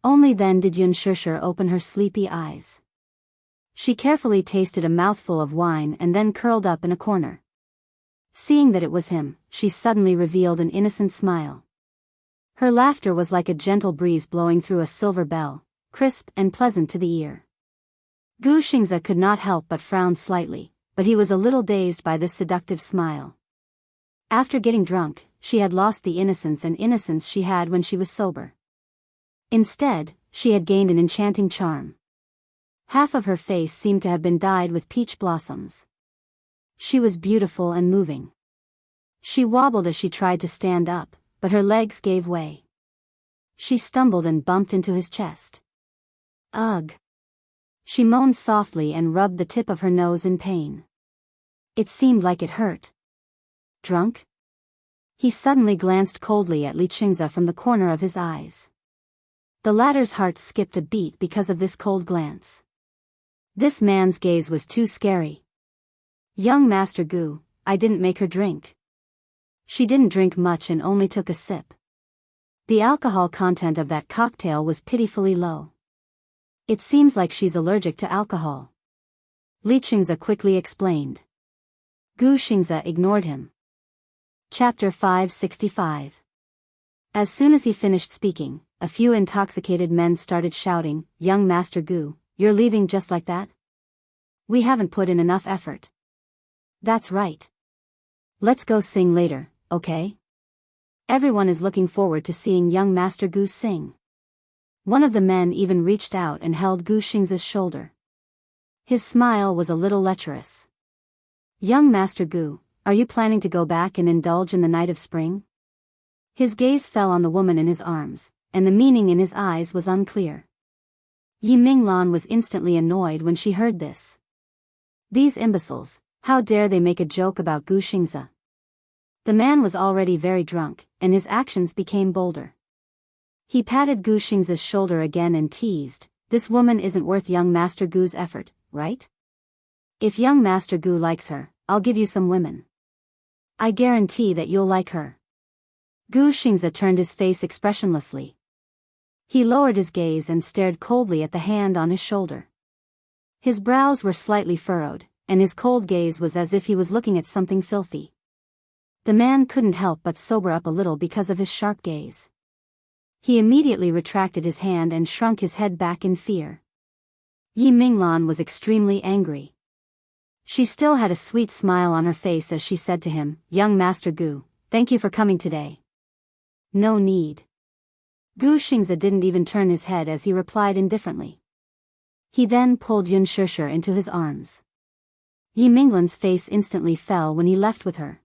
Only then did Xianxia open her sleepy eyes. She carefully tasted a mouthful of wine and then curled up in a corner. Seeing that it was him, she suddenly revealed an innocent smile. Her laughter was like a gentle breeze blowing through a silver bell, crisp and pleasant to the ear. Gu Xianxia could not help but frown slightly, but he was a little dazed by this seductive smile. After getting drunk, she had lost the innocence she had when she was sober. Instead, she had gained an enchanting charm. Half of her face seemed to have been dyed with peach blossoms. She was beautiful and moving. She wobbled as she tried to stand up, but her legs gave way. She stumbled and bumped into his chest. Ugh! She moaned softly and rubbed the tip of her nose in pain. It seemed like it hurt. Drunk? He suddenly glanced coldly at Li Xianxia from the corner of his eyes. The latter's heart skipped a beat because of this cold glance. This man's gaze was too scary. "Young Master Gu, I didn't make her drink." She didn't drink much and only took a sip. The alcohol content of that cocktail was pitifully low. "It seems like she's allergic to alcohol," Li Xianxia quickly explained. Gu Xianxia ignored him. Chapter 565. As soon as he finished speaking, a few intoxicated men started shouting, "Young Master Gu, you're leaving just like that? We haven't put in enough effort." "That's right. Let's go sing later, okay? Everyone is looking forward to seeing young Master Gu sing." One of the men even reached out and held Gu Xianxia's shoulder. His smile was a little lecherous. "Young Master Gu, are you planning to go back and indulge in the night of spring?" His gaze fell on the woman in his arms, and the meaning in his eyes was unclear. Yi Minglan was instantly annoyed when she heard this. These imbeciles, how dare they make a joke about Gu Xianxia? The man was already very drunk, and his actions became bolder. He patted Gu Xianxia's shoulder again and teased, "This woman isn't worth young Master Gu's effort, right? If young Master Gu likes her, I'll give you some women. I guarantee that you'll like her." Gu Xianxia turned his face expressionlessly. He lowered his gaze and stared coldly at the hand on his shoulder. His brows were slightly furrowed, and his cold gaze was as if he was looking at something filthy. The man couldn't help but sober up a little because of his sharp gaze. He immediately retracted his hand and shrunk his head back in fear. Yi Minglan was extremely angry. She still had a sweet smile on her face as she said to him, "Young Master Gu, thank you for coming today." "No need." Gu Xianxia didn't even turn his head as he replied indifferently. He then pulled Xianxia into his arms. Yi Minglan's face instantly fell when he left with her.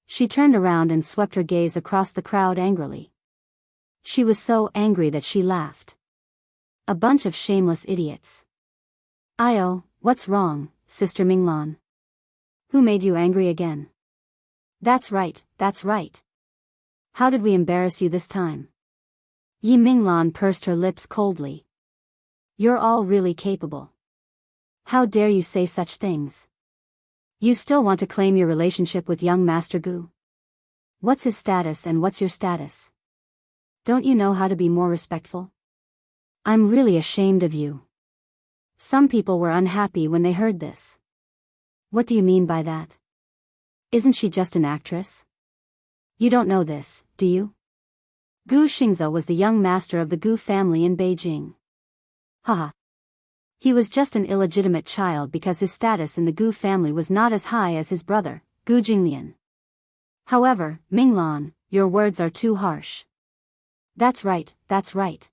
She turned around and swept her gaze across the crowd angrily. She was so angry that she laughed. A bunch of shameless idiots. Io, what's wrong, Sister Minglan? Who made you angry again? That's right, that's right. How did we embarrass you this time? Yi Minglan pursed her lips coldly. You're all really capable. How dare you say such things? You still want to claim your relationship with young Master Gu? What's his status and what's your status? Don't you know how to be more respectful? I'm really ashamed of you. Some people were unhappy when they heard this. What do you mean by that? Isn't she just an actress? You don't know this, do you? Gu Xingzi was the young master of the Gu family in Beijing. Haha. He was just an illegitimate child because his status in the Gu family was not as high as his brother, Gu Jinglian. However, Minglan, your words are too harsh. That's right, that's right.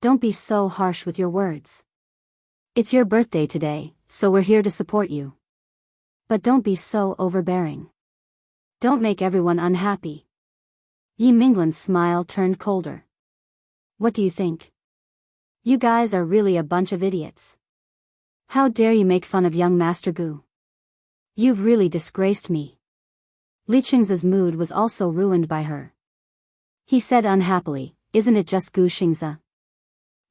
Don't be so harsh with your words. It's your birthday today, so we're here to support you. But don't be so overbearing. Don't make everyone unhappy. Yi Minglan's smile turned colder. What do you think? You guys are really a bunch of idiots. How dare you make fun of young Master Gu? You've really disgraced me. Li Qingzi's mood was also ruined by her. He said unhappily, isn't it just Gu Xingzi?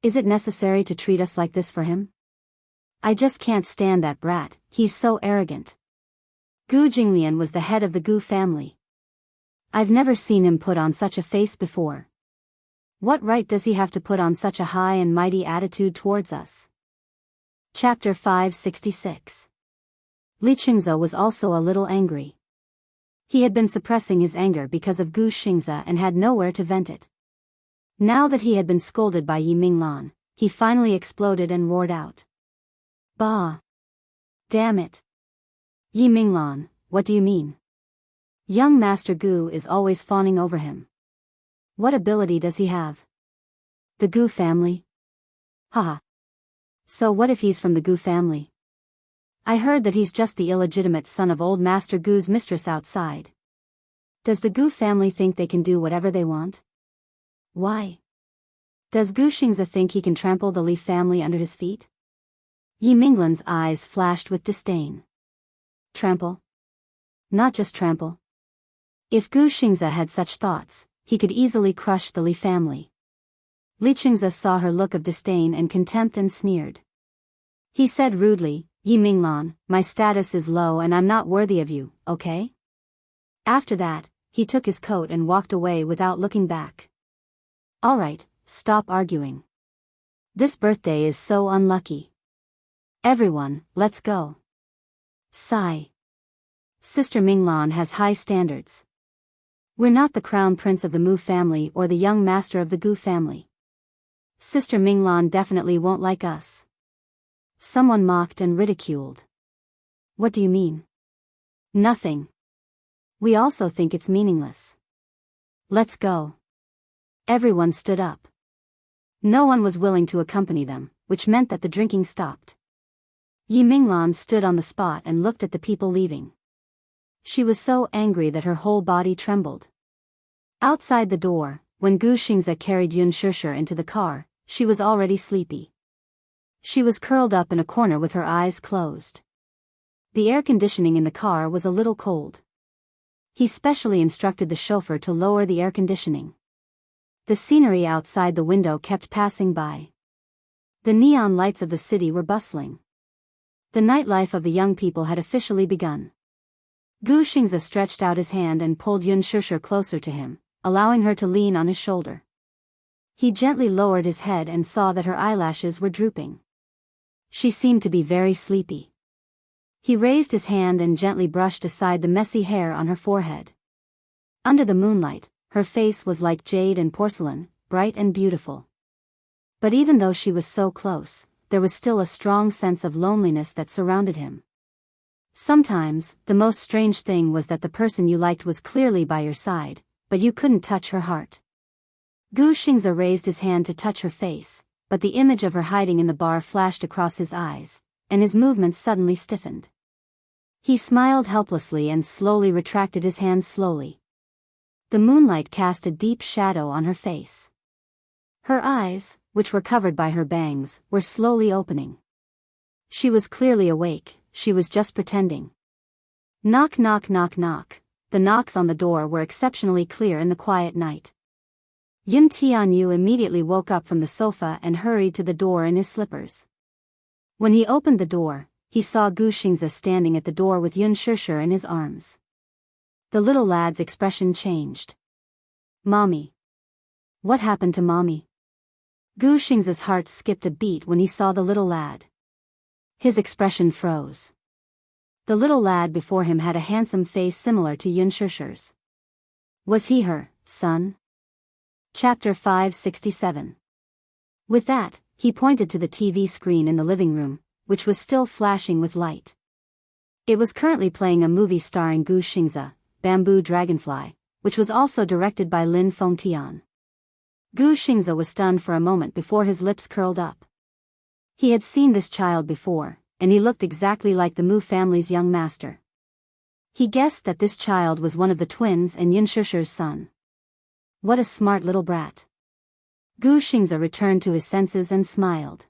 Is it necessary to treat us like this for him? I just can't stand that brat, he's so arrogant. Gu Jinglian was the head of the Gu family. I've never seen him put on such a face before. What right does he have to put on such a high and mighty attitude towards us? Chapter 566. Li Qingzi was also a little angry. He had been suppressing his anger because of Gu Xingzi and had nowhere to vent it. Now that he had been scolded by Yi Minglan, he finally exploded and roared out. Bah! Damn it! Yi Minglan, what do you mean? Young Master Gu is always fawning over him. What ability does he have? The Gu family? Haha. So what if he's from the Gu family? I heard that he's just the illegitimate son of old Master Gu's mistress outside. Does the Gu family think they can do whatever they want? Why? Does Gu Xingzi think he can trample the Li family under his feet? Yi Minglan's eyes flashed with disdain. Trample? Not just trample. If Gu Xingzi had such thoughts, he could easily crush the Li family. Li Qingzi saw her look of disdain and contempt and sneered. He said rudely, Yi Minglan, my status is low and I'm not worthy of you, okay? After that, he took his coat and walked away without looking back. Alright, stop arguing. This birthday is so unlucky. Everyone, let's go. Sigh. Sister Minglan has high standards. We're not the crown prince of the Mu family or the young master of the Gu family. Sister Minglan definitely won't like us. Someone mocked and ridiculed. What do you mean? Nothing. We also think it's meaningless. Let's go. Everyone stood up. No one was willing to accompany them, which meant that the drinking stopped. Yi Minglan stood on the spot and looked at the people leaving. She was so angry that her whole body trembled. Outside the door, when Gu Xingzi carried Yun Shishir into the car, she was already sleepy. She was curled up in a corner with her eyes closed. The air conditioning in the car was a little cold. He specially instructed the chauffeur to lower the air conditioning. The scenery outside the window kept passing by. The neon lights of the city were bustling. The nightlife of the young people had officially begun. Gu Xingzi stretched out his hand and pulled Yun Shishir closer to him, allowing her to lean on his shoulder. He gently lowered his head and saw that her eyelashes were drooping. She seemed to be very sleepy. He raised his hand and gently brushed aside the messy hair on her forehead. Under the moonlight, her face was like jade and porcelain, bright and beautiful. But even though she was so close, there was still a strong sense of loneliness that surrounded him. Sometimes, the most strange thing was that the person you liked was clearly by your side, but you couldn't touch her heart. Gu Xingzi raised his hand to touch her face, but the image of her hiding in the bar flashed across his eyes, and his movements suddenly stiffened. He smiled helplessly and slowly retracted his hand slowly. The moonlight cast a deep shadow on her face. Her eyes, which were covered by her bangs, were slowly opening. She was clearly awake, she was just pretending. Knock knock knock knock. The knocks on the door were exceptionally clear in the quiet night. Yun Tianyu immediately woke up from the sofa and hurried to the door in his slippers. When he opened the door, he saw Gu Xingzi standing at the door with Yun Shishir in his arms. The little lad's expression changed. Mommy. What happened to Mommy? Gu Xingzi's heart skipped a beat when he saw the little lad. His expression froze. The little lad before him had a handsome face similar to Yun Shishir's. Was he her son? Chapter 567. With that, he pointed to the TV screen in the living room, which was still flashing with light. It was currently playing a movie starring Gu Xingzi, Bamboo Dragonfly, which was also directed by Lin Fengtian. Gu Xingzi was stunned for a moment before his lips curled up. He had seen this child before, and he looked exactly like the Mu family's young master. He guessed that this child was one of the twins and Yun Shishir's son. What a smart little brat. Gu Xingzi returned to his senses and smiled.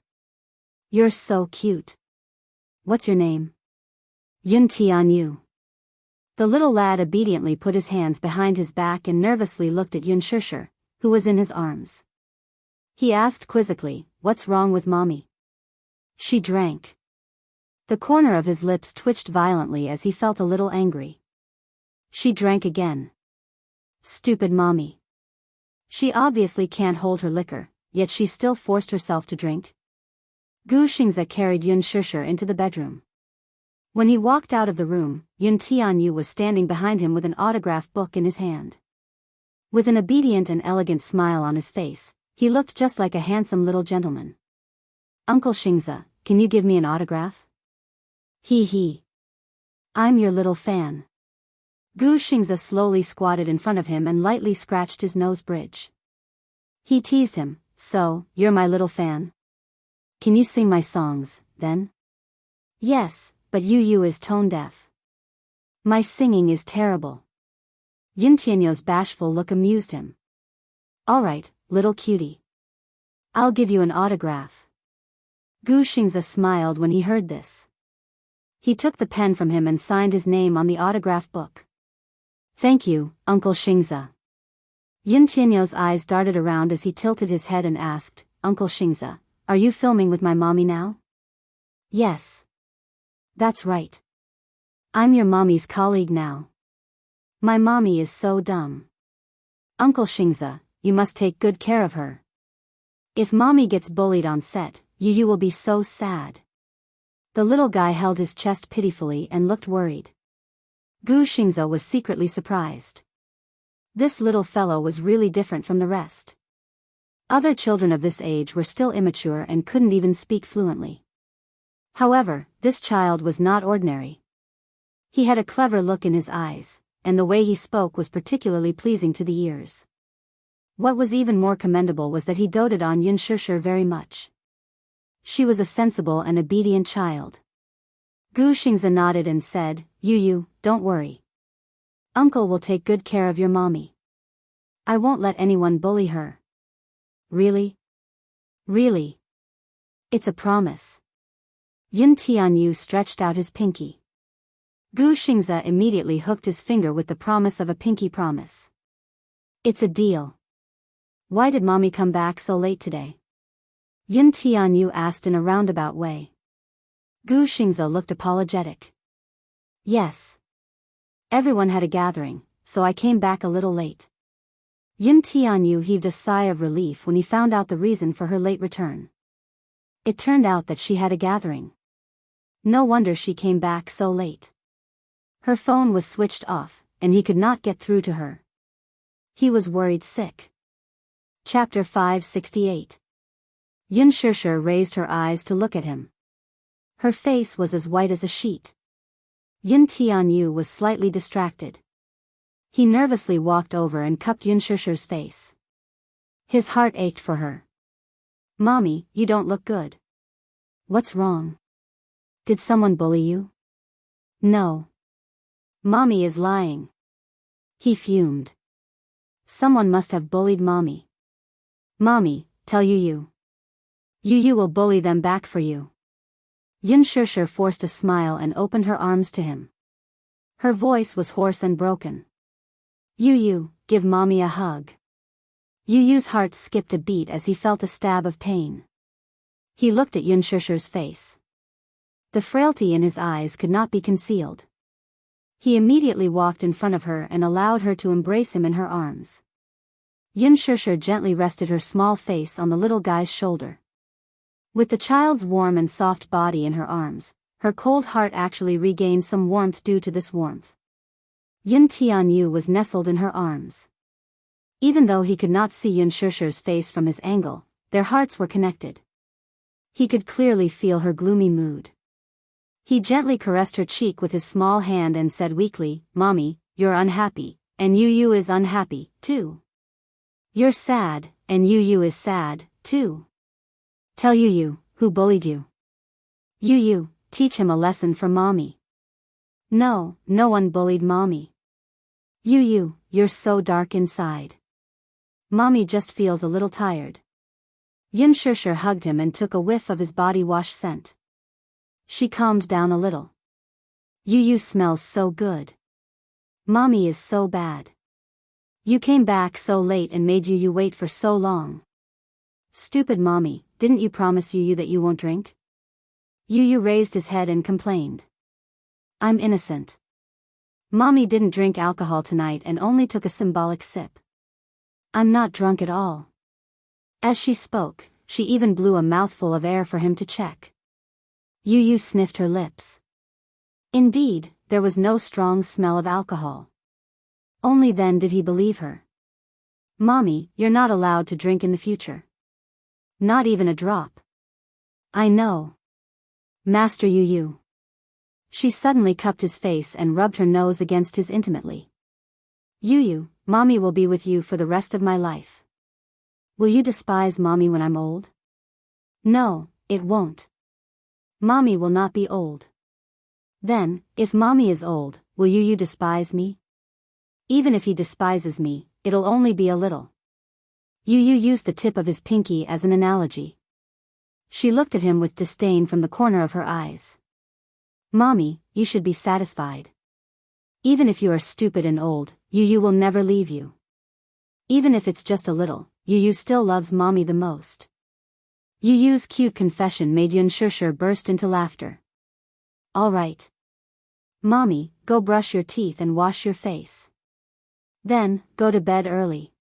You're so cute. What's your name? Yun Tianyu. The little lad obediently put his hands behind his back and nervously looked at Yun Shishir, who was in his arms. He asked quizzically, what's wrong with Mommy? She drank. The corner of his lips twitched violently as he felt a little angry. She drank again. Stupid Mommy. She obviously can't hold her liquor, yet she still forced herself to drink. Gu Xingzi carried Yun Shishir into the bedroom. When he walked out of the room, Yun Tianyu was standing behind him with an autograph book in his hand. With an obedient and elegant smile on his face, he looked just like a handsome little gentleman. Uncle Xingzi, can you give me an autograph? He. I'm your little fan. Gu Xingzi slowly squatted in front of him and lightly scratched his nose bridge. He teased him, so, you're my little fan? Can you sing my songs, then? Yes, but Yu is tone deaf. My singing is terrible. Yun Tianyu's bashful look amused him. Alright, little cutie. I'll give you an autograph. Gu Xingzi smiled when he heard this. He took the pen from him and signed his name on the autograph book. Thank you, Uncle Xingzi. Yun Tianyu's eyes darted around as he tilted his head and asked, Uncle Xingzi, are you filming with my mommy now? Yes. That's right. I'm your mommy's colleague now. My mommy is so dumb. Uncle Xingzi, you must take good care of her. If mommy gets bullied on set, you will be so sad. The little guy held his chest pitifully and looked worried. Gu Xingzi was secretly surprised. This little fellow was really different from the rest. Other children of this age were still immature and couldn't even speak fluently. However, this child was not ordinary. He had a clever look in his eyes, and the way he spoke was particularly pleasing to the ears. What was even more commendable was that he doted on Yun Shishir very much. She was a sensible and obedient child. Gu Xingzi nodded and said, Yu, don't worry. Uncle will take good care of your mommy. I won't let anyone bully her. Really? Really? It's a promise. Yun Tianyu stretched out his pinky. Gu Xingzi immediately hooked his finger with the promise of a pinky promise. It's a deal. Why did mommy come back so late today? Yun Tianyu asked in a roundabout way. Gu Xingzi looked apologetic. Yes. Everyone had a gathering, so I came back a little late. Yun Tianyu heaved a sigh of relief when he found out the reason for her late return. It turned out that she had a gathering. No wonder she came back so late. Her phone was switched off, and he could not get through to her. He was worried sick. Chapter 568. Yun Shishir raised her eyes to look at him. Her face was as white as a sheet. Yun Tianyu was slightly distracted. He nervously walked over and cupped Yun Shishir's face. His heart ached for her. Mommy, you don't look good. What's wrong? Did someone bully you? No. Mommy is lying. He fumed. Someone must have bullied Mommy. Mommy, tell Yu. Yu will bully them back for you. Xianxia forced a smile and opened her arms to him. Her voice was hoarse and broken. Yu, give Mommy a hug. Yu's heart skipped a beat as he felt a stab of pain. He looked at Xianxia's face. The frailty in his eyes could not be concealed. He immediately walked in front of her and allowed her to embrace him in her arms. Xianxia gently rested her small face on the little guy's shoulder. With the child's warm and soft body in her arms, her cold heart actually regained some warmth due to this warmth. Yu was nestled in her arms. Even though he could not see Xianxia's face from his angle, their hearts were connected. He could clearly feel her gloomy mood. He gently caressed her cheek with his small hand and said weakly, Mommy, you're unhappy, and Yu is unhappy, too. You're sad, and Yu is sad, too. Tell Yu, who bullied you. Yu, teach him a lesson from Mommy. No one bullied Mommy. Yu, you're so dark inside. Mommy just feels a little tired. Xianxia hugged him and took a whiff of his body wash scent. She calmed down a little. Yu smells so good. Mommy is so bad. You came back so late and made Yu wait for so long. Stupid Mommy, didn't you promise Yu that you won't drink? Yu raised his head and complained. I'm innocent. Mommy didn't drink alcohol tonight and only took a symbolic sip. I'm not drunk at all. As she spoke, she even blew a mouthful of air for him to check. Yu sniffed her lips. Indeed, there was no strong smell of alcohol. Only then did he believe her. Mommy, you're not allowed to drink in the future. Not even a drop. I know. Master Yu. She suddenly cupped his face and rubbed her nose against his intimately. Yu, Mommy will be with you for the rest of my life. Will you despise Mommy when I'm old? No, it won't. Mommy will not be old. Then, if Mommy is old, will Yu despise me? Even if he despises me, it'll only be a little. Yu used the tip of his pinky as an analogy. She looked at him with disdain from the corner of her eyes. Mommy, you should be satisfied. Even if you are stupid and old, Yu will never leave you. Even if it's just a little, Yu still loves Mommy the most. Yu's cute confession made Xianxia burst into laughter. All right. Mommy, go brush your teeth and wash your face. Then, go to bed early.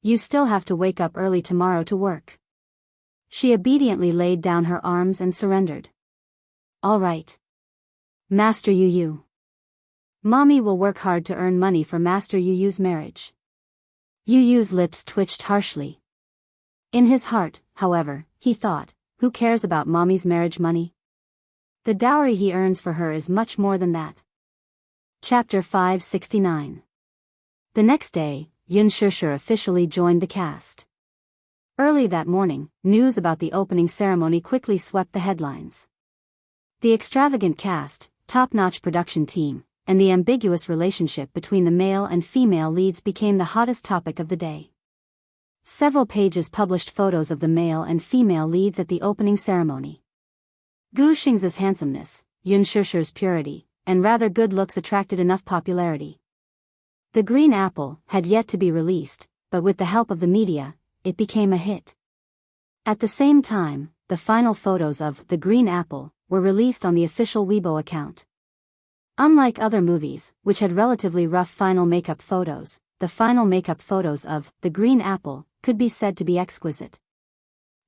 You still have to wake up early tomorrow to work. She obediently laid down her arms and surrendered. All right. Master Yu. Mommy will work hard to earn money for Master Yu's marriage. Yu's lips twitched harshly. In his heart, however, he thought, who cares about Mommy's marriage money? The dowry he earns for her is much more than that. Chapter 569. The next day, Xianxia officially joined the cast. Early that morning, news about the opening ceremony quickly swept the headlines. The extravagant cast, top-notch production team, and the ambiguous relationship between the male and female leads became the hottest topic of the day. Several pages published photos of the male and female leads at the opening ceremony. Gu Xing's handsomeness, Xianxia's purity, and rather good looks attracted enough popularity. The Green Apple had yet to be released, but with the help of the media, it became a hit. At the same time, the final photos of The Green Apple were released on the official Weibo account. Unlike other movies, which had relatively rough final makeup photos, the final makeup photos of The Green Apple could be said to be exquisite.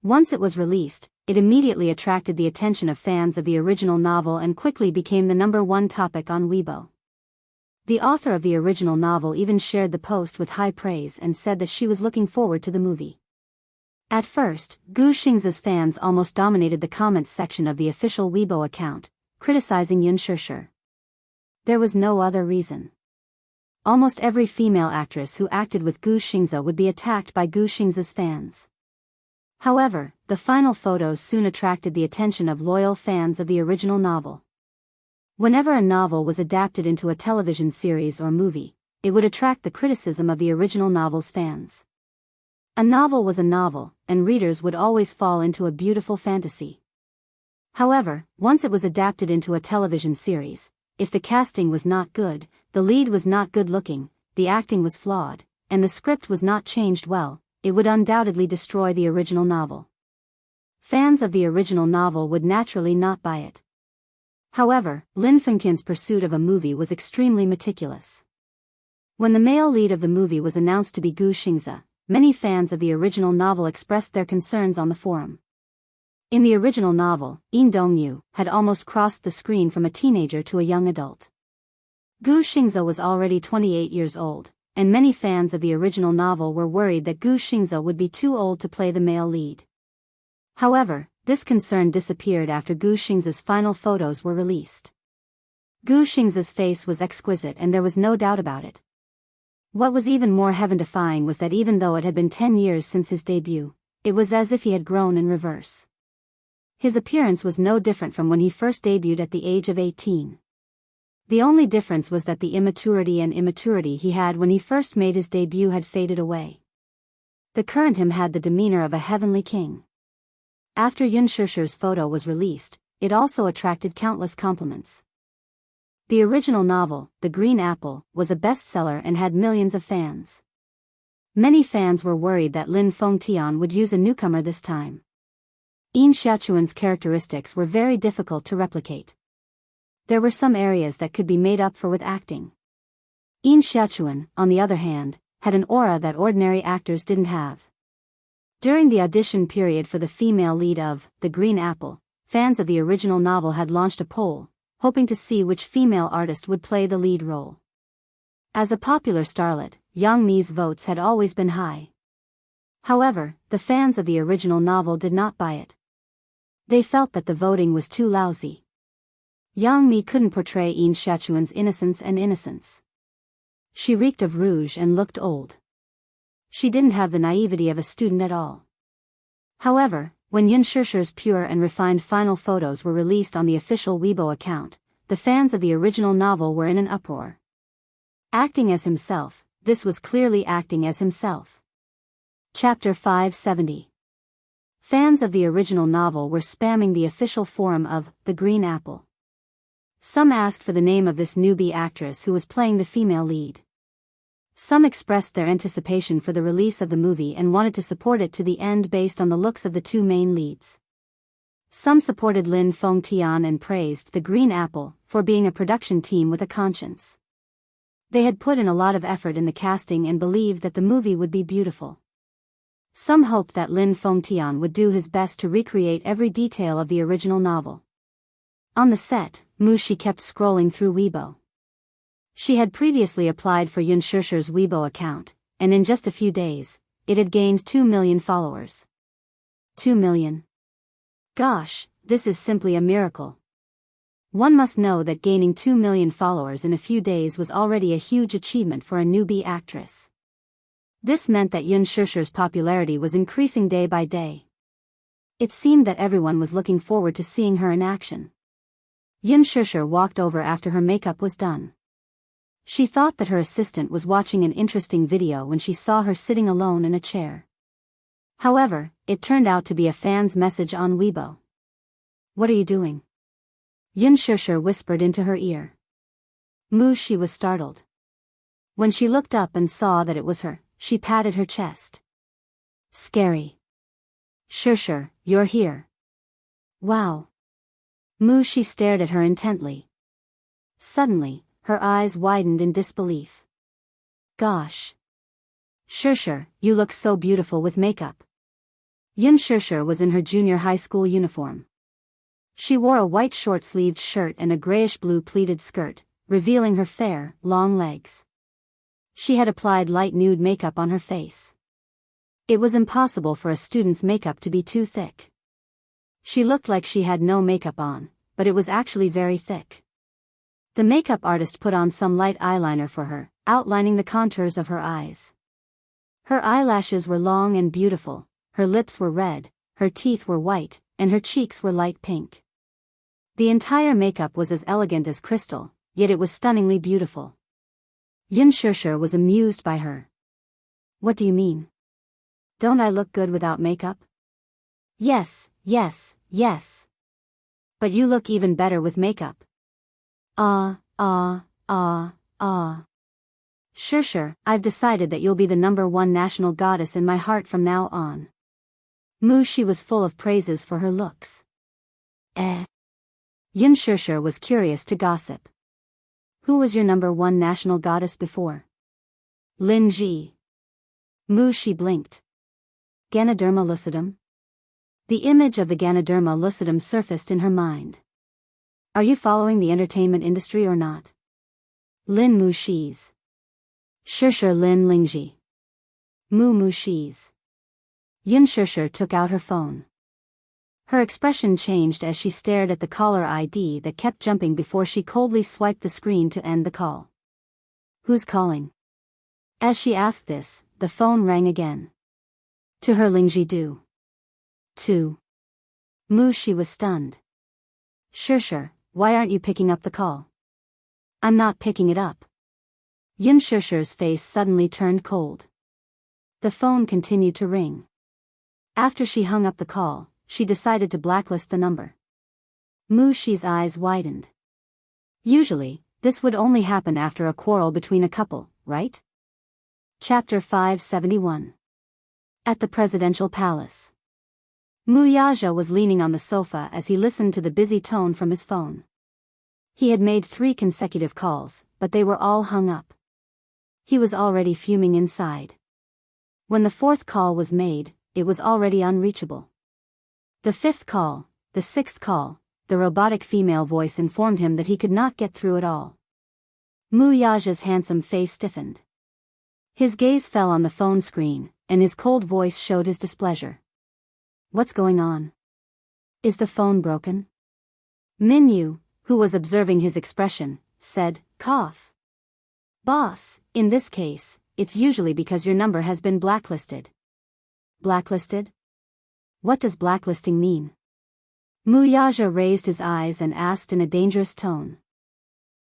Once it was released, it immediately attracted the attention of fans of the original novel and quickly became the #1 topic on Weibo. The author of the original novel even shared the post with high praise and said that she was looking forward to the movie. At first, Gu Xing's fans almost dominated the comments section of the official Weibo account, criticizing Xianxia. There was no other reason. Almost every female actress who acted with Gu Xingzi would be attacked by Gu Xing's fans. However, the final photos soon attracted the attention of loyal fans of the original novel. Whenever a novel was adapted into a television series or movie, it would attract the criticism of the original novel's fans. A novel was a novel, and readers would always fall into a beautiful fantasy. However, once it was adapted into a television series, if the casting was not good, the lead was not good-looking, the acting was flawed, and the script was not changed well, it would undoubtedly destroy the original novel. Fans of the original novel would naturally not buy it. However, Lin Fengtian's pursuit of a movie was extremely meticulous. When the male lead of the movie was announced to be Gu Xingzi, many fans of the original novel expressed their concerns on the forum. In the original novel, Yin Dongyu had almost crossed the screen from a teenager to a young adult. Gu Xingzi was already 28 years old, and many fans of the original novel were worried that Gu Xingzi would be too old to play the male lead. However, this concern disappeared after Gu Xingzi's final photos were released. Gu Xingzi's face was exquisite and there was no doubt about it. What was even more heaven-defying was that even though it had been 10 years since his debut, it was as if he had grown in reverse. His appearance was no different from when he first debuted at the age of 18. The only difference was that the immaturity he had when he first made his debut had faded away. The current him had the demeanor of a heavenly king. After Yun Shishir's photo was released, it also attracted countless compliments. The original novel, The Green Apple, was a bestseller and had millions of fans. Many fans were worried that Lin Fengtian would use a newcomer this time. Yin Xiaochuan's characteristics were very difficult to replicate. There were some areas that could be made up for with acting. Yin Xiaochuan, on the other hand, had an aura that ordinary actors didn't have. During the audition period for the female lead of The Green Apple, fans of the original novel had launched a poll, hoping to see which female artist would play the lead role. As a popular starlet, Yang Mi's votes had always been high. However, the fans of the original novel did not buy it. They felt that the voting was too lousy. Yang Mi couldn't portray Yin Xiaochuan's innocence. She reeked of rouge and looked old. She didn't have the naivety of a student at all. However, when Yun Shishir's pure and refined final photos were released on the official Weibo account, the fans of the original novel were in an uproar. Acting as himself, this was clearly acting as himself. Chapter 570. Fans of the original novel were spamming the official forum of The Green Apple. Some asked for the name of this newbie actress who was playing the female lead. Some expressed their anticipation for the release of the movie and wanted to support it to the end based on the looks of the two main leads. Some supported Lin Fengtian and praised The Green Apple for being a production team with a conscience. They had put in a lot of effort in the casting and believed that the movie would be beautiful. Some hoped that Lin Fengtian would do his best to recreate every detail of the original novel. On the set, Mushi kept scrolling through Weibo. She had previously applied for Yun Shishir's Weibo account, and in just a few days, it had gained 2 million followers. 2 million. Gosh, this is simply a miracle. One must know that gaining 2 million followers in a few days was already a huge achievement for a newbie actress. This meant that Yun Shishir's popularity was increasing day by day. It seemed that everyone was looking forward to seeing her in action. Yun Shishir walked over after her makeup was done. She thought that her assistant was watching an interesting video when she saw her sitting alone in a chair. However, it turned out to be a fan's message on Weibo. "What are you doing?" Yun Shishir whispered into her ear. She was startled. When she looked up and saw that it was her, she patted her chest. "Scary. Shishir, you're here." "Wow." She stared at her intently. Suddenly, her eyes widened in disbelief. "Gosh. Shishir, you look so beautiful with makeup." Yun Shishir was in her junior high school uniform. She wore a white short-sleeved shirt and a grayish-blue pleated skirt, revealing her fair, long legs. She had applied light nude makeup on her face. It was impossible for a student's makeup to be too thick. She looked like she had no makeup on, but it was actually very thick. The makeup artist put on some light eyeliner for her, outlining the contours of her eyes. Her eyelashes were long and beautiful, her lips were red, her teeth were white, and her cheeks were light pink. The entire makeup was as elegant as crystal, yet it was stunningly beautiful. Yun Shishir was amused by her. What do you mean? Don't I look good without makeup? Yes, yes, yes. But you look even better with makeup. Shishir, I've decided that you'll be the #1 national goddess in my heart from now on. She was full of praises for her looks. Yun Shishir was curious to gossip. Who was your #1 national goddess before? Lin Ji. She blinked. Ganoderma lucidum? The image of the Ganoderma lucidum surfaced in her mind. Are you following the entertainment industry or not? Lin Mu Shi's. Shishir Lin Lingji. Mu Shi's. Yun Shishir took out her phone. Her expression changed as she stared at the caller ID that kept jumping before she coldly swiped the screen to end the call. Who's calling? As she asked this, the phone rang again. To her Lingji Du. To She was stunned. Shishir, why aren't you picking up the call? I'm not picking it up. Yun Shishir's face suddenly turned cold. The phone continued to ring. After she hung up the call, she decided to blacklist the number. Shi's eyes widened. Usually, this would only happen after a quarrel between a couple, right? Chapter 571. At the Presidential Palace. Yaja was leaning on the sofa as he listened to the busy tone from his phone. He had made 3 consecutive calls, but they were all hung up. He was already fuming inside. When the 4th call was made, it was already unreachable. The 5th call, the 6th call, the robotic female voice informed him that he could not get through at all. Yaja's handsome face stiffened. His gaze fell on the phone screen, and his cold voice showed his displeasure. What's going on? Is the phone broken? Minyu, who was observing his expression, said, cough. Boss, in this case, it's usually because your number has been blacklisted. Blacklisted? What does blacklisting mean? Yaja raised his eyes and asked in a dangerous tone.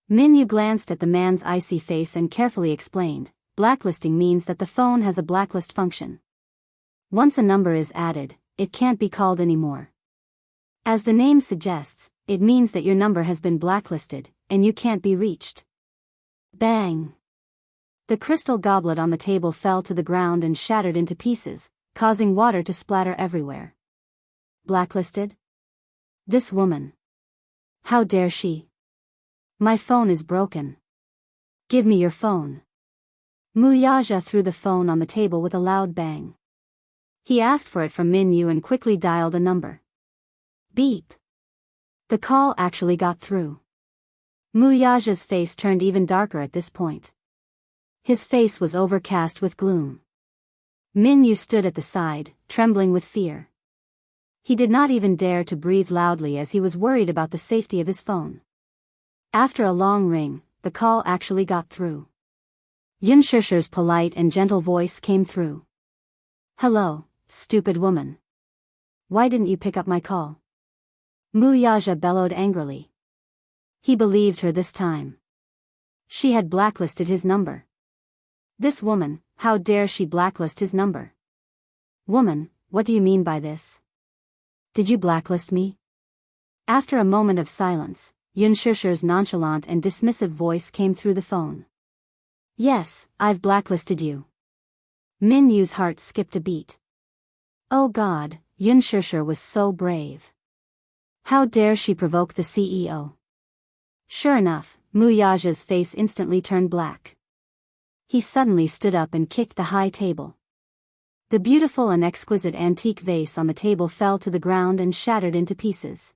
Minyu glanced at the man's icy face and carefully explained, blacklisting means that the phone has a blacklist function. Once a number is added, it can't be called anymore. As the name suggests, it means that your number has been blacklisted, and you can't be reached. Bang! The crystal goblet on the table fell to the ground and shattered into pieces, causing water to splatter everywhere. Blacklisted? This woman. How dare she? My phone is broken. Give me your phone. Yaja threw the phone on the table with a loud bang. He asked for it from Minyu and quickly dialed a number. Beep. The call actually got through. Yaja's face turned even darker at this point. His face was overcast with gloom. Minyu stood at the side, trembling with fear. He did not even dare to breathe loudly as he was worried about the safety of his phone. After a long ring, the call actually got through. Yun Shishir's polite and gentle voice came through. Hello, stupid woman. Why didn't you pick up my call? Yaja bellowed angrily. He believed her this time. She had blacklisted his number. This woman, how dare she blacklist his number? Woman, what do you mean by this? Did you blacklist me? After a moment of silence, Yun Shishir's nonchalant and dismissive voice came through the phone. Yes, I've blacklisted you. Minyu's heart skipped a beat. Oh God, Yun Shishir was so brave. How dare she provoke the CEO? Sure enough, Yaja's face instantly turned black. He suddenly stood up and kicked the high table. The beautiful and exquisite antique vase on the table fell to the ground and shattered into pieces.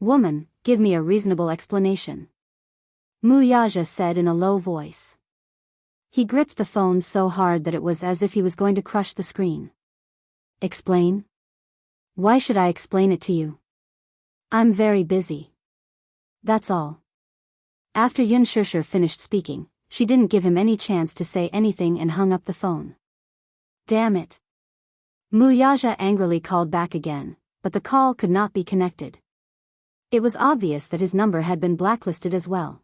Woman, give me a reasonable explanation. Yaja said in a low voice. He gripped the phone so hard that it was as if he was going to crush the screen. Explain? Why should I explain it to you? I'm very busy. That's all. After Yun Shishir finished speaking, she didn't give him any chance to say anything and hung up the phone. Damn it. Yaja angrily called back again, but the call could not be connected. It was obvious that his number had been blacklisted as well.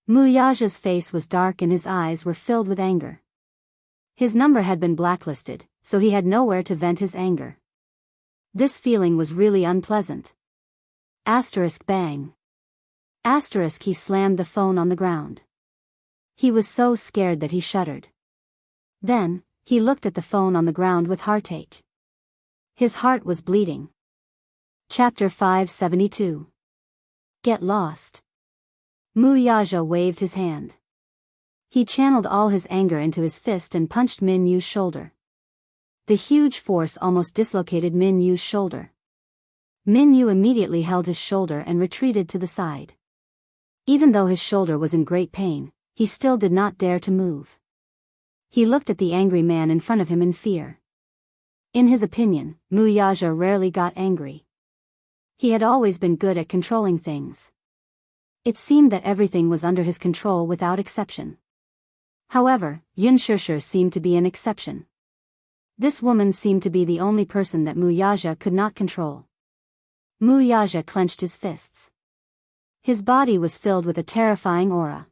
Muyaja's face was dark and his eyes were filled with anger. His number had been blacklisted, so he had nowhere to vent his anger. This feeling was really unpleasant. Bang. He slammed the phone on the ground. He was so scared that he shuddered. Then, he looked at the phone on the ground with heartache. His heart was bleeding. Chapter 572. Get lost. Muyaja waved his hand. He channeled all his anger into his fist and punched Min Yu's shoulder. The huge force almost dislocated Min Yu's shoulder. Min Yu immediately held his shoulder and retreated to the side. Even though his shoulder was in great pain, he still did not dare to move. He looked at the angry man in front of him in fear. In his opinion, Muyaja rarely got angry. He had always been good at controlling things. It seemed that everything was under his control without exception. However, Xianxia seemed to be an exception. This woman seemed to be the only person that Muyaja could not control. Muyaja clenched his fists. His body was filled with a terrifying aura.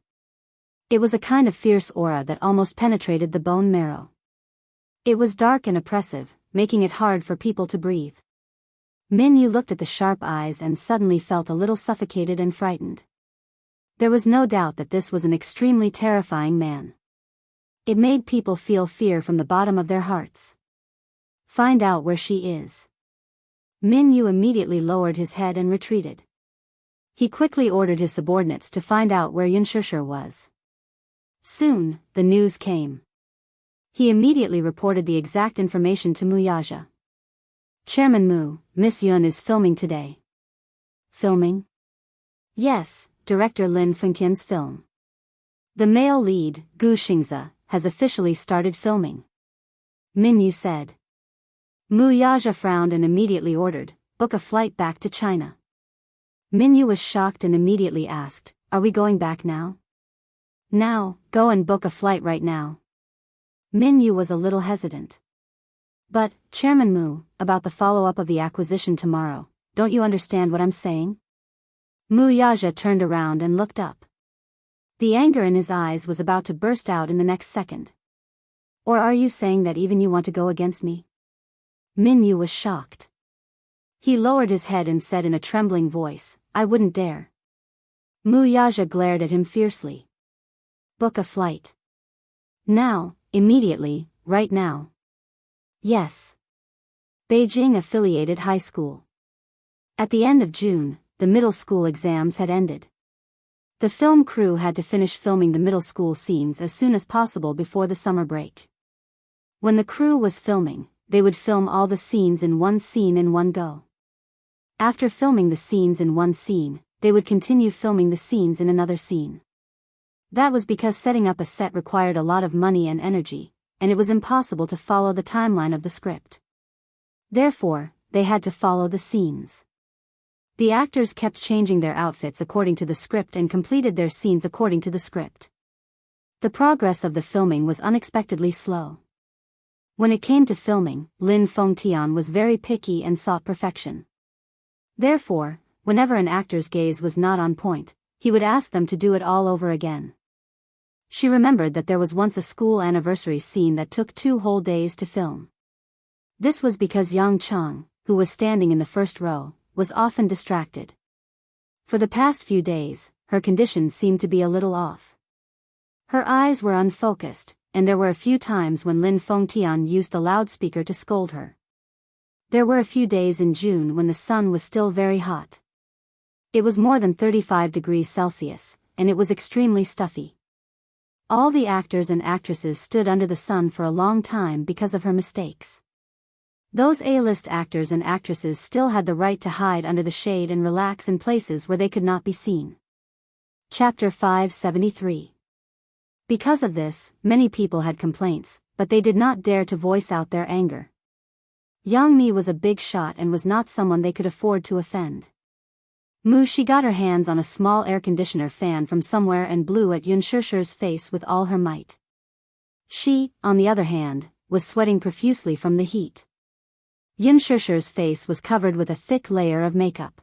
It was a kind of fierce aura that almost penetrated the bone marrow. It was dark and oppressive, making it hard for people to breathe. Min Yu looked at the sharp eyes and suddenly felt a little suffocated and frightened. There was no doubt that this was an extremely terrifying man. It made people feel fear from the bottom of their hearts. Find out where she is. Min Yu immediately lowered his head and retreated. He quickly ordered his subordinates to find out where Xianxia was. Soon, the news came. He immediately reported the exact information to Muyaja. Chairman Mu, Miss Yun is filming today. Filming? Yes, director Lin Fengtian's film. The male lead, Gu Xingzi, has officially started filming. Min Yu said. Muyaja frowned and immediately ordered, book a flight back to China. Min Yu was shocked and immediately asked, are we going back now? Now, go and book a flight right now. Min Yu was a little hesitant. But, Chairman Mu, about the follow-up of the acquisition tomorrow, don't you understand what I'm saying? Muyaja turned around and looked up. The anger in his eyes was about to burst out in the next second. Or are you saying that even you want to go against me? Min Yu was shocked. He lowered his head and said in a trembling voice, I wouldn't dare. Muyaja glared at him fiercely. Book a flight. Now, immediately, right now. Yes. Beijing Affiliated High School. At the end of June, the middle school exams had ended. The film crew had to finish filming the middle school scenes as soon as possible before the summer break. When the crew was filming, they would film all the scenes in one scene in one go. After filming the scenes in one scene, they would continue filming the scenes in another scene. That was because setting up a set required a lot of money and energy, and it was impossible to follow the timeline of the script. Therefore, they had to follow the scenes. The actors kept changing their outfits according to the script and completed their scenes according to the script. The progress of the filming was unexpectedly slow. When it came to filming, Lin Fengtian was very picky and sought perfection. Therefore, whenever an actor's gaze was not on point, he would ask them to do it all over again. She remembered that there was once a school anniversary scene that took 2 whole days to film. This was because Yang Cheng, who was standing in the first row, was often distracted. For the past few days, her condition seemed to be a little off. Her eyes were unfocused, and there were a few times when Lin Fengtian used the loudspeaker to scold her. There were a few days in June when the sun was still very hot. It was more than 35 degrees Celsius, and it was extremely stuffy. All the actors and actresses stood under the sun for a long time because of her mistakes. Those A-list actors and actresses still had the right to hide under the shade and relax in places where they could not be seen. Chapter 573. Because of this, many people had complaints, but they did not dare to voice out their anger. Yang Mi was a big shot and was not someone they could afford to offend. She got her hands on a small air conditioner fan from somewhere and blew at Xianxia's face with all her might. She, on the other hand, was sweating profusely from the heat. Xianxia's face was covered with a thick layer of makeup.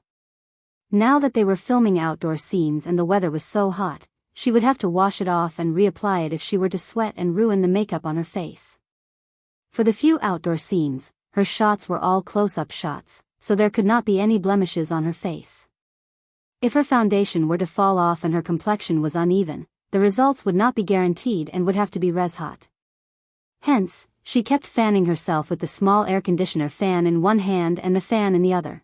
Now that they were filming outdoor scenes and the weather was so hot, she would have to wash it off and reapply it if she were to sweat and ruin the makeup on her face. For the few outdoor scenes, her shots were all close-up shots, so there could not be any blemishes on her face. If her foundation were to fall off and her complexion was uneven, the results would not be guaranteed and would have to be res-hot. Hence, she kept fanning herself with the small air conditioner fan in one hand and the fan in the other.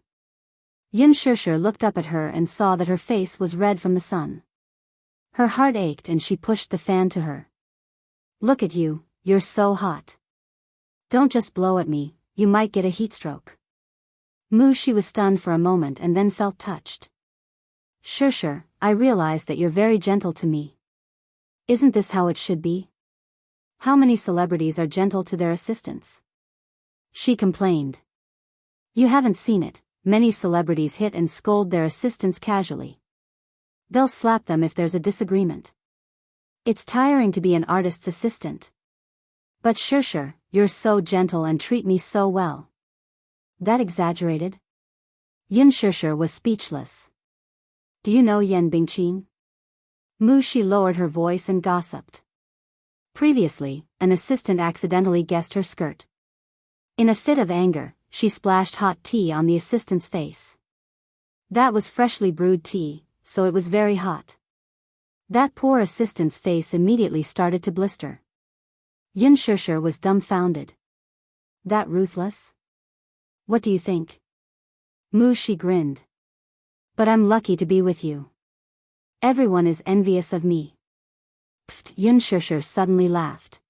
Yun Shishir looked up at her and saw that her face was red from the sun. Her heart ached and she pushed the fan to her. "Look at you, you're so hot. Don't just blow at me, you might get a heatstroke." She was stunned for a moment and then felt touched. "Shishir, I realize that you're very gentle to me. Isn't this how it should be? How many celebrities are gentle to their assistants?" She complained. "You haven't seen it, many celebrities hit and scold their assistants casually. They'll slap them if there's a disagreement. It's tiring to be an artist's assistant. But Shishir, you're so gentle and treat me so well." That exaggerated? Yun Shishir was speechless. "Do you know Yan Bingqing?" She lowered her voice and gossiped. Previously, an assistant accidentally guessed her skirt. In a fit of anger, she splashed hot tea on the assistant's face. That was freshly brewed tea, so it was very hot. That poor assistant's face immediately started to blister. Yun Shishir was dumbfounded. "That ruthless? What do you think?" She grinned. "But I'm lucky to be with you. Everyone is envious of me." Pfft, Yun Shishir suddenly laughed.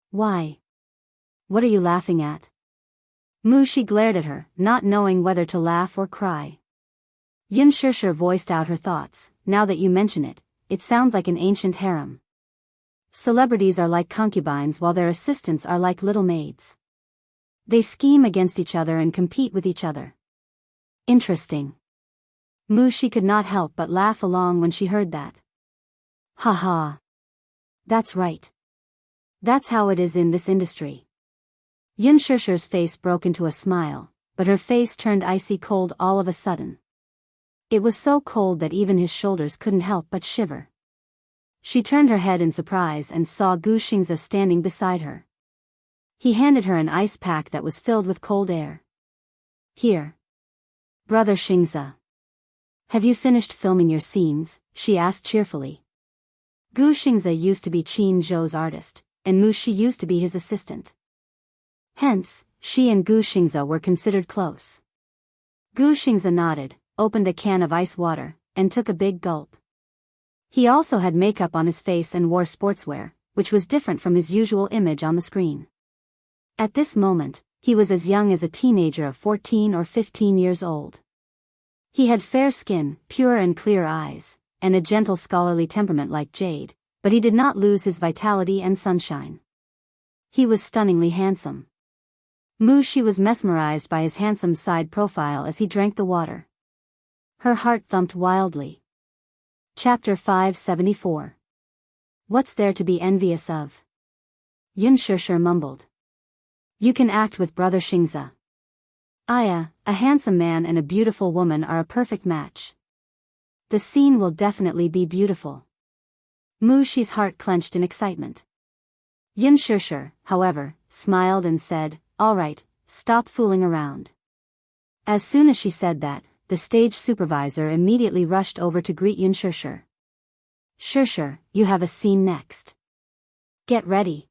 "Why? What are you laughing at?" She glared at her, not knowing whether to laugh or cry. Yun Shishir voiced out her thoughts. "Now that you mention it, it sounds like an ancient harem. Celebrities are like concubines while their assistants are like little maids. They scheme against each other and compete with each other. Interesting." She could not help but laugh along when she heard that. "Ha ha. That's right. That's how it is in this industry." Yun Shishir's face broke into a smile, but her face turned icy cold all of a sudden. It was so cold that even his shoulders couldn't help but shiver. She turned her head in surprise and saw Gu Xingzi standing beside her. He handed her an ice pack that was filled with cold air. "Here. Brother Xingzi. Have you finished filming your scenes?" she asked cheerfully. Gu Xingzi used to be Qin Zhou's artist, and she used to be his assistant. Hence, she and Gu Xingzi were considered close. Gu Xingzi nodded, opened a can of ice water, and took a big gulp. He also had makeup on his face and wore sportswear, which was different from his usual image on the screen. At this moment, he was as young as a teenager of 14 or 15 years old. He had fair skin, pure and clear eyes, and a gentle scholarly temperament like jade, but he did not lose his vitality and sunshine. He was stunningly handsome. She was mesmerized by his handsome side profile as he drank the water. Her heart thumped wildly. Chapter 574. What's there to be envious of? Yun Shishir mumbled. You can act with Brother Xingzi. Aya, a handsome man and a beautiful woman are a perfect match. The scene will definitely be beautiful. Mushi's heart clenched in excitement. Yun Shishir, however, smiled and said, "All right, stop fooling around." As soon as she said that, the stage supervisor immediately rushed over to greet Yun Shishir. "Shishir, you have a scene next. Get ready."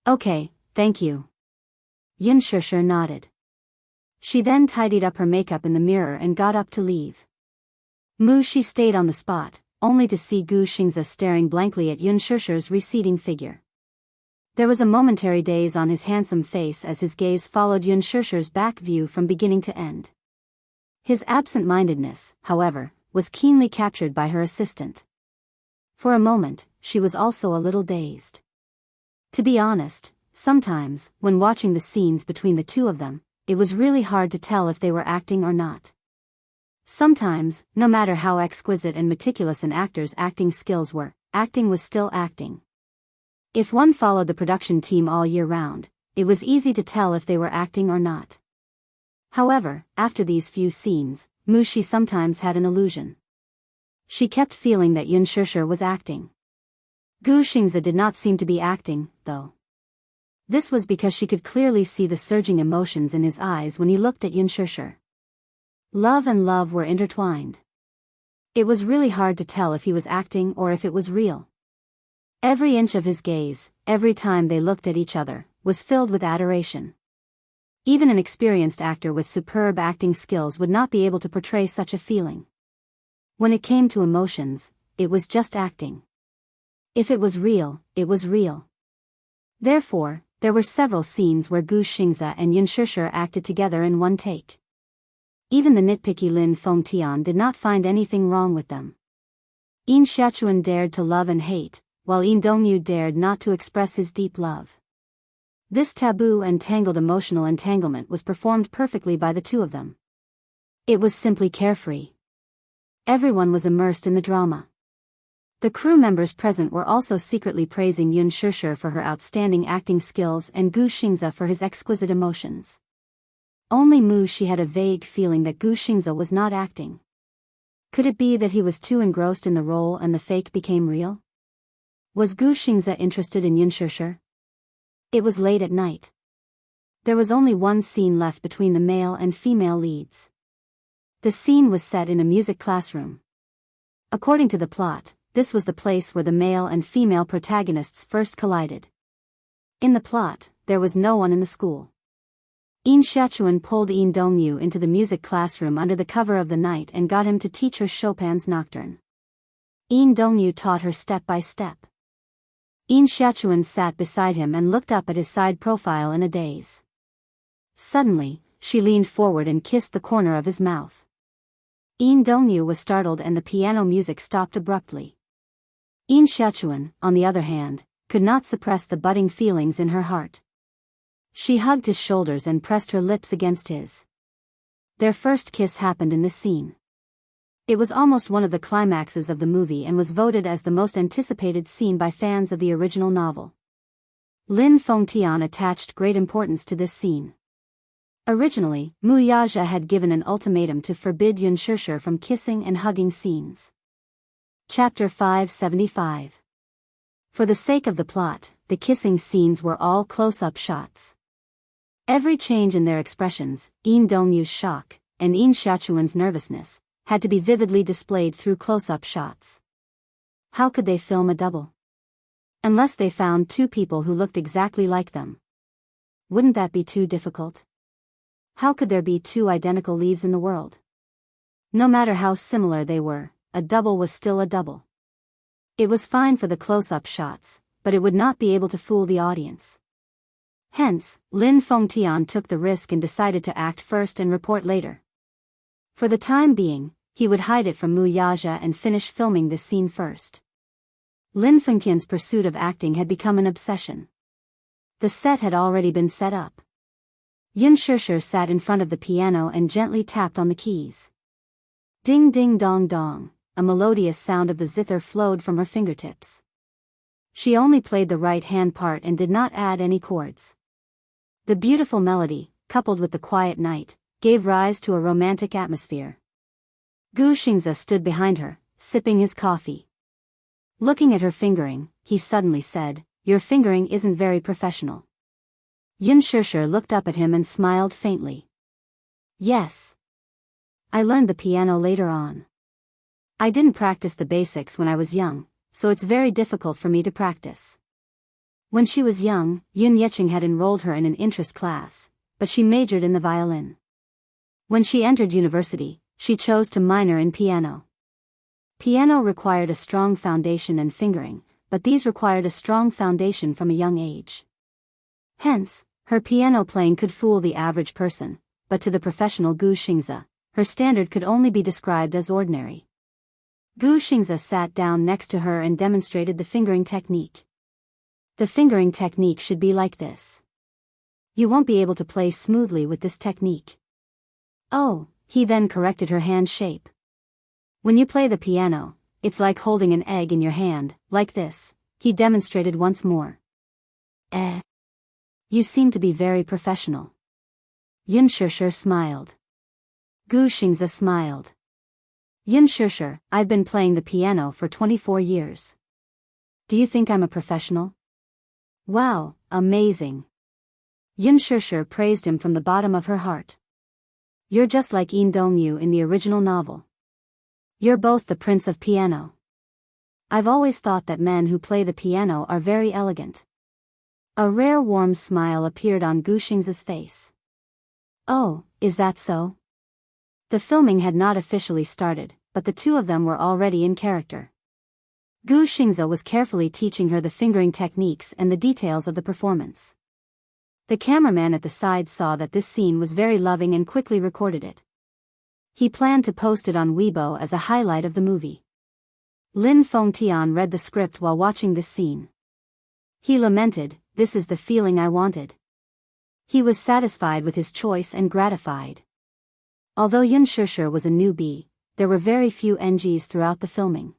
"Okay, thank you." Yun Shishir nodded. She then tidied up her makeup in the mirror and got up to leave. She stayed on the spot, only to see Gu Xingzi staring blankly at Yun Shishir's receding figure. There was a momentary daze on his handsome face as his gaze followed Yun Shishir's back view from beginning to end. His absent-mindedness, however, was keenly captured by her assistant. For a moment, she was also a little dazed. To be honest, sometimes, when watching the scenes between the two of them, it was really hard to tell if they were acting or not. Sometimes, no matter how exquisite and meticulous an actor's acting skills were, acting was still acting. If one followed the production team all year round, it was easy to tell if they were acting or not. However, after these few scenes, Mushi sometimes had an illusion. She kept feeling that Yun Shishir was acting. Gu Xingzi did not seem to be acting, though. This was because she could clearly see the surging emotions in his eyes when he looked at Yun Shishir. Love and love were intertwined. It was really hard to tell if he was acting or if it was real. Every inch of his gaze, every time they looked at each other, was filled with adoration. Even an experienced actor with superb acting skills would not be able to portray such a feeling. When it came to emotions, it was just acting. If it was real, it was real. Therefore, there were several scenes where Gu Xingzi and Yun Shishir acted together in one take. Even the nitpicky Lin Fengtian did not find anything wrong with them. Yin Xiaochuan dared to love and hate, while Yin Dongyu dared not to express his deep love. This taboo and tangled emotional entanglement was performed perfectly by the two of them. It was simply carefree. Everyone was immersed in the drama. The crew members present were also secretly praising Yun Shishir for her outstanding acting skills and Gu Xingzi for his exquisite emotions. Only Mu Shi had a vague feeling that Gu Xingzi was not acting. Could it be that he was too engrossed in the role and the fake became real? Was Gu Xingzi interested in Yun Shishir? It was late at night. There was only one scene left between the male and female leads. The scene was set in a music classroom. According to the plot, this was the place where the male and female protagonists first collided. In the plot, there was no one in the school. Yin Xiaochuan pulled Yin Dongyu into the music classroom under the cover of the night and got him to teach her Chopin's Nocturne. Yin Dongyu taught her step by step. Yin Xiaochuan sat beside him and looked up at his side profile in a daze. Suddenly, she leaned forward and kissed the corner of his mouth. Yin Dongyu was startled and the piano music stopped abruptly. Yin Xiaochuan, on the other hand, could not suppress the budding feelings in her heart. She hugged his shoulders and pressed her lips against his. Their first kiss happened in this scene. It was almost one of the climaxes of the movie and was voted as the most anticipated scene by fans of the original novel. Lin Fengtian attached great importance to this scene. Originally, Mu Yaja had given an ultimatum to forbid Yun Shishir from kissing and hugging scenes. Chapter 575. For the sake of the plot, the kissing scenes were all close-up shots. Every change in their expressions, Yin Dongyu's shock, and Yin Xiaochuan's nervousness, had to be vividly displayed through close-up shots. How could they film a double? Unless they found two people who looked exactly like them. Wouldn't that be too difficult? How could there be two identical leaves in the world? No matter how similar they were, a double was still a double. It was fine for the close-up shots, but it would not be able to fool the audience. Hence, Lin Fengtian took the risk and decided to act first and report later. For the time being, he would hide it from Mu Yaja and finish filming this scene first. Lin Fengtian's pursuit of acting had become an obsession. The set had already been set up. Yun Shishir sat in front of the piano and gently tapped on the keys. Ding ding dong dong, a melodious sound of the zither flowed from her fingertips. She only played the right hand part and did not add any chords. The beautiful melody, coupled with the quiet night, gave rise to a romantic atmosphere. Gu Xingzi stood behind her, sipping his coffee. Looking at her fingering, he suddenly said, "Your fingering isn't very professional." Yun Shishir looked up at him and smiled faintly. "Yes. I learned the piano later on. I didn't practice the basics when I was young, so it's very difficult for me to practice." When she was young, Yun Yeqing had enrolled her in an interest class, but she majored in the violin. When she entered university, she chose to minor in piano. Piano required a strong foundation and fingering, but these required a strong foundation from a young age. Hence, her piano playing could fool the average person, but to the professional Gu Xingzi, her standard could only be described as ordinary. Gu Xingzi sat down next to her and demonstrated the fingering technique. The fingering technique should be like this. You won't be able to play smoothly with this technique. Oh, he then corrected her hand shape. When you play the piano, it's like holding an egg in your hand, like this, he demonstrated once more. You seem to be very professional. Yun Shishir smiled. Gu Xingzi smiled. Xianxia, I've been playing the piano for 24 years. Do you think I'm a professional? Wow, amazing. Xianxia praised him from the bottom of her heart. You're just like Yin Dongyu in the original novel. You're both the prince of piano. I've always thought that men who play the piano are very elegant. A rare warm smile appeared on Gu Xing's face. Oh, is that so? The filming had not officially started, but the two of them were already in character. Gu Xingzi was carefully teaching her the fingering techniques and the details of the performance. The cameraman at the side saw that this scene was very loving and quickly recorded it. He planned to post it on Weibo as a highlight of the movie. Lin Fengtian read the script while watching this scene. He lamented, "This is the feeling I wanted." He was satisfied with his choice and gratified. Although Xianxia was a newbie, there were very few NGs throughout the filming.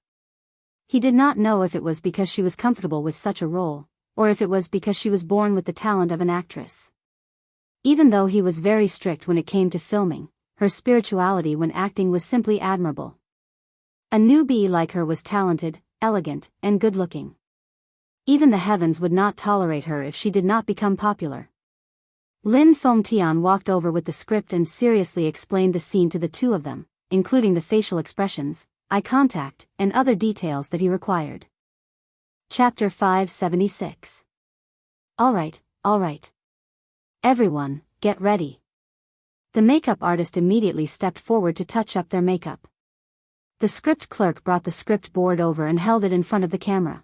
He did not know if it was because she was comfortable with such a role, or if it was because she was born with the talent of an actress. Even though he was very strict when it came to filming, her spirituality when acting was simply admirable. A newbie like her was talented, elegant, and good-looking. Even the heavens would not tolerate her if she did not become popular. Lin Fengtian walked over with the script and seriously explained the scene to the two of them, including the facial expressions, eye contact, and other details that he required. Chapter 576. All right. Everyone, get ready. The makeup artist immediately stepped forward to touch up their makeup. The script clerk brought the script board over and held it in front of the camera.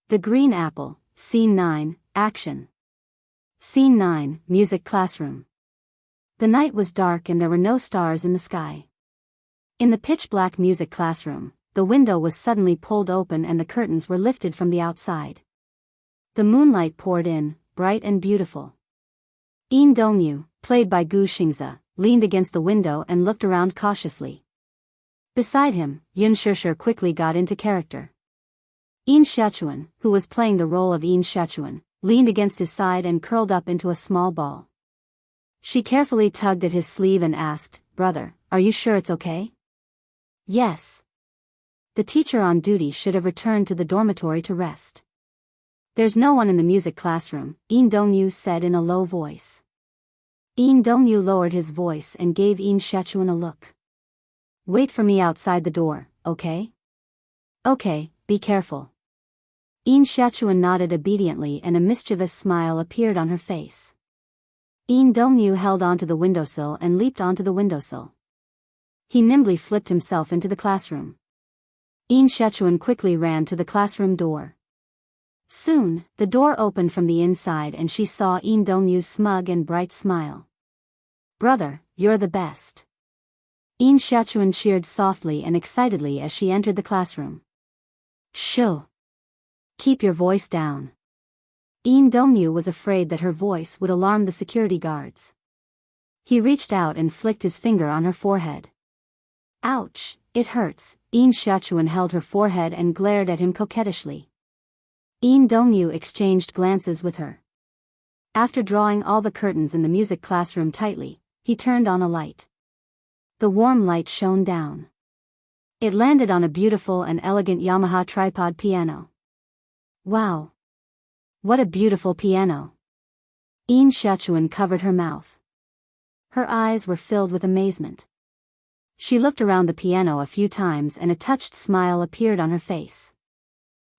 The Green Apple, Scene 9, Action. Scene 9, Music Classroom. The night was dark and there were no stars in the sky. In the pitch-black music classroom, the window was suddenly pulled open and the curtains were lifted from the outside. The moonlight poured in, bright and beautiful. Yin Dongyu, played by Gu Xingzi, leaned against the window and looked around cautiously. Beside him, Xianxia quickly got into character. Yin Xiachuan, who was playing the role of Yin Xiachuan, leaned against his side and curled up into a small ball. She carefully tugged at his sleeve and asked, "Brother, are you sure it's okay?" "Yes." The teacher on duty should have returned to the dormitory to rest. "There's no one in the music classroom," Yin Dongyu said in a low voice. Yin Dongyu lowered his voice and gave Yin Xiachuan a look. "Wait for me outside the door, okay?" "Okay, be careful." Yin Xiachuan nodded obediently and a mischievous smile appeared on her face. Yin Dongyu held onto the windowsill and leaped onto the windowsill. He nimbly flipped himself into the classroom. Yin Xiachuan quickly ran to the classroom door. Soon, the door opened from the inside and she saw Yin Dongyu's smug and bright smile. "Brother, you're the best." Yin Xiachuan cheered softly and excitedly as she entered the classroom. "Shoo! Keep your voice down." Yin Dongyu was afraid that her voice would alarm the security guards. He reached out and flicked his finger on her forehead. "Ouch, it hurts." Yin Xiachuan held her forehead and glared at him coquettishly. Yin Dongyu exchanged glances with her. After drawing all the curtains in the music classroom tightly, he turned on a light. The warm light shone down. It landed on a beautiful and elegant Yamaha tripod piano. "Wow! What a beautiful piano!" Yin Xiachuan covered her mouth. Her eyes were filled with amazement. She looked around the piano a few times and a touched smile appeared on her face.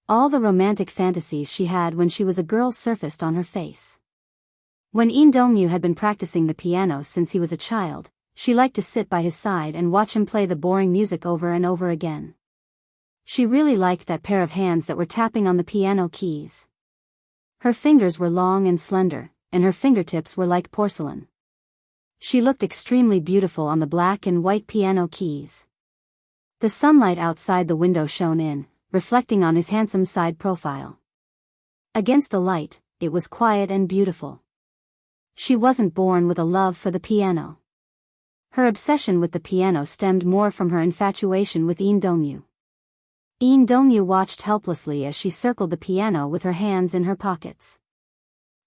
All the romantic fantasies she had when she was a girl surfaced on her face. When Yin Dongyu had been practicing the piano since he was a child, she liked to sit by his side and watch him play the boring music over and over again. She really liked that pair of hands that were tapping on the piano keys. Her fingers were long and slender, and her fingertips were like porcelain. She looked extremely beautiful on the black and white piano keys. The sunlight outside the window shone in, reflecting on his handsome side profile. Against the light, it was quiet and beautiful. She wasn't born with a love for the piano. Her obsession with the piano stemmed more from her infatuation with Yin Dongyu. Yin Dongyu watched helplessly as she circled the piano with her hands in her pockets.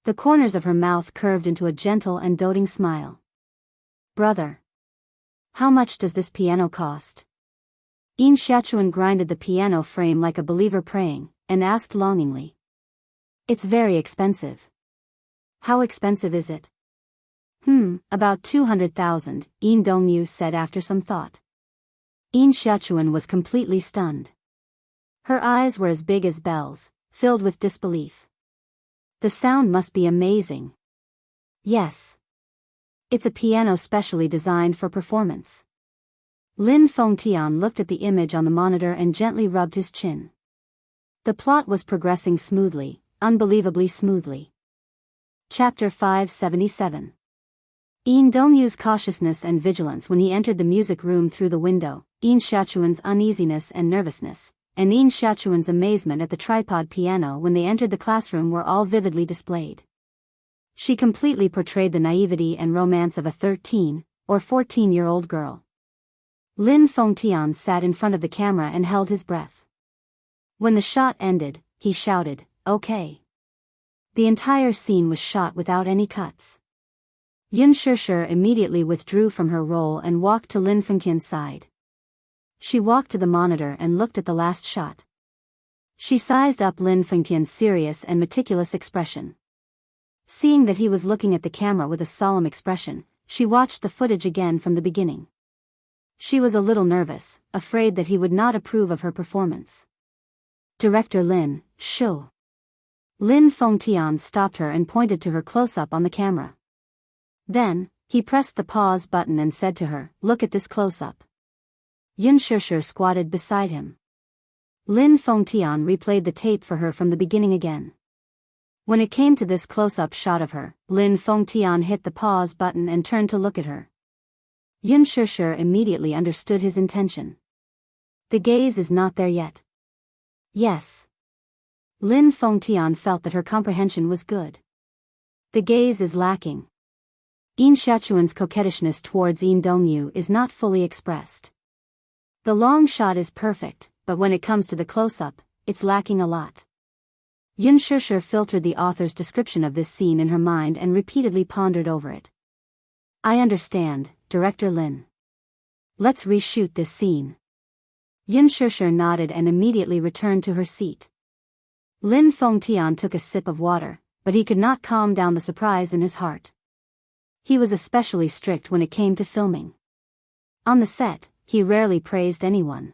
The corners of her mouth curved into a gentle and doting smile. "Brother, how much does this piano cost?" Yin Xiaochuan grinded the piano frame like a believer praying, and asked longingly. It's very expensive. How expensive is it? About 200,000, Yin Dongyu said after some thought. Yin Xiaochuan was completely stunned. Her eyes were as big as bells, filled with disbelief. The sound must be amazing. Yes. It's a piano specially designed for performance. Lin Fengtian looked at the image on the monitor and gently rubbed his chin. The plot was progressing smoothly, unbelievably smoothly. Chapter 577. Yin Dongyu's cautiousness and vigilance when he entered the music room through the window, Yin Xiaochuan's uneasiness and nervousness, and Yin Xiaochuan's amazement at the tripod piano when they entered the classroom were all vividly displayed. She completely portrayed the naivety and romance of a 13 or 14-year-old girl. Lin Fengtian sat in front of the camera and held his breath. When the shot ended, he shouted, "Okay." The entire scene was shot without any cuts. Yun Shishir immediately withdrew from her role and walked to Lin Fengtian's side. She walked to the monitor and looked at the last shot. She sized up Lin Fengtian's serious and meticulous expression. Seeing that he was looking at the camera with a solemn expression, she watched the footage again from the beginning. She was a little nervous, afraid that he would not approve of her performance. "Director Lin, show." Lin Fengtian stopped her and pointed to her close-up on the camera. Then, he pressed the pause button and said to her, "Look at this close-up." Yun Shishir squatted beside him. Lin Fengtian replayed the tape for her from the beginning again. When it came to this close-up shot of her, Lin Fengtian hit the pause button and turned to look at her. Yun Shishir immediately understood his intention. The gaze is not there yet. Yes. Lin Fengtian felt that her comprehension was good. The gaze is lacking. Yin Xiaochuan's coquettishness towards Yin Dongyu is not fully expressed. The long shot is perfect, but when it comes to the close-up, it's lacking a lot. Yun Shishir filtered the author's description of this scene in her mind and repeatedly pondered over it. I understand, Director Lin. Let's reshoot this scene. Yun Shishir nodded and immediately returned to her seat. Lin Fengtian took a sip of water, but he could not calm down the surprise in his heart. He was especially strict when it came to filming. On the set, he rarely praised anyone.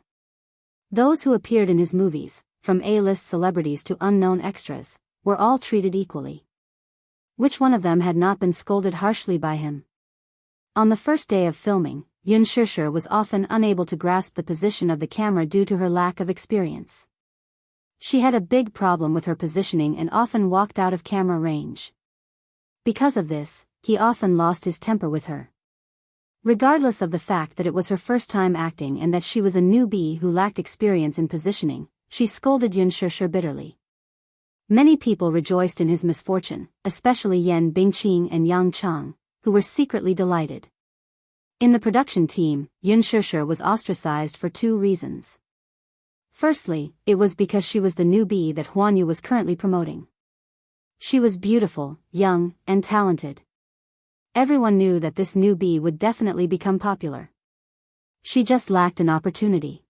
Those who appeared in his movies, from A-list celebrities to unknown extras, were all treated equally. Which one of them had not been scolded harshly by him? On the first day of filming, Yun Shishir was often unable to grasp the position of the camera due to her lack of experience. She had a big problem with her positioning and often walked out of camera range. Because of this, he often lost his temper with her. Regardless of the fact that it was her first time acting and that she was a newbie who lacked experience in positioning, she scolded Yun Shishir bitterly. Many people rejoiced in his misfortune, especially Yan Bingqing and Yang Chang, who were secretly delighted. In the production team, Yun Shishir was ostracized for two reasons. Firstly, it was because she was the newbie that Huanyu was currently promoting. She was beautiful, young, and talented. Everyone knew that this newbie would definitely become popular. She just lacked an opportunity.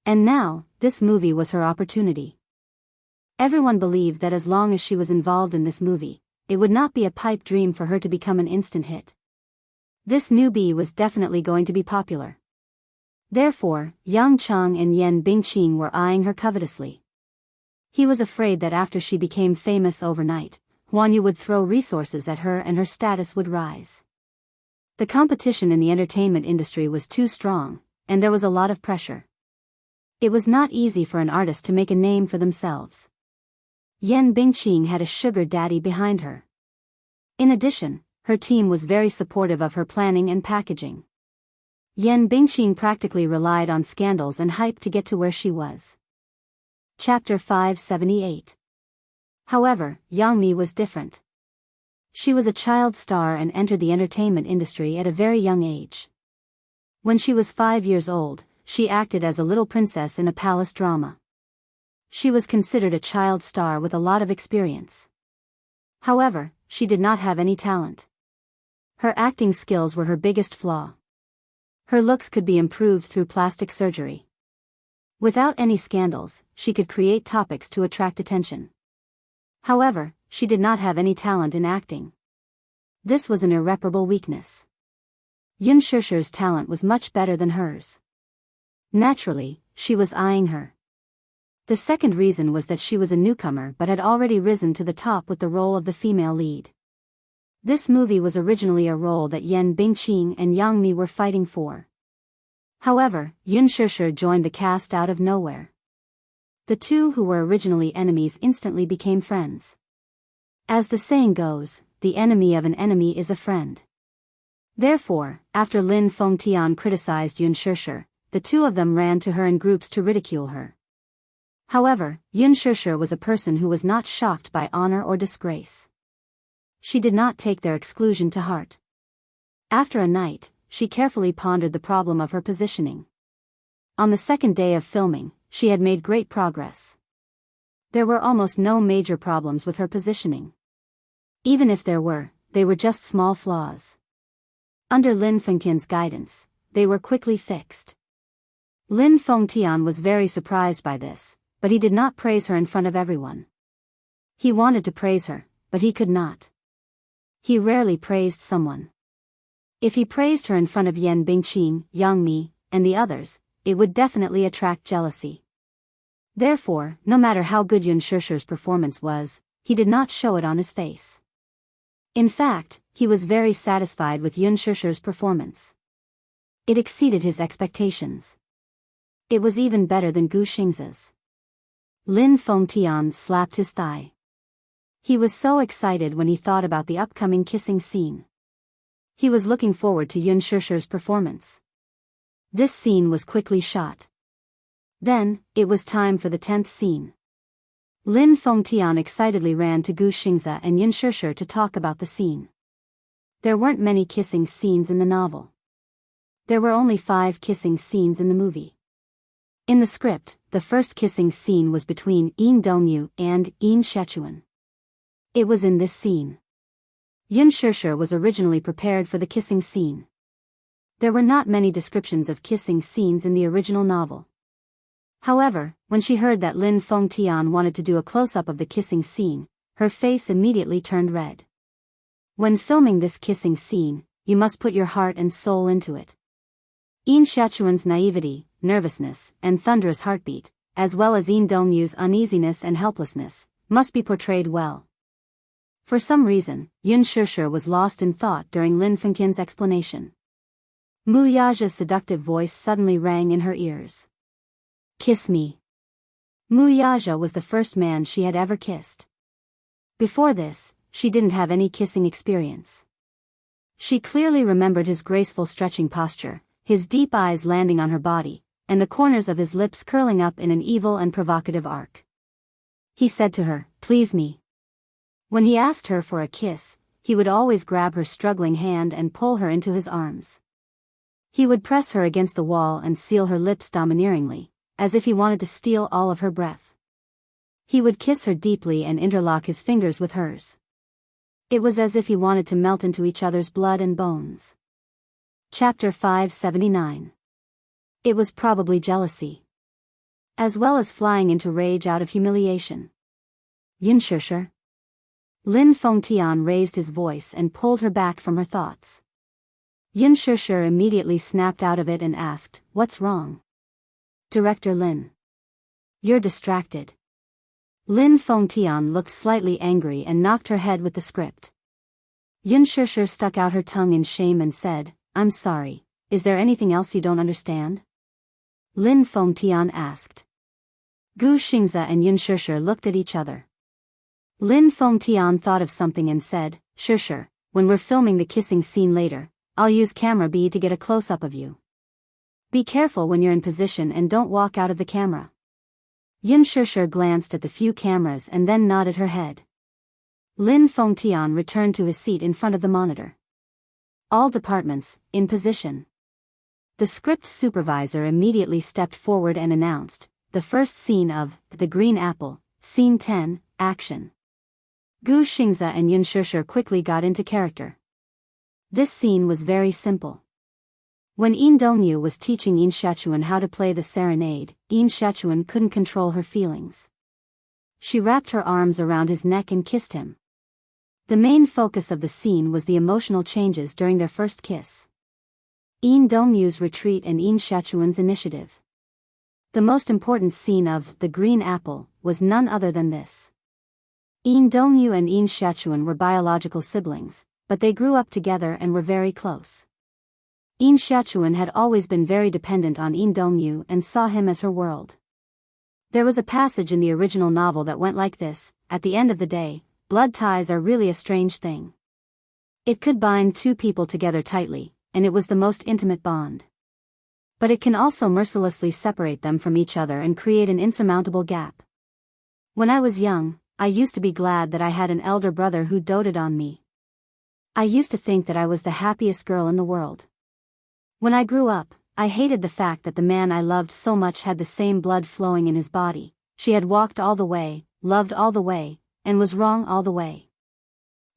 And now, this movie was her opportunity. Everyone believed that as long as she was involved in this movie, it would not be a pipe dream for her to become an instant hit. This newbie was definitely going to be popular. Therefore, Yang Chang and Yan Bingqing were eyeing her covetously. He was afraid that after she became famous overnight, Huanyu would throw resources at her and her status would rise. The competition in the entertainment industry was too strong, and there was a lot of pressure. It was not easy for an artist to make a name for themselves. Yan Bingqing had a sugar daddy behind her. In addition, her team was very supportive of her planning and packaging. Yan Bingqing practically relied on scandals and hype to get to where she was. Chapter 578. However, Yang Mi was different. She was a child star and entered the entertainment industry at a very young age. When she was 5 years old, she acted as a little princess in a palace drama. She was considered a child star with a lot of experience. However, she did not have any talent. Her acting skills were her biggest flaw. Her looks could be improved through plastic surgery. Without any scandals, she could create topics to attract attention. However, she did not have any talent in acting. This was an irreparable weakness. Yun Shirshi's talent was much better than hers. Naturally, she was eyeing her. The second reason was that she was a newcomer but had already risen to the top with the role of the female lead. This movie was originally a role that Yan Bingqing and Yang Mi were fighting for. However, Yun Shirshi joined the cast out of nowhere. The two who were originally enemies instantly became friends. As the saying goes, the enemy of an enemy is a friend. Therefore, after Lin Fengtian criticized Yun Shirshi, the two of them ran to her in groups to ridicule her. However, Yun Shirshi was a person who was not shocked by honor or disgrace. She did not take their exclusion to heart. After a night, she carefully pondered the problem of her positioning. On the second day of filming, she had made great progress. There were almost no major problems with her positioning. Even if there were, they were just small flaws. Under Lin Fengtian's guidance, they were quickly fixed. Lin Fengtian was very surprised by this, but he did not praise her in front of everyone. He wanted to praise her, but he could not. He rarely praised someone. If he praised her in front of Yan Bingqing, Yang Mi, and the others, it would definitely attract jealousy. Therefore, no matter how good Yun Shirshi's performance was, he did not show it on his face. In fact, he was very satisfied with Yun Shirshi's performance. It exceeded his expectations. It was even better than Gu Xingzia's. Lin Fengtian slapped his thigh. He was so excited when he thought about the upcoming kissing scene. He was looking forward to Yun Shirshi's performance. This scene was quickly shot. Then, it was time for the 10th scene. Lin Fengtian excitedly ran to Gu Xingzia and Yun Shirshi to talk about the scene. There weren't many kissing scenes in the novel. There were only 5 kissing scenes in the movie. In the script, the first kissing scene was between Yin Dongyu and Yin Shechuan. It was in this scene. Yun Shirshi was originally prepared for the kissing scene. There were not many descriptions of kissing scenes in the original novel. However, when she heard that Lin Fengtian wanted to do a close-up of the kissing scene, her face immediately turned red. When filming this kissing scene, you must put your heart and soul into it. Yin Shechuan's naivety, nervousness, and thunderous heartbeat, as well as Yin Dongyu's uneasiness and helplessness, must be portrayed well. For some reason, Yun Shirshi was lost in thought during Lin Fengtian's explanation. Mu Yaja's seductive voice suddenly rang in her ears. "Kiss me." Mu Yaja was the first man she had ever kissed. Before this, she didn't have any kissing experience. She clearly remembered his graceful stretching posture, his deep eyes landing on her body, and the corners of his lips curling up in an evil and provocative arc. He said to her, "Please me." When he asked her for a kiss, he would always grab her struggling hand and pull her into his arms. He would press her against the wall and seal her lips domineeringly, as if he wanted to steal all of her breath. He would kiss her deeply and interlock his fingers with hers. It was as if he wanted to melt into each other's blood and bones. Chapter 579. It was probably jealousy. As well as flying into rage out of humiliation. "Yun Shirshi." Lin Fengtian raised his voice and pulled her back from her thoughts. Yun Shirshi immediately snapped out of it and asked, "What's wrong?" "Director Lin. You're distracted." Lin Fengtian looked slightly angry and knocked her head with the script. Yun Shirshi stuck out her tongue in shame and said, "I'm sorry, is there anything else you don't understand?" Lin Fengtian asked. Gu Xingzia and Yun Shirshi looked at each other. Lin Fengtian thought of something and said, "Shirshi, when we're filming the kissing scene later, I'll use camera B to get a close-up of you. Be careful when you're in position and don't walk out of the camera." Yun Shirshi glanced at the few cameras and then nodded her head. Lin Fengtian returned to his seat in front of the monitor. All departments, in position. The script supervisor immediately stepped forward and announced, "The first scene of The Green Apple, Scene 10, Action." Gu Xingzia and Yun Shirshi quickly got into character. This scene was very simple. When Yin Dongyu was teaching Yin Xiaochuan how to play the serenade, Yin Xiaochuan couldn't control her feelings. She wrapped her arms around his neck and kissed him. The main focus of the scene was the emotional changes during their first kiss. Yin Dongyu's retreat and Yin Xiaochuan's initiative. The most important scene of The Green Apple was none other than this. Yin Dongyu and Yin Xiaochuan were biological siblings, but they grew up together and were very close. Yin Xiaochuan had always been very dependent on Yin Dongyu and saw him as her world. There was a passage in the original novel that went like this: at the end of the day, blood ties are really a strange thing. It could bind two people together tightly, and it was the most intimate bond. But it can also mercilessly separate them from each other and create an insurmountable gap. When I was young, I used to be glad that I had an elder brother who doted on me. I used to think that I was the happiest girl in the world. When I grew up, I hated the fact that the man I loved so much had the same blood flowing in his body. She had walked all the way, loved all the way, and was wrong all the way.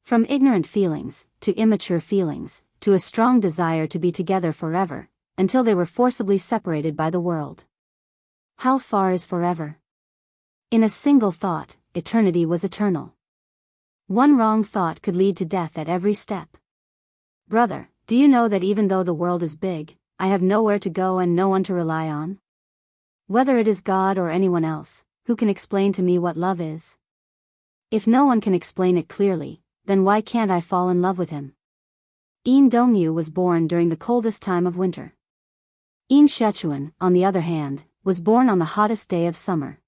From ignorant feelings, to immature feelings, to a strong desire to be together forever, until they were forcibly separated by the world. How far is forever? In a single thought, eternity was eternal. One wrong thought could lead to death at every step. Brother, do you know that even though the world is big, I have nowhere to go and no one to rely on? Whether it is God or anyone else, who can explain to me what love is? If no one can explain it clearly, then why can't I fall in love with him? Yin Dongyu was born during the coldest time of winter. Yin Xiaochuan, on the other hand, was born on the hottest day of summer.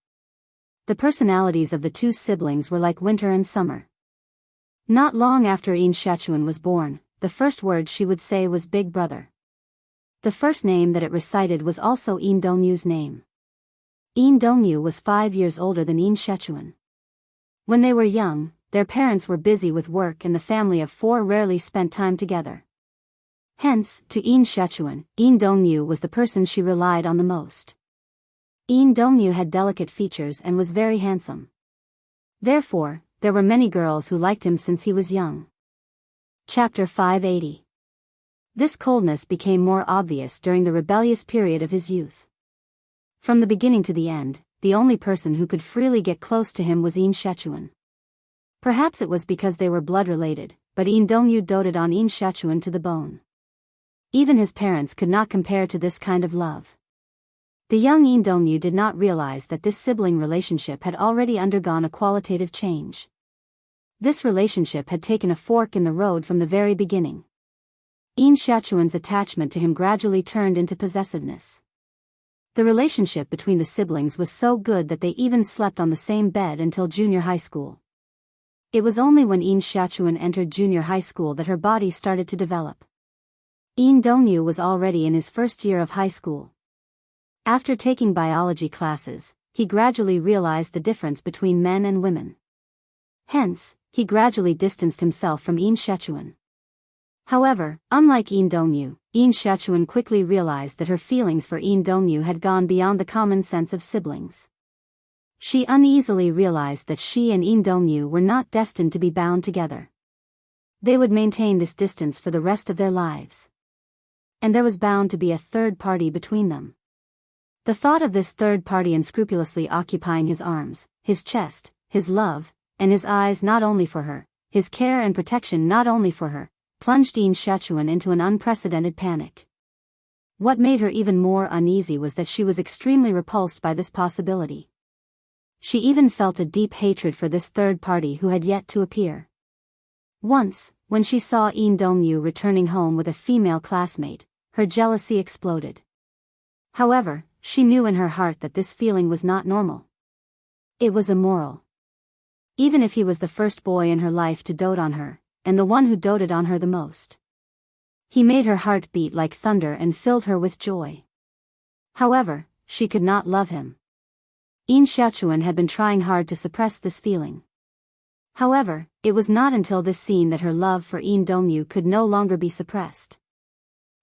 The personalities of the two siblings were like winter and summer. Not long after Yin Xiaochuan was born, the first word she would say was Big Brother. The first name that it recited was also Yin Dongyu's name. Yin Dongyu was 5 years older than Yin Xiaochuan. When they were young, their parents were busy with work and the family of four rarely spent time together. Hence, to Yin Xiaochuan, Yin Dongyu was the person she relied on the most. Yin Dongyu had delicate features and was very handsome. Therefore, there were many girls who liked him since he was young. Chapter 580. This coldness became more obvious during the rebellious period of his youth. From the beginning to the end, the only person who could freely get close to him was Yin Xiaochuan. Perhaps it was because they were blood-related, but Yin Dongyu doted on Yin Xiaochuan to the bone. Even his parents could not compare to this kind of love. The young Yin Dongyu did not realize that this sibling relationship had already undergone a qualitative change. This relationship had taken a fork in the road from the very beginning. Yin Xiaochuan's attachment to him gradually turned into possessiveness. The relationship between the siblings was so good that they even slept on the same bed until junior high school. It was only when Yin Xiaochuan entered junior high school that her body started to develop. Yin Dongyu was already in his first year of high school. After taking biology classes, he gradually realized the difference between men and women. Hence, he gradually distanced himself from Yin Xiaochuan. However, unlike Yin Dongyu, Yin Xiaochuan quickly realized that her feelings for Yin Dongyu had gone beyond the common sense of siblings. She uneasily realized that she and Yin Dongyu were not destined to be bound together. They would maintain this distance for the rest of their lives. And there was bound to be a third party between them. The thought of this third party unscrupulously occupying his arms, his chest, his love, and his eyes not only for her, his care and protection not only for her, plunged Yin Xiaochuan into an unprecedented panic. What made her even more uneasy was that she was extremely repulsed by this possibility. She even felt a deep hatred for this third party who had yet to appear. Once, when she saw Yin Dongyu returning home with a female classmate, her jealousy exploded. However, she knew in her heart that this feeling was not normal. It was immoral. Even if he was the first boy in her life to dote on her, and the one who doted on her the most. He made her heart beat like thunder and filled her with joy. However, she could not love him. Yin Xiaochuan had been trying hard to suppress this feeling. However, it was not until this scene that her love for Yin Dongyu could no longer be suppressed.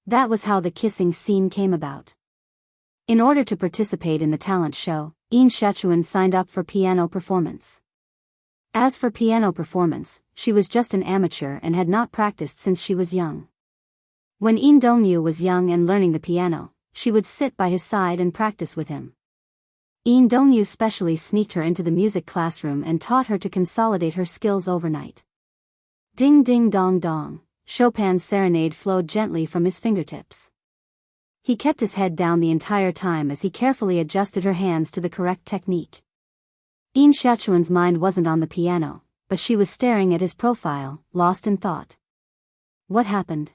That was how the kissing scene came about. In order to participate in the talent show, Yin Xiaochuan signed up for piano performance. As for piano performance, she was just an amateur and had not practiced since she was young. When Yin Dongyu was young and learning the piano, she would sit by his side and practice with him. Yin Dongyu specially sneaked her into the music classroom and taught her to consolidate her skills overnight. Ding ding dong dong, Chopin's serenade flowed gently from his fingertips. He kept his head down the entire time as he carefully adjusted her hands to the correct technique. Yin Xiaochuan's mind wasn't on the piano, but she was staring at his profile, lost in thought. What happened?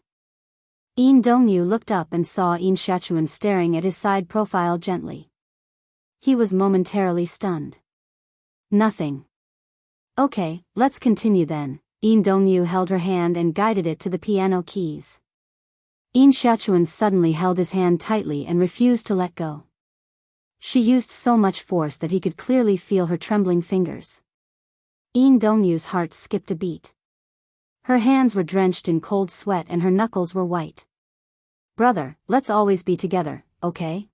Yin Dongyu looked up and saw Yin Xiaochuan staring at his side profile gently. He was momentarily stunned. Nothing. Okay, let's continue then. Yin Dongyu held her hand and guided it to the piano keys. Yin Xiaochuan suddenly held his hand tightly and refused to let go. She used so much force that he could clearly feel her trembling fingers. Yin Dongyu's heart skipped a beat. Her hands were drenched in cold sweat and her knuckles were white. Brother, let's always be together, okay?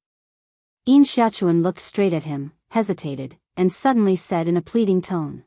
Yin Xiaochuan looked straight at him, hesitated, and suddenly said in a pleading tone.